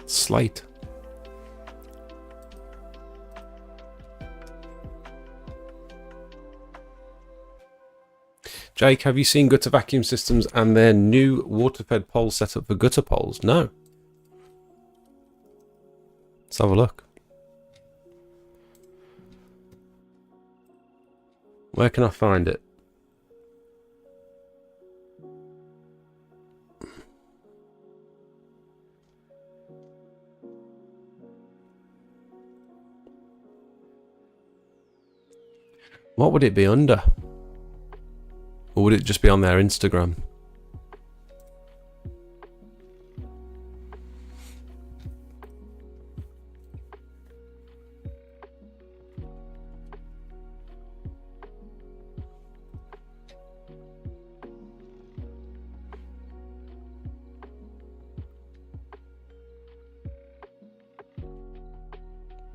Slate. Jake, have you seen Gutter Vacuum Systems and their new water-fed pole setup for gutter poles? No. Let's have a look. Where can I find it? What would it be under? Or would it just be on their Instagram?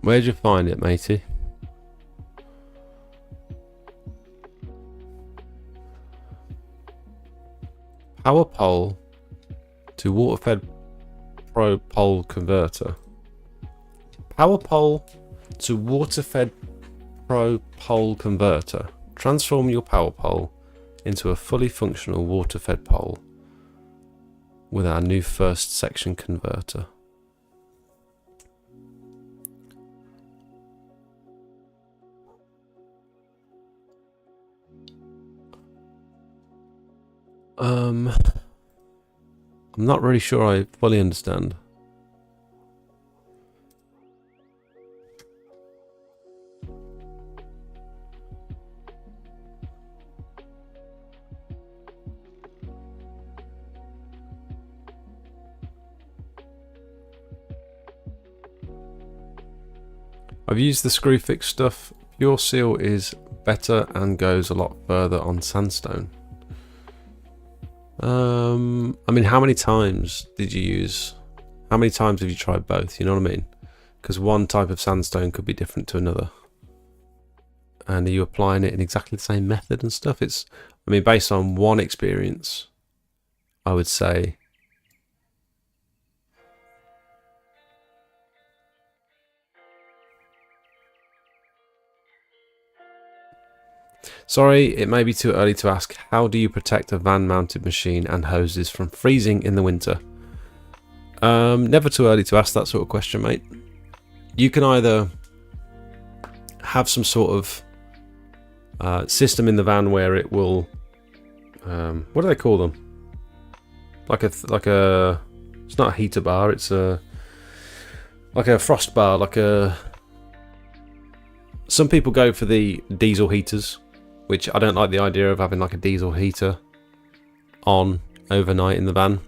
Where'd you find it, matey? Power pole to water-fed pro pole converter. Power pole to water-fed pro pole converter. Transform your power pole into a fully functional water-fed pole with our new first section converter. I'm not really sure I fully understand. I've used the screw fix stuff. Pure Seal is better and goes a lot further on sandstone. I mean, how many times did you use? How many times have you tried both? You know what I mean? Because one type of sandstone could be different to another. And are you applying it in exactly the same method and stuff? It's, I mean, based on one experience, I would say sorry, it may be too early to ask, how do you protect a van-mounted machine and hoses from freezing in the winter? Never too early to ask that sort of question, mate. You can either have some sort of system in the van where it will, what do they call them? Like a, it's not a heater bar, it's like a frost bar, like a. Some people go for the diesel heaters, which I don't like the idea of having like a diesel heater on overnight in the van.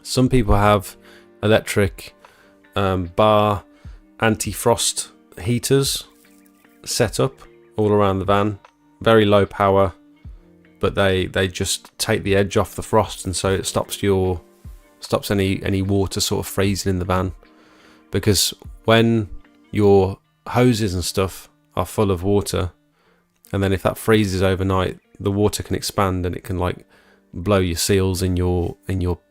Some people have electric bar anti-frost heaters set up all around the van. Very low power, but they just take the edge off the frost, and so it stops any water sort of freezing in the van. Because when your hoses and stuff are full of water, and then if that freezes overnight, the water can expand and it can like blow your seals in your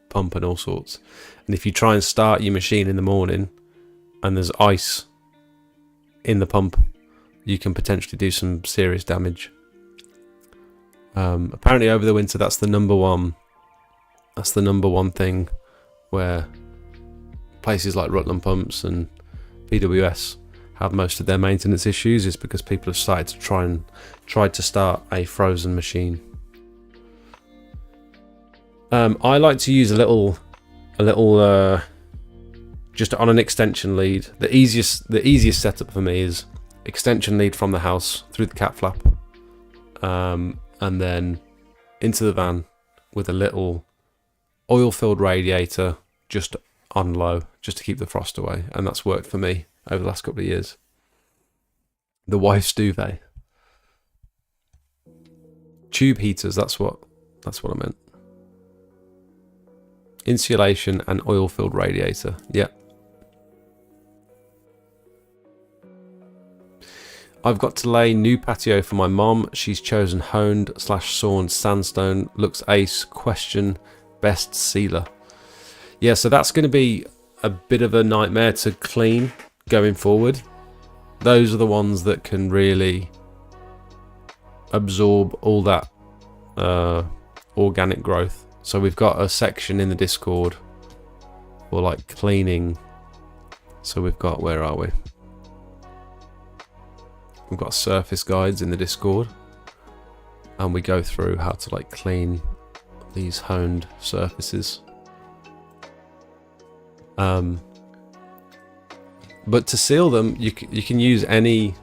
pump and all sorts. And if you try and start your machine in the morning and there's ice in the pump, you can potentially do some serious damage. Apparently over the winter, that's the number one thing where places like Rutland Pumps and PWS have most of their maintenance issues, is because people have started to tried to start a frozen machine. I like to use a little just on an extension lead. The easiest setup for me is extension lead from the house through the cat flap, and then into the van with a little oil-filled radiator just on low, just to keep the frost away, and that's worked for me over the last couple of years. The wife's duvet. Tube heaters, that's what I meant. Insulation and oil-filled radiator. Yeah. I've got to lay new patio for my mom. She's chosen honed/sawn sandstone. Looks ace. Question best sealer. Yeah, so that's going to be a bit of a nightmare to clean going forward. Those are the ones that can really absorb all that organic growth. So we've got a section in the Discord for like cleaning. So we've got, where are we? We've got surface guides in the Discord, and we go through how to like clean these honed surfaces. But to seal them, you can use any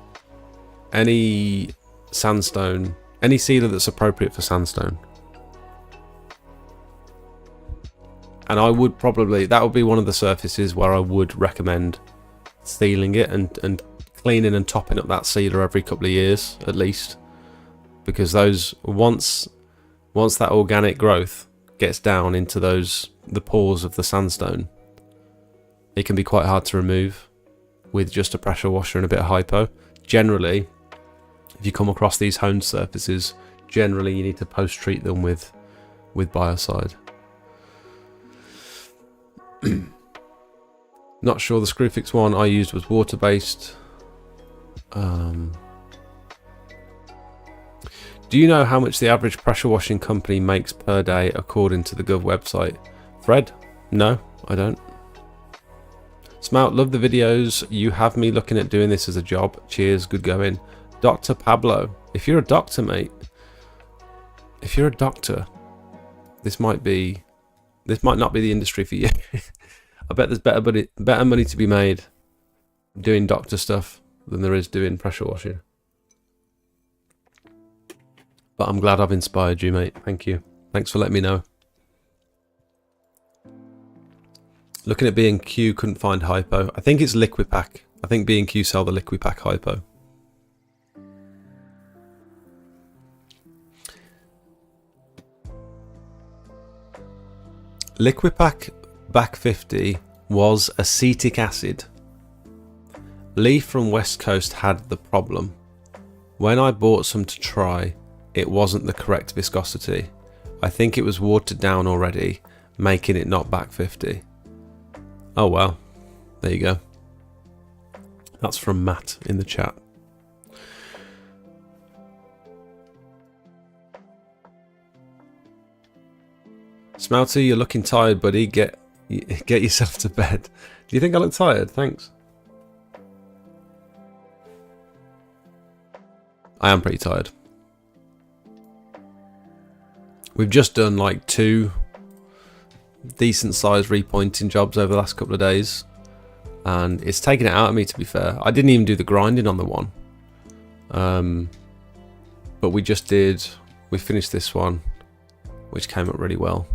sandstone, any sealer that's appropriate for sandstone. And I would probably, that would be one of the surfaces where I would recommend sealing it and cleaning and topping up that sealer every couple of years at least, because those once that organic growth gets down into the pores of the sandstone, it can be quite hard to remove with just a pressure washer and a bit of hypo. Generally, if you come across these honed surfaces, generally you need to post treat them with biocide. Not sure, the Screwfix one I used was water based. Do you know how much the average pressure washing company makes per day according to the Gov website? Fred? No, I don't. Smout, love the videos. You have me looking at doing this as a job. Cheers, good going. Dr. Pablo, if you're a doctor, mate, if you're a doctor, this might not be the industry for you. I bet there's better money to be made doing doctor stuff than there is doing pressure washing. But I'm glad I've inspired you, mate. Thank you. Thanks for letting me know. Looking at B&Q, couldn't find hypo. I think it's Liquid Pack. I think B&Q sell the Liquid Pack hypo. Liquipack Back 50 was acetic acid. Lee from West Coast had the problem. When I bought some to try, it wasn't the correct viscosity. I think it was watered down already, making it not Back 50. Oh well, there you go. That's from Matt in the chat. Smelty, you're looking tired, buddy. Get yourself to bed. Do you think I look tired? Thanks. I am pretty tired. We've just done like 2 decent sized repointing jobs over the last couple of days, and it's taken it out of me, to be fair. I didn't even do the grinding on the one, but we finished this one, which came up really well.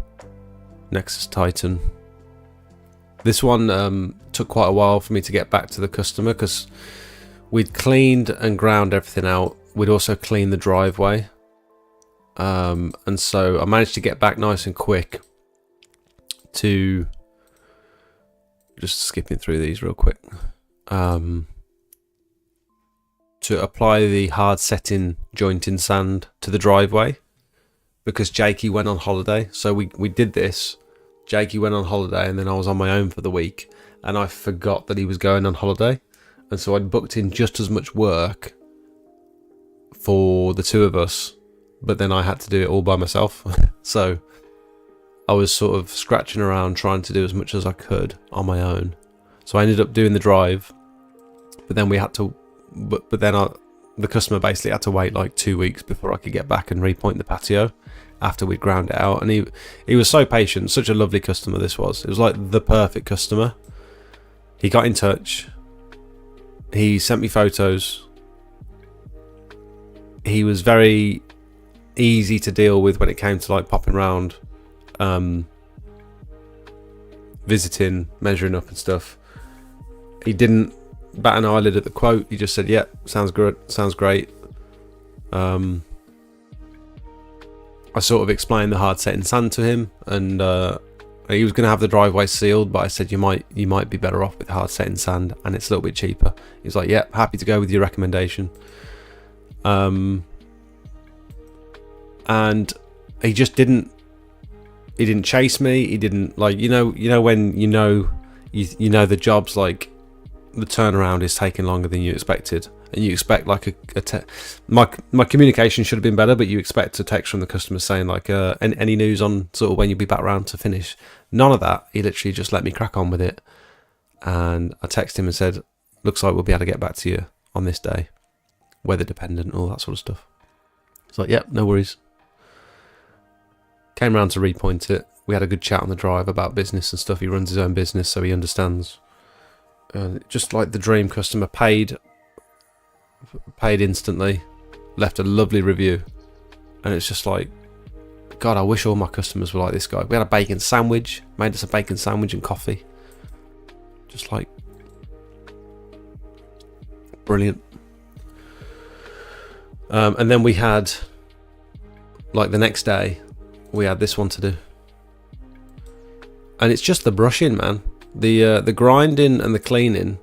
Nexus Titan. This one took quite a while for me to get back to the customer because we'd cleaned and ground everything out. We'd also cleaned the driveway, and so I managed to get back nice and quick to, just skipping through these real quick, to apply the hard setting jointing sand to the driveway, because Jakey went on holiday. So we did this. Jakey went on holiday, and then I was on my own for the week, and I forgot that he was going on holiday, and so I'd booked in just as much work for the 2 of us, but then I had to do it all by myself. So I was sort of scratching around trying to do as much as I could on my own. So I ended up doing the drive, but then we had to, but then the customer basically had to wait like 2 weeks before I could get back and repoint the patio after we'd ground it out. And he was so patient, such a lovely customer this was. It was like the perfect customer. He got in touch. He sent me photos. He was very easy to deal with when it came to like popping around, visiting, measuring up and stuff. He didn't bat an eyelid at the quote. He just said, "Yeah, sounds good, sounds great." I sort of explained the hard setting sand to him, and he was going to have the driveway sealed, but I said you might be better off with hard setting sand, and it's a little bit cheaper. He's like, "Yeah, happy to go with your recommendation." And he just didn't chase me. He didn't, like, you know when you know the job's like, the turnaround is taking longer than you expected, and you expect like my communication should have been better, but you expect a text from the customer saying like, any news on sort of when you'll be back round to finish. None of that. He literally just let me crack on with it, and I texted him and said, "Looks like we'll be able to get back to you on this day, weather dependent, all that sort of stuff." It's like, "Yep, no worries." Came round to repoint it. We had a good chat on the drive about business and stuff. He runs his own business, so he understands. Just like the dream customer, paid instantly, left a lovely review, and it's just like, God, I wish all my customers were like this guy. We had a bacon sandwich, made us a bacon sandwich and coffee, just like brilliant. And then we had, like, the next day we had this one to do, and it's just the brushing, man. The grinding and the cleaning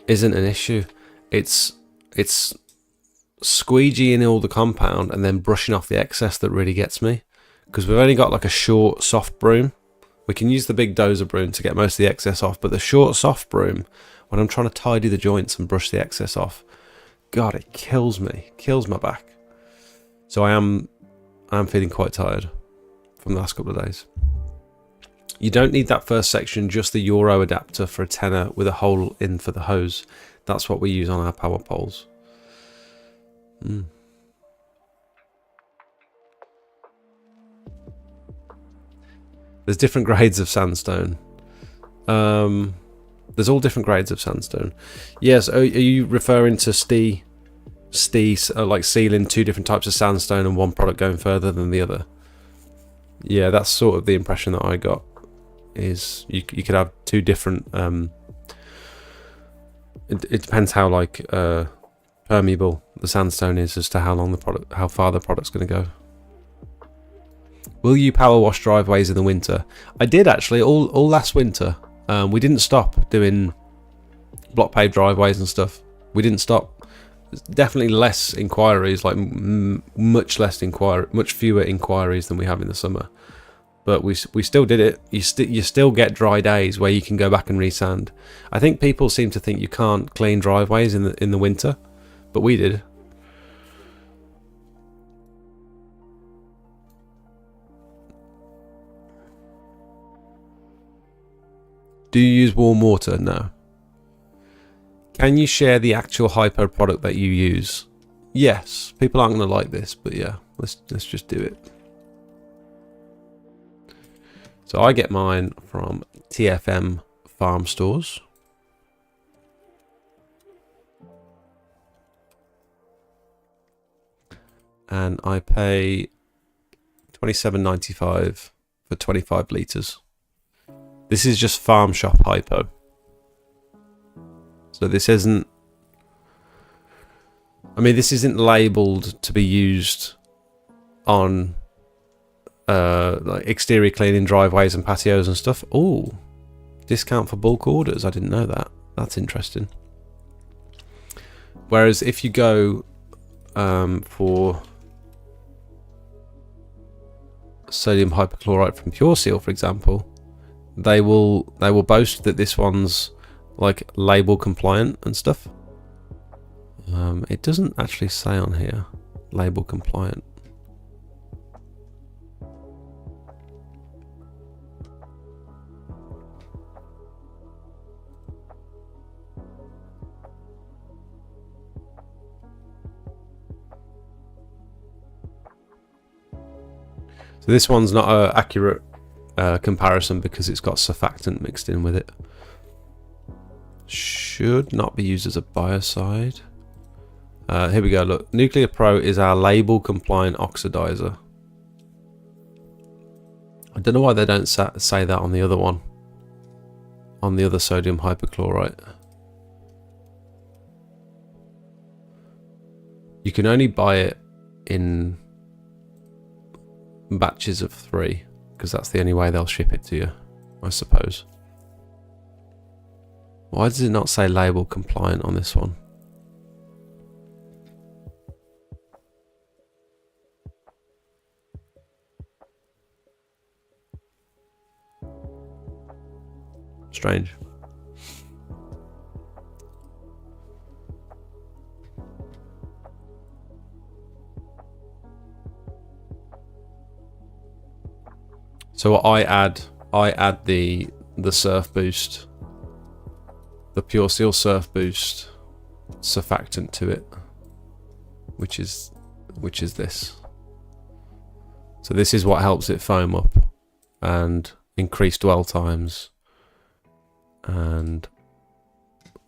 isn't an issue. It's squeegeeing all the compound and then brushing off the excess that really gets me, because we've only got like a short soft broom. We can use the big dozer broom to get most of the excess off, but the short soft broom, when I'm trying to tidy the joints and brush the excess off, God, it kills me, kills my back. So I am feeling quite tired from the last couple of days. You don't need that first section, just the Euro adapter for a tenner with a hole in for the hose. That's what we use on our power poles. There's different grades of sandstone. There's all different grades of sandstone. Yes, are you referring to like sealing 2 different types of sandstone and one product going further than the other? Yeah, that's sort of the impression that I got. Is you could have 2 different. It depends how like permeable the sandstone is as to how far the product's going to go. Will you power wash driveways in the winter? I did actually, all last winter. We didn't stop doing block paved driveways and stuff. We didn't stop. There's definitely less inquiries, like much fewer inquiries than we have in the summer. But we still did it. You still get dry days where you can go back and resand. I think people seem to think you can't clean driveways in the winter, but we did. Do you use warm water? No. Can you share the actual hypo product that you use? Yes. People aren't going to like this, but yeah, let's just do it. So I get mine from TFM Farm Stores. And I pay $27.95 for 25 litres. This is just Farm Shop Hypo. So this isn't... I mean, this isn't labelled to be used on like exterior cleaning driveways and patios and stuff. Oh, discount for bulk orders. I didn't know that. That's interesting. Whereas if you go for sodium hypochlorite from Pure Seal, for example, they will boast that this one's like label compliant and stuff. It doesn't actually say on here label compliant. So this one's not an accurate comparison because it's got surfactant mixed in with it. Should not be used as a biocide. Here we go, look. Nuclear Pro is our label compliant oxidizer. I don't know why they don't say that on the other one. On the other sodium hypochlorite. You can only buy it in batches of 3 because that's the only way they'll ship it to you, I suppose. Why does it not say label compliant on this one? Strange. So I add the surf boost, the Pure Seal surf boost surfactant to it, which is this. So this is what helps it foam up and increase dwell times and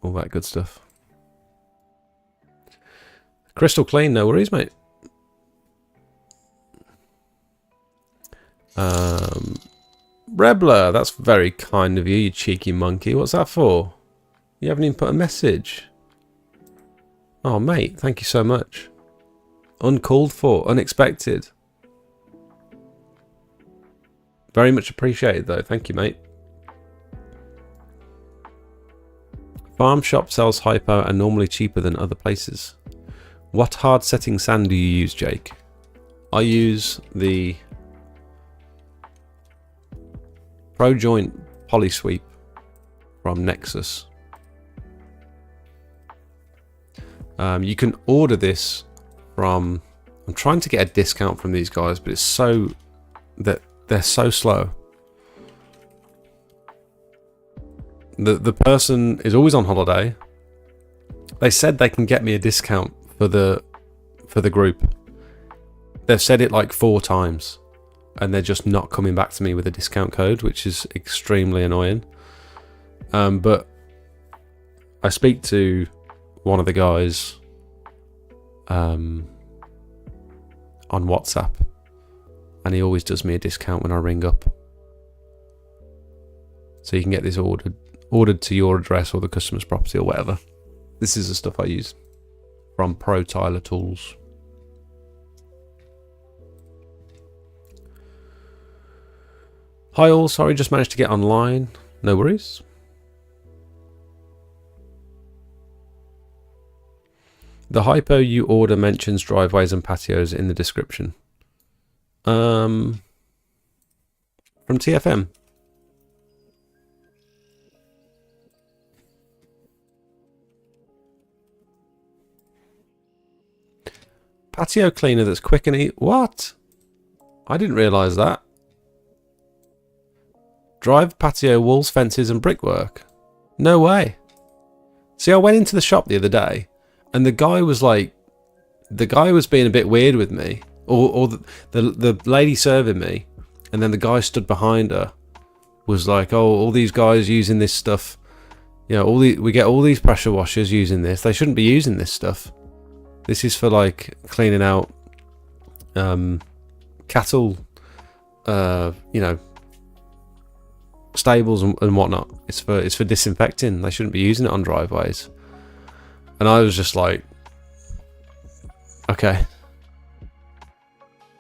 all that good stuff. Crystal clean, no worries, mate. Rebler, that's very kind of you, you cheeky monkey. What's that for? You haven't even put a message. Oh, mate, thank you so much. Uncalled for, unexpected. Very much appreciated, though. Thank you, mate. Farm Shop sells hypo and normally cheaper than other places. What hard setting sand do you use, Jake? I use the Pro Joint Poly Sweep from Nexus. You can order this from... I'm trying to get a discount from these guys, but it's so... that they're so slow. The person is always on holiday. They said they can get me a discount for the group. They've said it like 4 times. And they're just not coming back to me with a discount code, which is extremely annoying. But I speak to one of the guys on WhatsApp, and he always does me a discount when I ring up. So you can get this ordered to your address or the customer's property or whatever. This is the stuff I use from Pro Tyler Tools. Hi all, sorry, just managed to get online. No worries. The hypo you order mentions driveways and patios in the description. From TFM. Patio cleaner that's quick and easy. What? I didn't realise that. Drive patio walls, fences and brickwork. No way. See, I went into the shop the other day and the guy was like, being a bit weird with me. Or the lady serving me, and then the guy stood behind her was like, oh, all these guys using this stuff, you know, we get all these pressure washers using this. They shouldn't be using this stuff. This is for like cleaning out cattle, you know, stables and whatnot. It's for disinfecting. They shouldn't be using it on driveways. And I was just like, okay.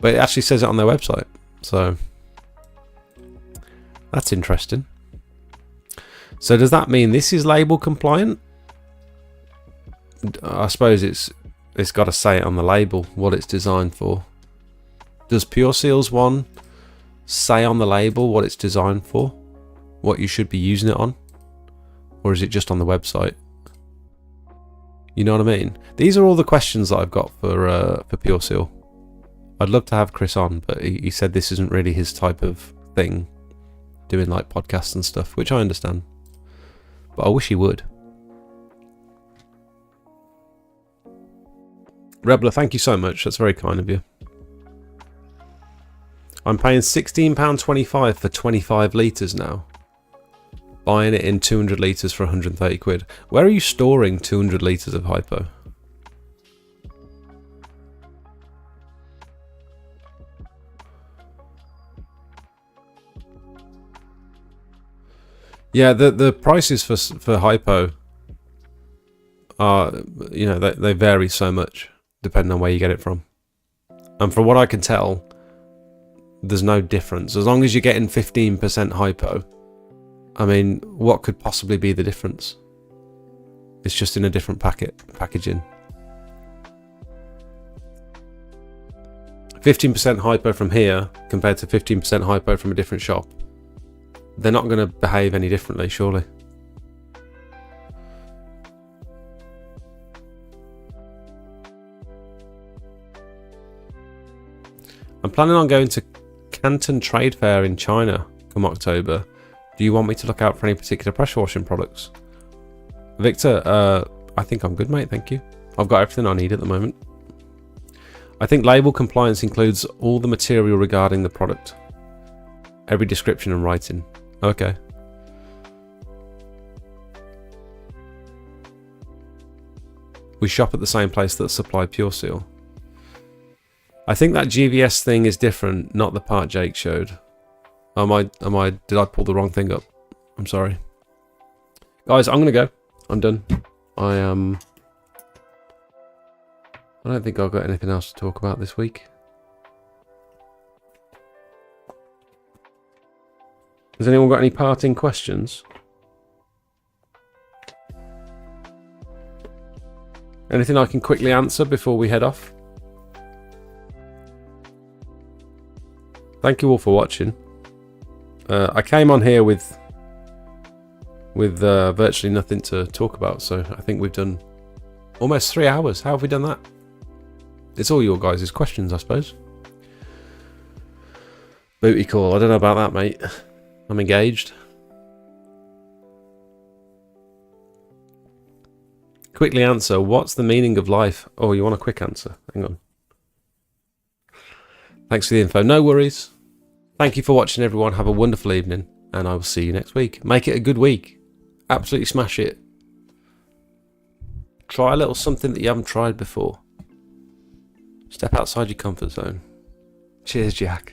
But it actually says it on their website, so that's interesting. So does that mean this is label compliant? I suppose it's got to say it on the label what it's designed for. Does Pure Seals one say on the label what it's designed for? What you should be using it on? Or is it just on the website? You know what I mean? These are all the questions that I've got for Pure Seal. I'd love to have Chris on, but he said this isn't really his type of thing, doing like podcasts and stuff, which I understand. But I wish he would. Rebler, thank you so much. That's very kind of you. I'm paying £16.25 for 25 litres now. Buying it in 200 litres for 130 quid. Where are you storing 200 litres of hypo? Yeah, the prices for hypo are, you know, they vary so much depending on where you get it from. And from what I can tell, there's no difference. As long as you're getting 15% hypo, I mean, what could possibly be the difference? It's just in a different packaging. 15% hypo from here compared to 15% hypo from a different shop. They're not going to behave any differently, surely. I'm planning on going to Canton Trade Fair in China come October. Do you want me to look out for any particular pressure washing products? Victor, I think I'm good, mate, thank you. I've got everything I need at the moment. I think label compliance includes all the material regarding the product. Every description and writing. Okay. We shop at the same place that supply Pure Seal. I think that GVS thing is different, not the part Jake showed. Did I pull the wrong thing up? I'm sorry. Guys, I'm gonna go. I'm done. I don't think I've got anything else to talk about this week. Has anyone got any parting questions? Anything I can quickly answer before we head off? Thank you all for watching. I came on here with virtually nothing to talk about, so I think we've done almost 3 hours. How have we done that? It's all your guys' questions, I suppose. Booty call. I don't know about that, mate. I'm engaged. Quickly answer. What's the meaning of life? Oh, you want a quick answer? Hang on. Thanks for the info. No worries. Thank you for watching, everyone. Have a wonderful evening, and I will see you next week. Make it a good week. Absolutely smash it. Try a little something that you haven't tried before. Step outside your comfort zone. Cheers, Jack.